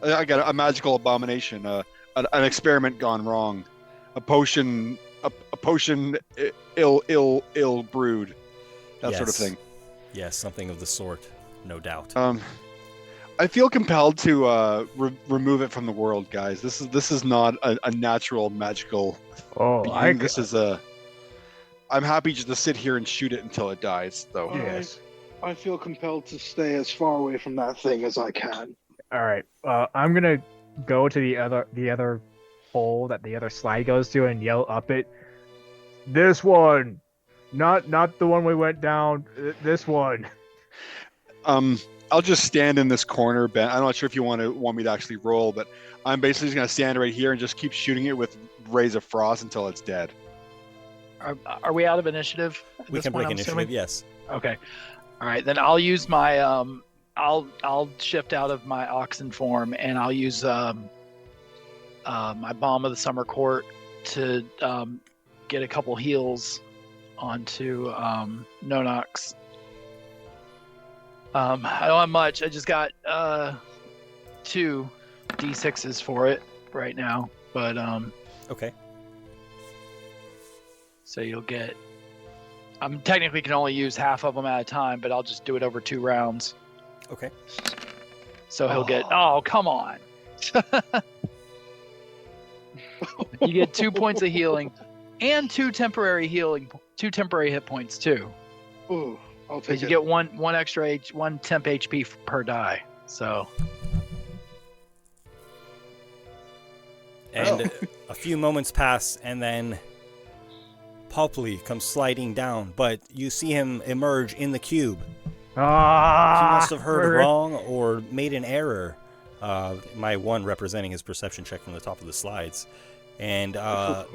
I got a magical abomination, an experiment gone wrong, a potion ill brewed, that sort of Yes. thing. Yes, something of the sort, no doubt. I feel compelled to remove it from the world, guys. This is not a natural magical Oh, being. This is a. I'm happy just to sit here and shoot it until it dies, though. Yes. I feel compelled to stay as far away from that thing as I can. All right. I'm gonna go to the other hole that the other slide goes to and yell up it. This one, not the one we went down. This one. I'll just stand in this corner, Ben. I'm not sure if you want me to actually roll, but I'm basically just gonna stand right here and just keep shooting it with rays of frost until it's dead. Are we out of initiative? at We this can point, break I'm initiative, assuming? yes. Okay. All right, then I'll use my I'll shift out of my oxen form and I'll use my bomb of the summer court to get a couple heals onto Nonox. I don't have much. I just got 2 d6s for it right now, but Okay. so you'll get. I'm technically can only use half of them at a time, but I'll just do it over 2 rounds. Okay. So he'll get. Oh, come on! You get 2 points of healing, and 2 temporary hit points too. Ooh, I'll take Because you it. get one extra one temp HP per die. So And a few moments pass, and then Popley comes sliding down, but you see him emerge in the cube. He must have heard wrong or made an error. My 1 representing his perception check from the top of the slides. And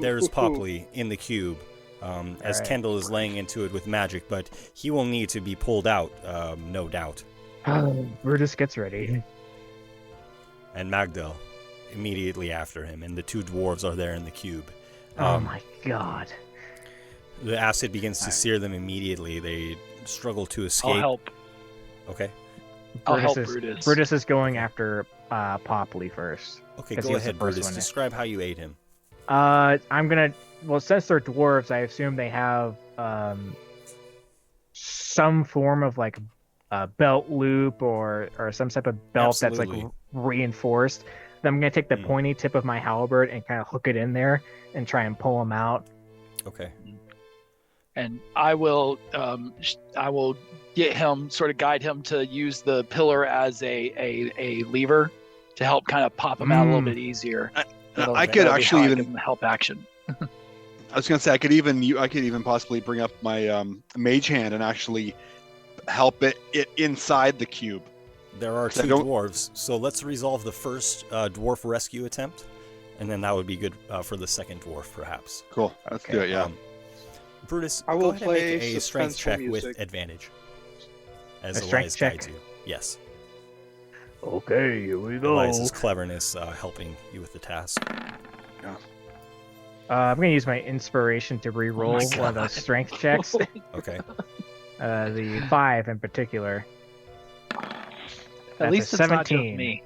there's Popley in the cube, as Alright. Kendall is laying into it with magic, but he will need to be pulled out, no doubt. Brutus gets ready. And Magdal immediately after him, and the 2 dwarves are there in the cube. Oh my god. The acid begins to sear them immediately. They struggle to escape. I'll help. Okay. I'll help Brutus is- Brutus. Brutus is going after Popley first. Okay, 'cause go he was the ahead, first Brutus. one in. Describe how you ate him. I'm gonna. Well, since they're dwarves, I assume they have some form of like a belt loop or some type of belt that's like Absolutely. reinforced. Then I'm gonna take the Hmm. pointy tip of my halberd and kind of hook it in there and try and pull him out. Okay. And I will get him, sort of guide him to use the pillar as a lever to help kind of pop him out a little bit easier. I could actually even. help action. I was gonna say I could even possibly bring up my mage hand and actually help it inside the cube. There are I 2 don't- dwarves, so let's resolve the first dwarf rescue attempt, and then that would be good for the second dwarf, perhaps. Cool. Let's do it. Yeah. Brutus, I go will ahead and make play a strength suspenseful check music. with advantage. As A strength Elias check? guides you. Yes. Okay, here we go. Elias's cleverness helping you with the task. Yeah. I'm gonna use my inspiration to re-roll one of those strength checks. Okay. The 5 in particular. At least a it's not just 17. me.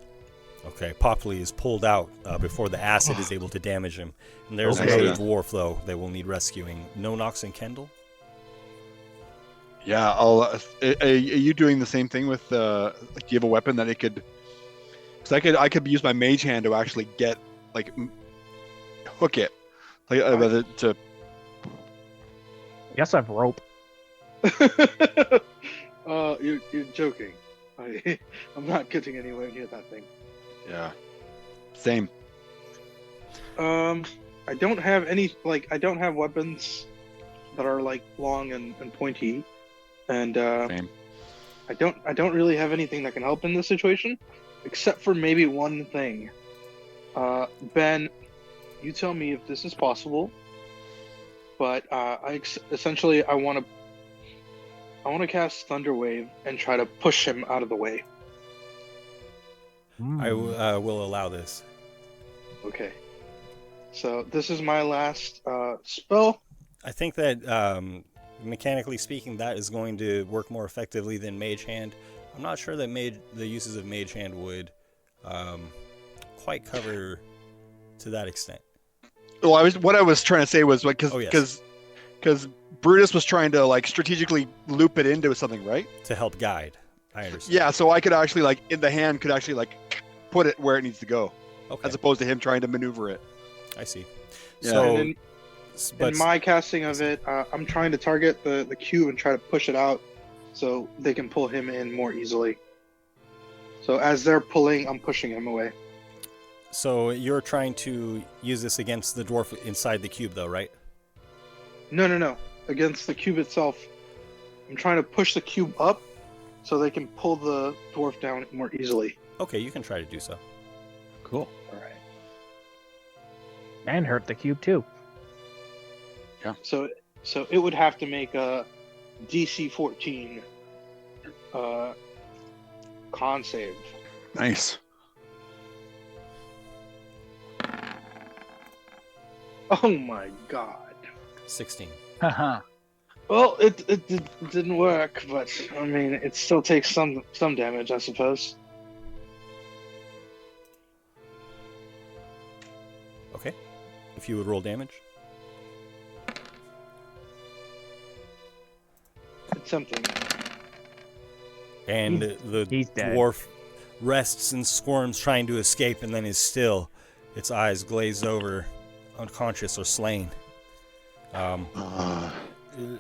Okay, Popley is pulled out before the acid is able to damage him. And there's Okay. another dwarf, though, that will need rescuing. No Nox and Kendall? Yeah, I'll. Are you doing the same thing with? Do you have a weapon that it could? Because I could use my mage hand to actually get hook it, whether to. Yes, I have rope. You're joking. I'm not getting anywhere near that thing. Yeah. Same. I don't have any I don't have weapons that are long and pointy, and Same. I don't really have anything that can help in this situation, except for maybe one thing. Ben, you tell me if this is possible. But essentially I want to cast Thunder Wave and try to push him out of the way. I will allow this. Okay. So this is my last spell. I think that, mechanically speaking, that is going to work more effectively than Mage Hand. I'm not sure that the uses of Mage Hand would quite cover to that extent. Well, what I was trying to say was because yes. Brutus was trying to strategically loop it into something, right? To help guide. I understand. Yeah, so I could actually in the hand could actually put it where it needs to go, Okay. as opposed to him trying to maneuver it. I see. Yeah. So, In my casting of it, I'm trying to target the cube and try to push it out so they can pull him in more easily. So as they're pulling, I'm pushing him away. So you're trying to use this against the dwarf inside the cube, though, right? No. Against the cube itself. I'm trying to push the cube up so they can pull the dwarf down more easily. Okay, you can try to do so. Cool. All right. And hurt the cube too. Yeah. So it would have to make a DC 14 con save. Nice. Oh my god. 16. Haha. Well, it didn't work, but I mean, it still takes some damage, I suppose. Okay. If you would roll damage. It's something. And the he's dead. dwarf rests and squirms trying to escape and then is still. Its eyes glazed over, unconscious or slain.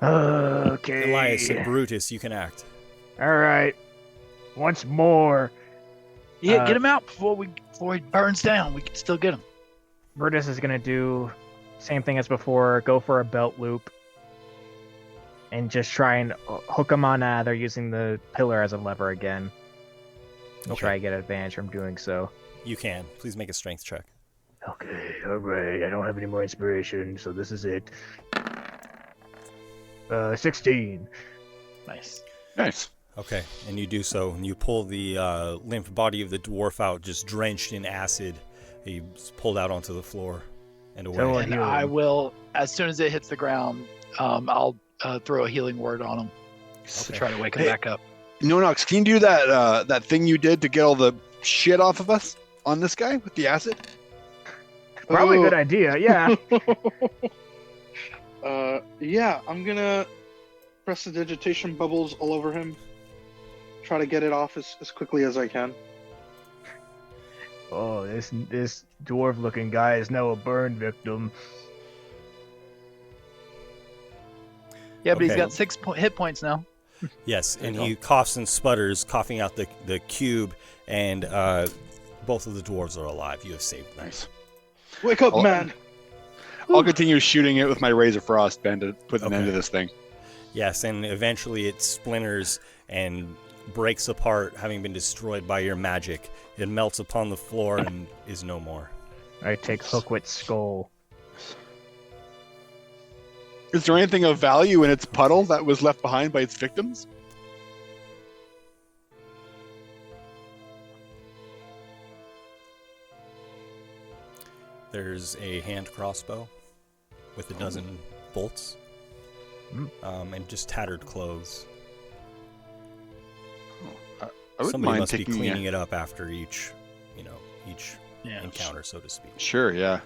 Okay. Elias and Brutus, you can act. All right. Once more. Yeah, get him out before he burns down. We can still get him. Brutus is gonna do same thing as before. Go for a belt loop. And just try and hook him on. They're using the pillar as a lever again. And Okay. try to get advantage from doing so. You can. Please make a strength check. Okay, alright. I don't have any more inspiration, so this is it. 16. Nice. Nice. Okay, and you do so, and you pull the limp body of the dwarf out, just drenched in acid. He's pulled out onto the floor and away. So And I will, as soon as it hits the ground, I'll throw a healing word on him to try to wake him back up. Nonox, can you do that thing you did to get all the shit off of us on this guy with the acid? Probably a good idea, yeah. Yeah, I'm gonna press the digitation bubbles all over him. Try to get it off as quickly as I can. Oh, this dwarf-looking guy is now a burn victim. Yeah, but he's Okay. got 6 hit points now. Yes, and he coughs and sputters, coughing out the cube, and both of the dwarves are alive. You have saved them. Nice. Wake up, Oh. man! I'll continue shooting it with my Razor Frost, Ben, to put an end to this thing. Yes, and eventually it splinters and breaks apart, having been destroyed by your magic. It melts upon the floor and is no more. I take Hookwit's skull. Is there anything of value in its puddle that was left behind by its victims? there's a hand crossbow with a dozen bolts, and just tattered clothes. I wouldn't Somebody mind must be taking cleaning it up after each encounter, so to speak. Sure, yeah.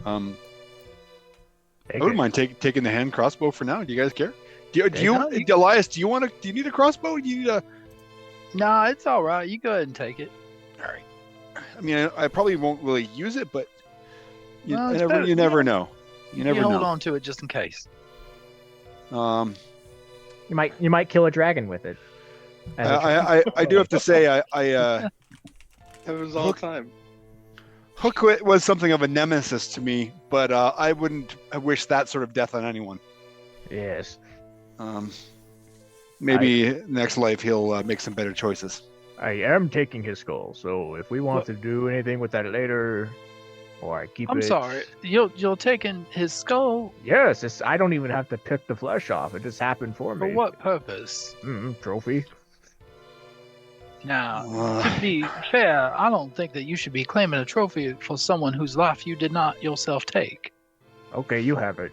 I wouldn't mind taking the hand crossbow for now. Do you guys care? Elias? Do you need a crossbow? Do you need a? Nah, it's all right. You go ahead and take it. All right. I mean, I probably won't really use it, but you Well, it's never better- you never know. You never hold know. on to it just in case. You might kill a dragon with it. I do have to say I happens all the time. Hookwit was something of a nemesis to me, but I wouldn't wish that sort of death on anyone. Yes. Maybe next life he'll make some better choices. I am taking his skull, so if we want to do anything with that later, or I keep it. I'm sorry. You're taking his skull. Yes, I don't even have to pick the flesh off. It just happened for me. For what purpose? Trophy. Now, to be fair, I don't think that you should be claiming a trophy for someone whose life you did not yourself take. Okay, you have it.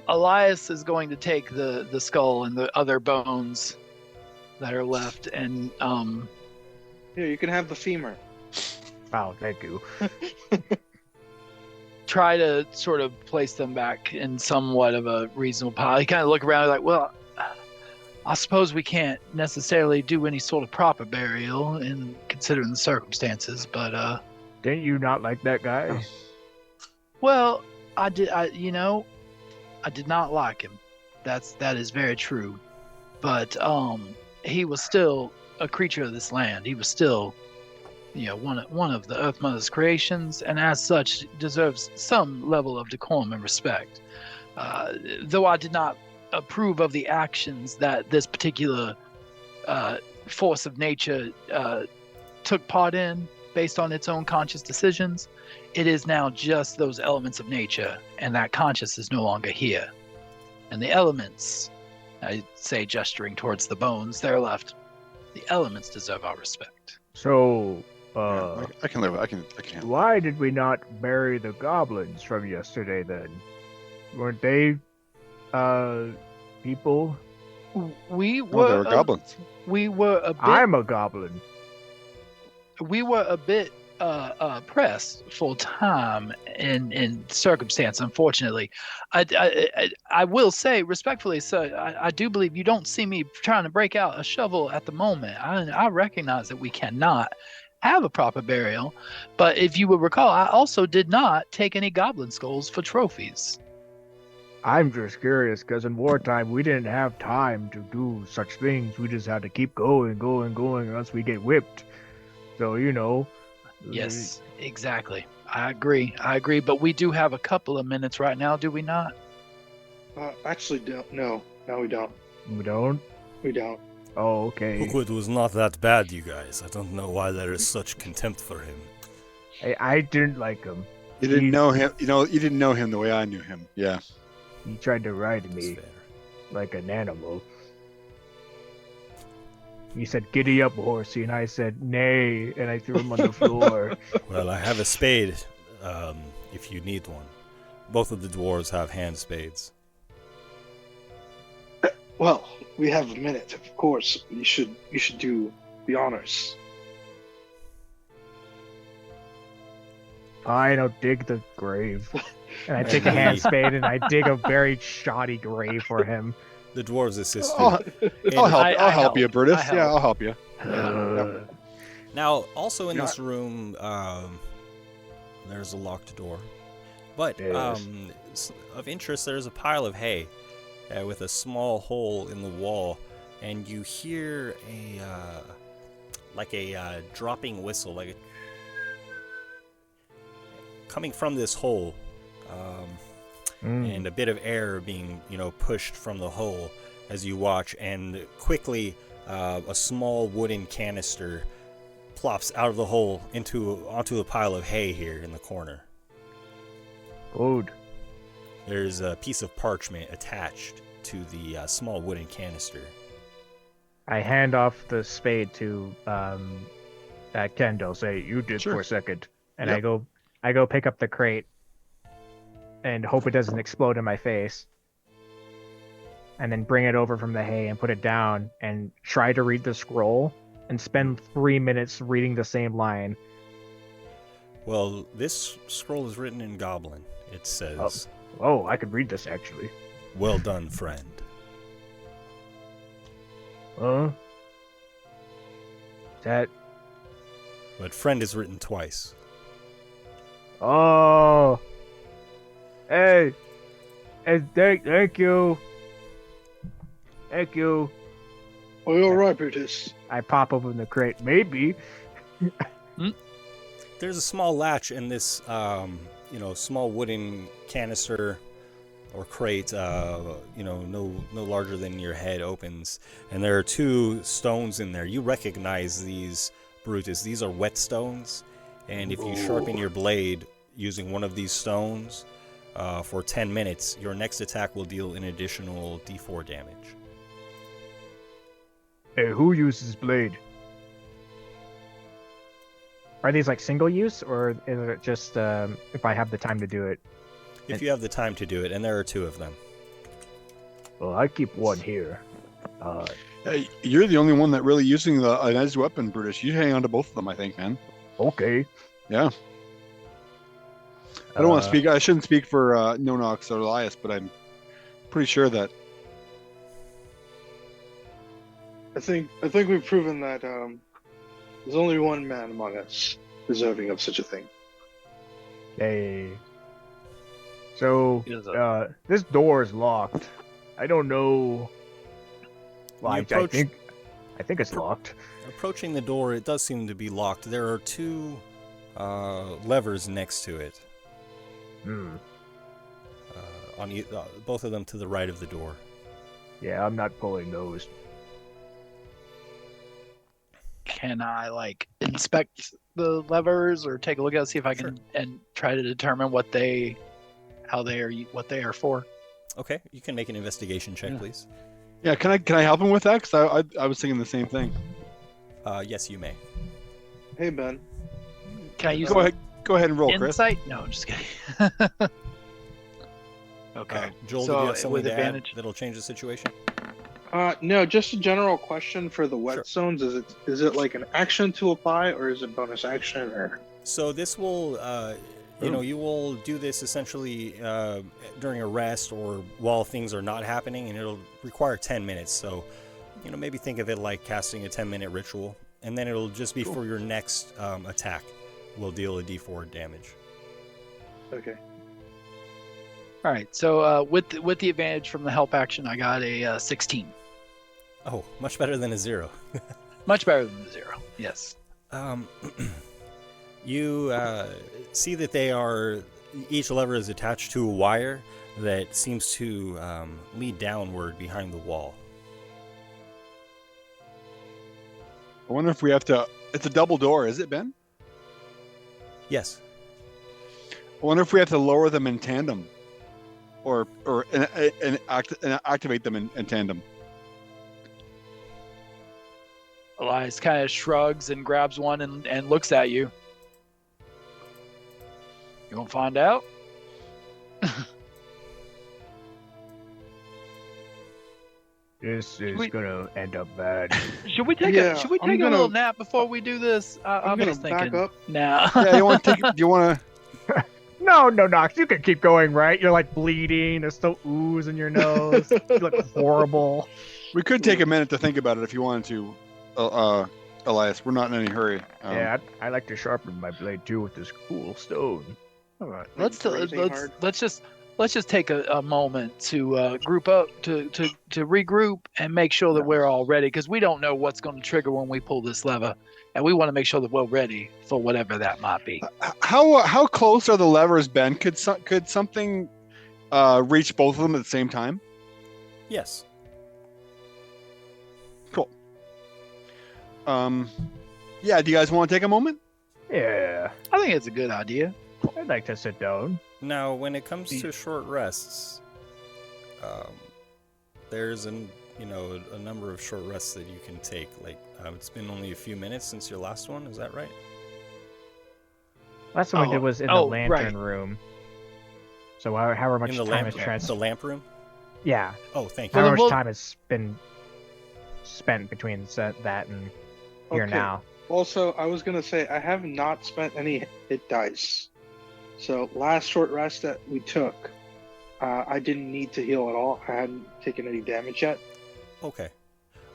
Elias is going to take the skull and the other bones that are left, and Here, you can have the femur. Oh, thank you. try to sort of place them back in somewhat of a reasonable pile. You kind of look around like, well, I suppose we can't necessarily do any sort of proper burial in considering the circumstances, but Didn't you not like that guy? well, I did not like him. That is very true. But he was still a creature of this land. He was still, one of the Earth Mother's creations, and as such deserves some level of decorum and respect. Though I did not approve of the actions that this particular force of nature took part in based on its own conscious decisions, it is now just those elements of nature, and that conscious is no longer here. And the elements, I say gesturing towards the bones, they're left. The elements deserve our respect. So, I can live. I can. Why did we not bury the goblins from yesterday then? Weren't they people? We They were were goblins. We were a bit. I'm a goblin. We were a bit pressed for time in circumstance. Unfortunately, I will say respectfully, sir, I do believe you don't see me trying to break out a shovel at the moment. I recognize that we cannot have a proper burial, but if you will recall, I also did not take any goblin skulls for trophies. I'm just curious because in wartime we didn't have time to do such things. We just had to keep going, or else we get whipped. So Yes, exactly. I agree. But we do have a couple of minutes right now, do we not? Actually, no, we don't. We don't. We don't. Oh, okay. Hookwit was not that bad, you guys. I don't know why there is such contempt for him. I didn't like him. You didn't know him. You didn't know him the way I knew him. Yeah. He tried to ride me like an animal. He said, "Giddy up, horsey," and I said, "Nay," and I threw him on the floor. Well, I have a spade, if you need one. Both of the dwarves have hand spades. Well, we have a minute, of course. You should do the honors. I don't dig the grave. And I take a hand spade and I dig a very shoddy grave for him. The dwarves assist I'll you. help. I'll help you, Brutus. Yeah, I'll help you. Now, also in this room, there's a locked door. But of interest, there's a pile of hay with a small hole in the wall, and you hear a dropping whistle, coming from this hole. And a bit of air being, pushed from the hole as you watch, and quickly a small wooden canister plops out of the hole onto a pile of hay here in the corner. Good. There's a piece of parchment attached to the small wooden canister. I hand off the spade to Kendall, say you did Sure. for a second, and Yep. I go pick up the crate, and hope it doesn't explode in my face, and then bring it over from the hay and put it down, and try to read the scroll, and spend 3 minutes reading the same line. Well, this scroll is written in Goblin. It says, Oh, I could read this actually. "Well done, friend." Huh? That. But friend is written twice. Oh. Hey. Hey, thank you. Thank you. Are you alright, Brutus? I pop open the crate. Maybe. There's a small latch in this, small wooden canister or crate, no larger than your head opens. And there are 2 stones in there. You recognize these, Brutus. These are whetstones. And if you sharpen your blade using one of these stones for 10 minutes, your next attack will deal an additional d4 damage. Hey, who uses blade? Are these like single use, or is it just if I have the time to do it? If you have the time to do it, and there are 2 of them. Well, I keep one here. Hey, you're the only one that really using an edged weapon, Brutus. You hang on to both of them, I think, man. Okay. Yeah. I don't want to speak. I shouldn't speak for Nonox or Elias, but I'm pretty sure that. I think we've proven that there's only one man among us deserving of such a thing. Hey. So, this door is locked. I don't know. Well, I think it's locked. Approaching the door, it does seem to be locked. There are 2 levers next to it. Both of them to the right of the door. Yeah, I'm not pulling those. Can I inspect the levers or take a look at it, see if I can and try to determine what they are for? Okay, you can make an investigation check, please. Yeah, can I help him with that? Because I was thinking the same thing. Yes, you may. Hey, Ben. Can I use Go ahead and roll, Chris. insight? No, I'm just kidding. Okay. Joel, So, do you have something with to advantage? add that'll change the situation? No, just a general question for the whetstones. Is it like an action to apply, or is it bonus action, or? So this will, you will do this essentially during a rest or while things are not happening, and it'll require 10 minutes. So, maybe think of it like casting a 10-minute ritual, and then it'll just be for your next attack. Will deal a d4 damage. Okay. All right. So with the advantage from the help action, I got a 16. Oh, much better than a 0. Much better than the 0. Yes. You see that each lever is attached to a wire that seems to lead downward behind the wall. I wonder if we have to. It's a double door, is it, Ben? Yes. I wonder if we have to lower them in tandem, or activate them in tandem. Elias kind of shrugs and grabs one and looks at you. You gonna find out? This is gonna end up bad. Should we take a little nap before we do this? I'm gonna just thinking. back up. Now. Yeah, you want to take? Do you want to? No, Nox, you can keep going, right? You're like bleeding. There's still ooze in your nose. You look horrible. We could take a minute to think about it if you wanted to, Elias. We're not in any hurry. Yeah, I like to sharpen my blade too with this cool stone. All right, let's just take a moment to group up, to regroup and make sure that we're all ready, because we don't know what's going to trigger when we pull this lever, and we want to make sure that we're ready for whatever that might be. How close are the levers, Ben? Could something reach both of them at the same time? Yes. Cool. Yeah. Do you guys want to take a moment? Yeah, I think it's a good idea. I'd like to sit down. Now, when it comes to short rests, there's a number of short rests that you can take. Like, it's been only a few minutes since your last one. Is that right? Last one we did was in the lantern right. room. So however much time has the lamp room? Yeah. Oh, thank you. However much time has been spent between that and here Okay. now. Also, I was gonna say I have not spent any hit dice. So last short rest that we took, I didn't need to heal at all. I hadn't taken any damage yet. Okay.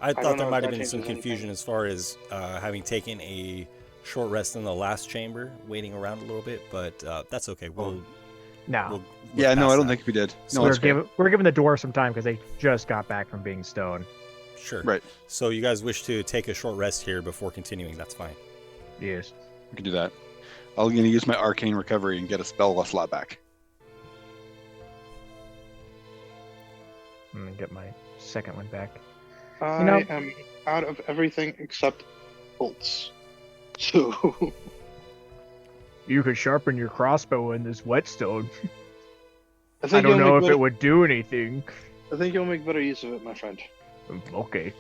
I don't thought know there if might that have been some changes confusion anything. as far as having taken a short rest in the last chamber, waiting around a little bit, but that's okay. We'll No. look Yeah, no, past I don't that. think we did. So No, we're giving the dwarves some time because they just got back from being stoned. Sure. Right. So you guys wish to take a short rest here before continuing? That's fine. Yes. we can do that. I'm going to use my arcane recovery and get a spell slot back. I'm gonna get my second one back. I am out of everything except bolts. So You could sharpen your crossbow in this whetstone. I I think don't you'll know make if better- it would do anything. I think you'll make better use of it, my friend. Okay.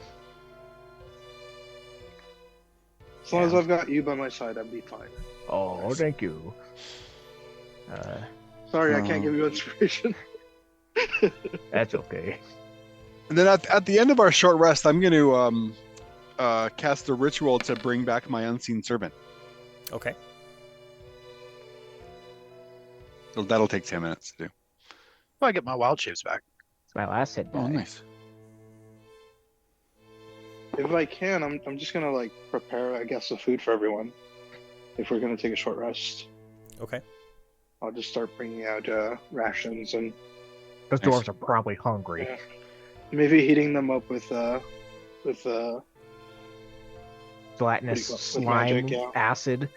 As long as I've got you by my side, I'll be fine. Oh, thank you. Sorry, I can't give you inspiration. That's okay. And then at the end of our short rest, I'm going to cast a ritual to bring back my unseen servant. Okay. That'll take 10 minutes to do. Well, I get my wild shapes back. It's my last hit. Oh, die. nice. If I can, I'm just gonna like prepare, I guess, the food for everyone. If we're gonna take a short rest, Okay. I'll just start bringing out rations and Those dwarves are probably hungry. Yeah. maybe heating them up with Gelatinous With slime magic, yeah. acid.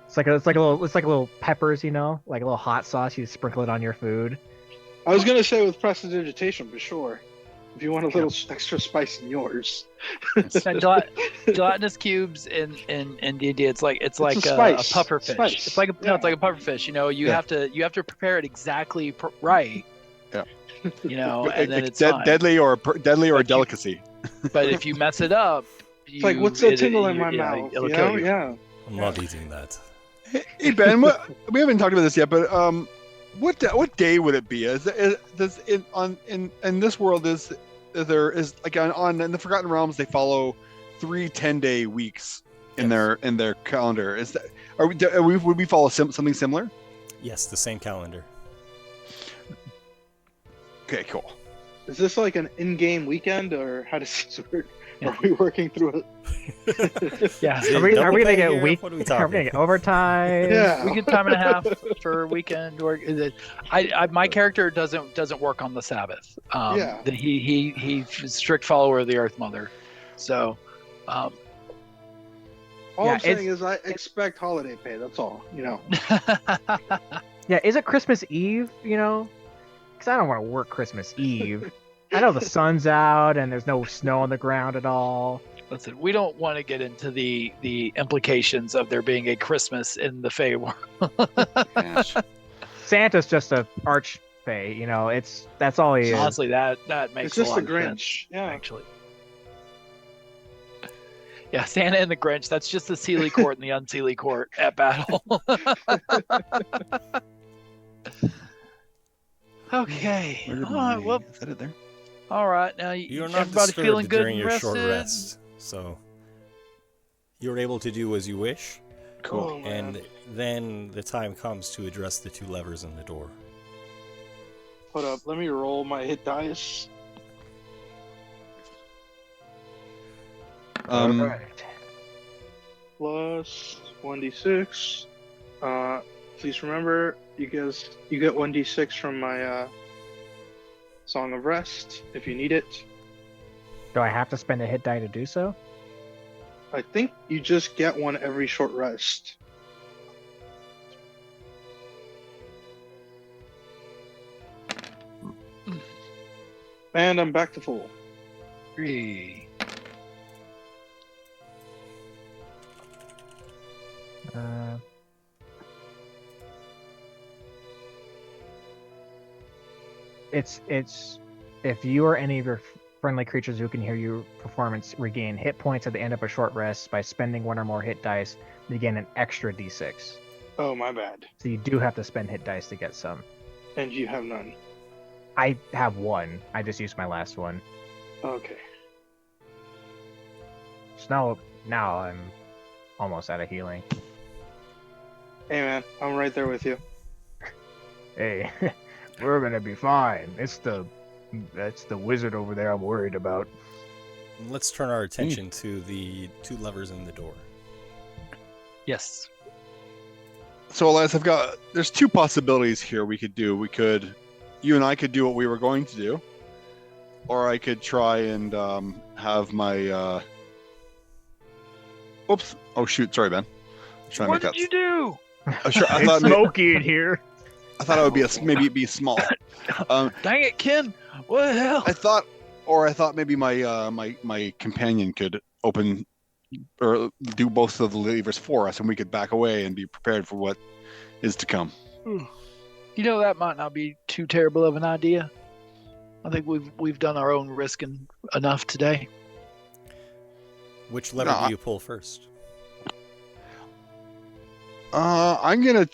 It's like a little peppers, like a little hot sauce. You sprinkle it on your food. I was gonna say with prestidigitation, but sure. If you want a little extra spice in yours. Gelatinous cubes in D&D, it's like a spice. puffer fish. Spice. It's like a puffer fish. You have to prepare it exactly right. Yeah. And then it's fine. deadly or a But delicacy. But if you mess it up, It's like, what's the tingle in my mouth? It'll You kill know? you. Yeah. I'm not eating that. Hey Ben, we haven't talked about this yet, but what day would it be? In this world is like in the Forgotten Realms they follow 3 10-day weeks in their calendar. Is that would we follow something similar? Yes, the same calendar. Okay, cool. Is this like an in-game weekend, or how does this work? Are we working through it? Yeah. Are we double gonna pay get here? week? What are we Are talking? we gonna get overtime? Yeah. We get time and a half for weekend work. My character doesn't work on the Sabbath. Yeah. He's a strict follower of the Earth Mother. So, All Yeah, I'm saying is I expect holiday pay. That's all. Yeah. Is it Christmas Eve? Because I don't want to work Christmas Eve. I know the sun's out and there's no snow on the ground at all. listen, we don't want to get into the implications of there being a Christmas in the Fey world. Gosh. Santa's just a archfey. That's all he is. Honestly, that makes It's just a lot the of Grinch. sense, Yeah. actually. Yeah, Santa and the Grinch. That's just the Seelie Court and the Unseelie Court at battle. Okay. Where did All right. Well, is that it there? all right. Now You're not everybody disturbed feeling good during and your rested. short rest, so you're able to do as you wish. Cool. Oh, man. And then the time comes to address the two levers in the door. Hold up. Let me roll my hit dice. Alright. Plus 1d6. Please remember, you get 1d6 from my Song of Rest if you need it. Do I have to spend a hit die to do so? I think you just get one every short rest. And I'm back to full. 3. It's if you or any of your friendly creatures who can hear your performance regain hit points at the end of a short rest by spending 1 or more hit dice, they gain an extra d6. Oh, my bad. So you do have to spend hit dice to get some. And you have none. I have 1. I just used my last one. Okay. So now I'm almost out of healing. Hey, man, I'm right there with you. Hey, we're gonna be fine. That's the wizard over there I'm worried about. Let's turn our attention to the 2 levers in the door. Yes. So, Elias, there's 2 possibilities here we could do. You and I could do what we were going to do, or I could try and have my, oops. Oh, shoot. Sorry, Ben. What did you do? Sure, I It's thought smoky in here. I thought it would be maybe it'd be small. Dang it, Ken! What the hell? I thought maybe my companion could open or do both of the levers for us, and we could back away and be prepared for what is to come. You know, that might not be too terrible of an idea. I think we've done our own risking enough today. Which lever do you pull first? I'm gonna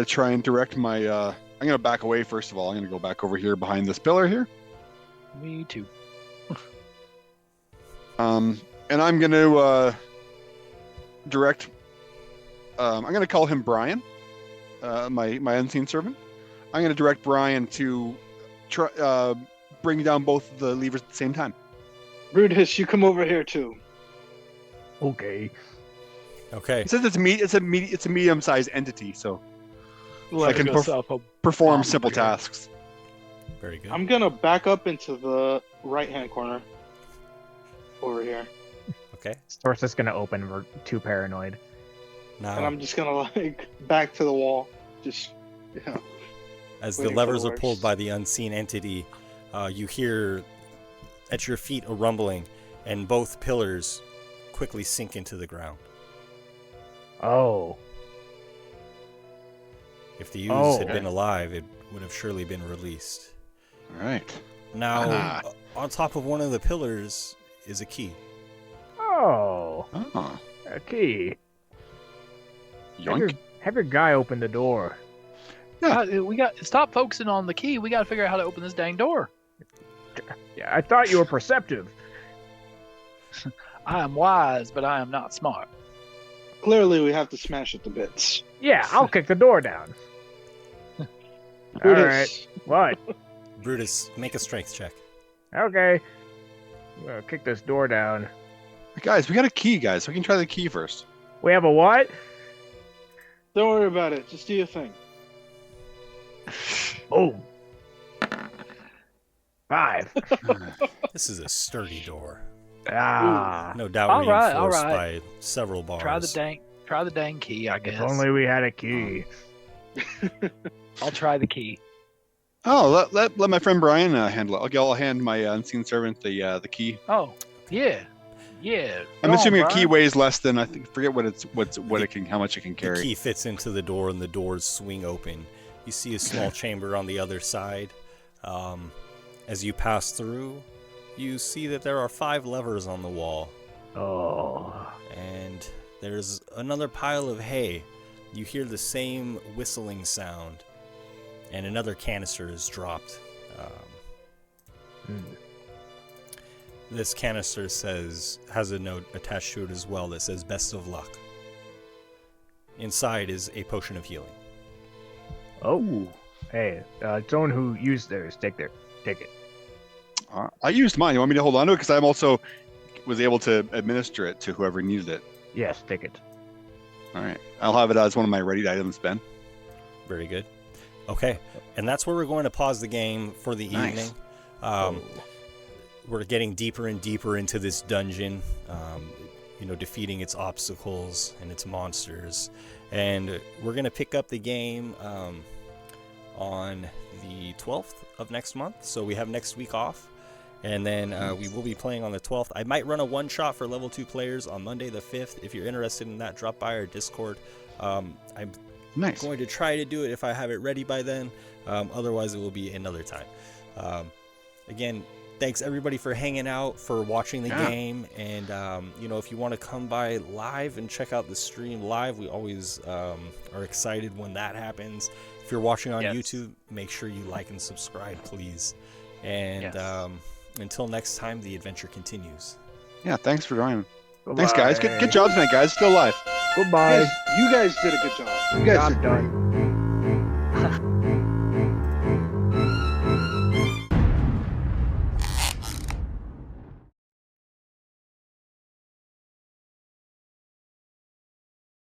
try and direct my. I'm gonna back away first of all. I'm gonna go back over here behind this pillar here. Me too. And I'm gonna direct. I'm gonna call him Brian, my unseen servant. I'm gonna direct Brian to try bring down both of the levers at the same time. Brutus, you come over here too. Okay. Okay. It says it's a medium-sized entity, so I can perform bomb simple here. tasks. Very good. I'm gonna back up into the right-hand corner. Over here. Okay. Door's just gonna open. We're too paranoid. Now, And I'm just gonna back to the wall. Just as the waiting for levers the are pulled worst. by the unseen entity, you hear at your feet a rumbling, and both pillars quickly sink into the ground. Oh. If the ooze had been alive, it would have surely been released. All right. Now, on top of one of the pillars is a key. Oh. Oh. A key. Yoink. Have your guy open the door. We got stop focusing on the key. We got to figure out how to open this dang door. Yeah, I thought you were perceptive. I am wise, but I am not smart. Clearly, we have to smash it to bits. Yeah, I'll kick the door down. All Brutus, right. What? Brutus, make a strength check. Okay. I'm gonna kick this door down. Guys, we got a key, guys. We can try the key first. We have a what? Don't worry about it. Just do your thing. Oh. 5. This is a sturdy door. Ah. No doubt All right, reinforced all right. by several bars. Try the dang key, I guess. If only we had a key. I'll try the key. Oh, let my friend Brian handle it. I'll hand my unseen servant the key. Oh, yeah. Yeah. I'm Go assuming on, a key Brian. weighs less than forget how much it can The carry. key fits into the door, and the doors swing open. You see a small chamber on the other side. As you pass through, you see that there are 5 levers on the wall. Oh. And there's another pile of hay. You hear the same whistling sound, and another canister is dropped. This canister has a note attached to it as well that says "Best of luck." Inside is a potion of healing. Oh. Hey, someone who used theirs, take it. I used mine. You want me to hold on to it? Because I'm also was able to administer it to whoever needed it. Yes, take it. All right. I'll have it as one of my ready items, Ben. Very good. Okay, and that's where we're going to pause the game for the Nice. evening. We're getting deeper and deeper into this dungeon, defeating its obstacles and its monsters. And we're going to pick up the game on the 12th of next month. So we have next week off. And then we will be playing on the 12th. I might run a one-shot for level 2 players on Monday the 5th. If you're interested in that, drop by our Discord. I'm going to try to do it if I have it ready by then. Otherwise, it will be another time. again, thanks everybody for hanging out, for watching the game, and if you want to come by live and check out the stream live, we always are excited when that happens. If you're watching on YouTube, make sure you like and subscribe, please. And until next time, the adventure continues. Yeah, thanks for joining. Bye-bye. Thanks, guys. Good job tonight, guys. Still alive. Goodbye. You guys did a good job. You guys Job did great. done.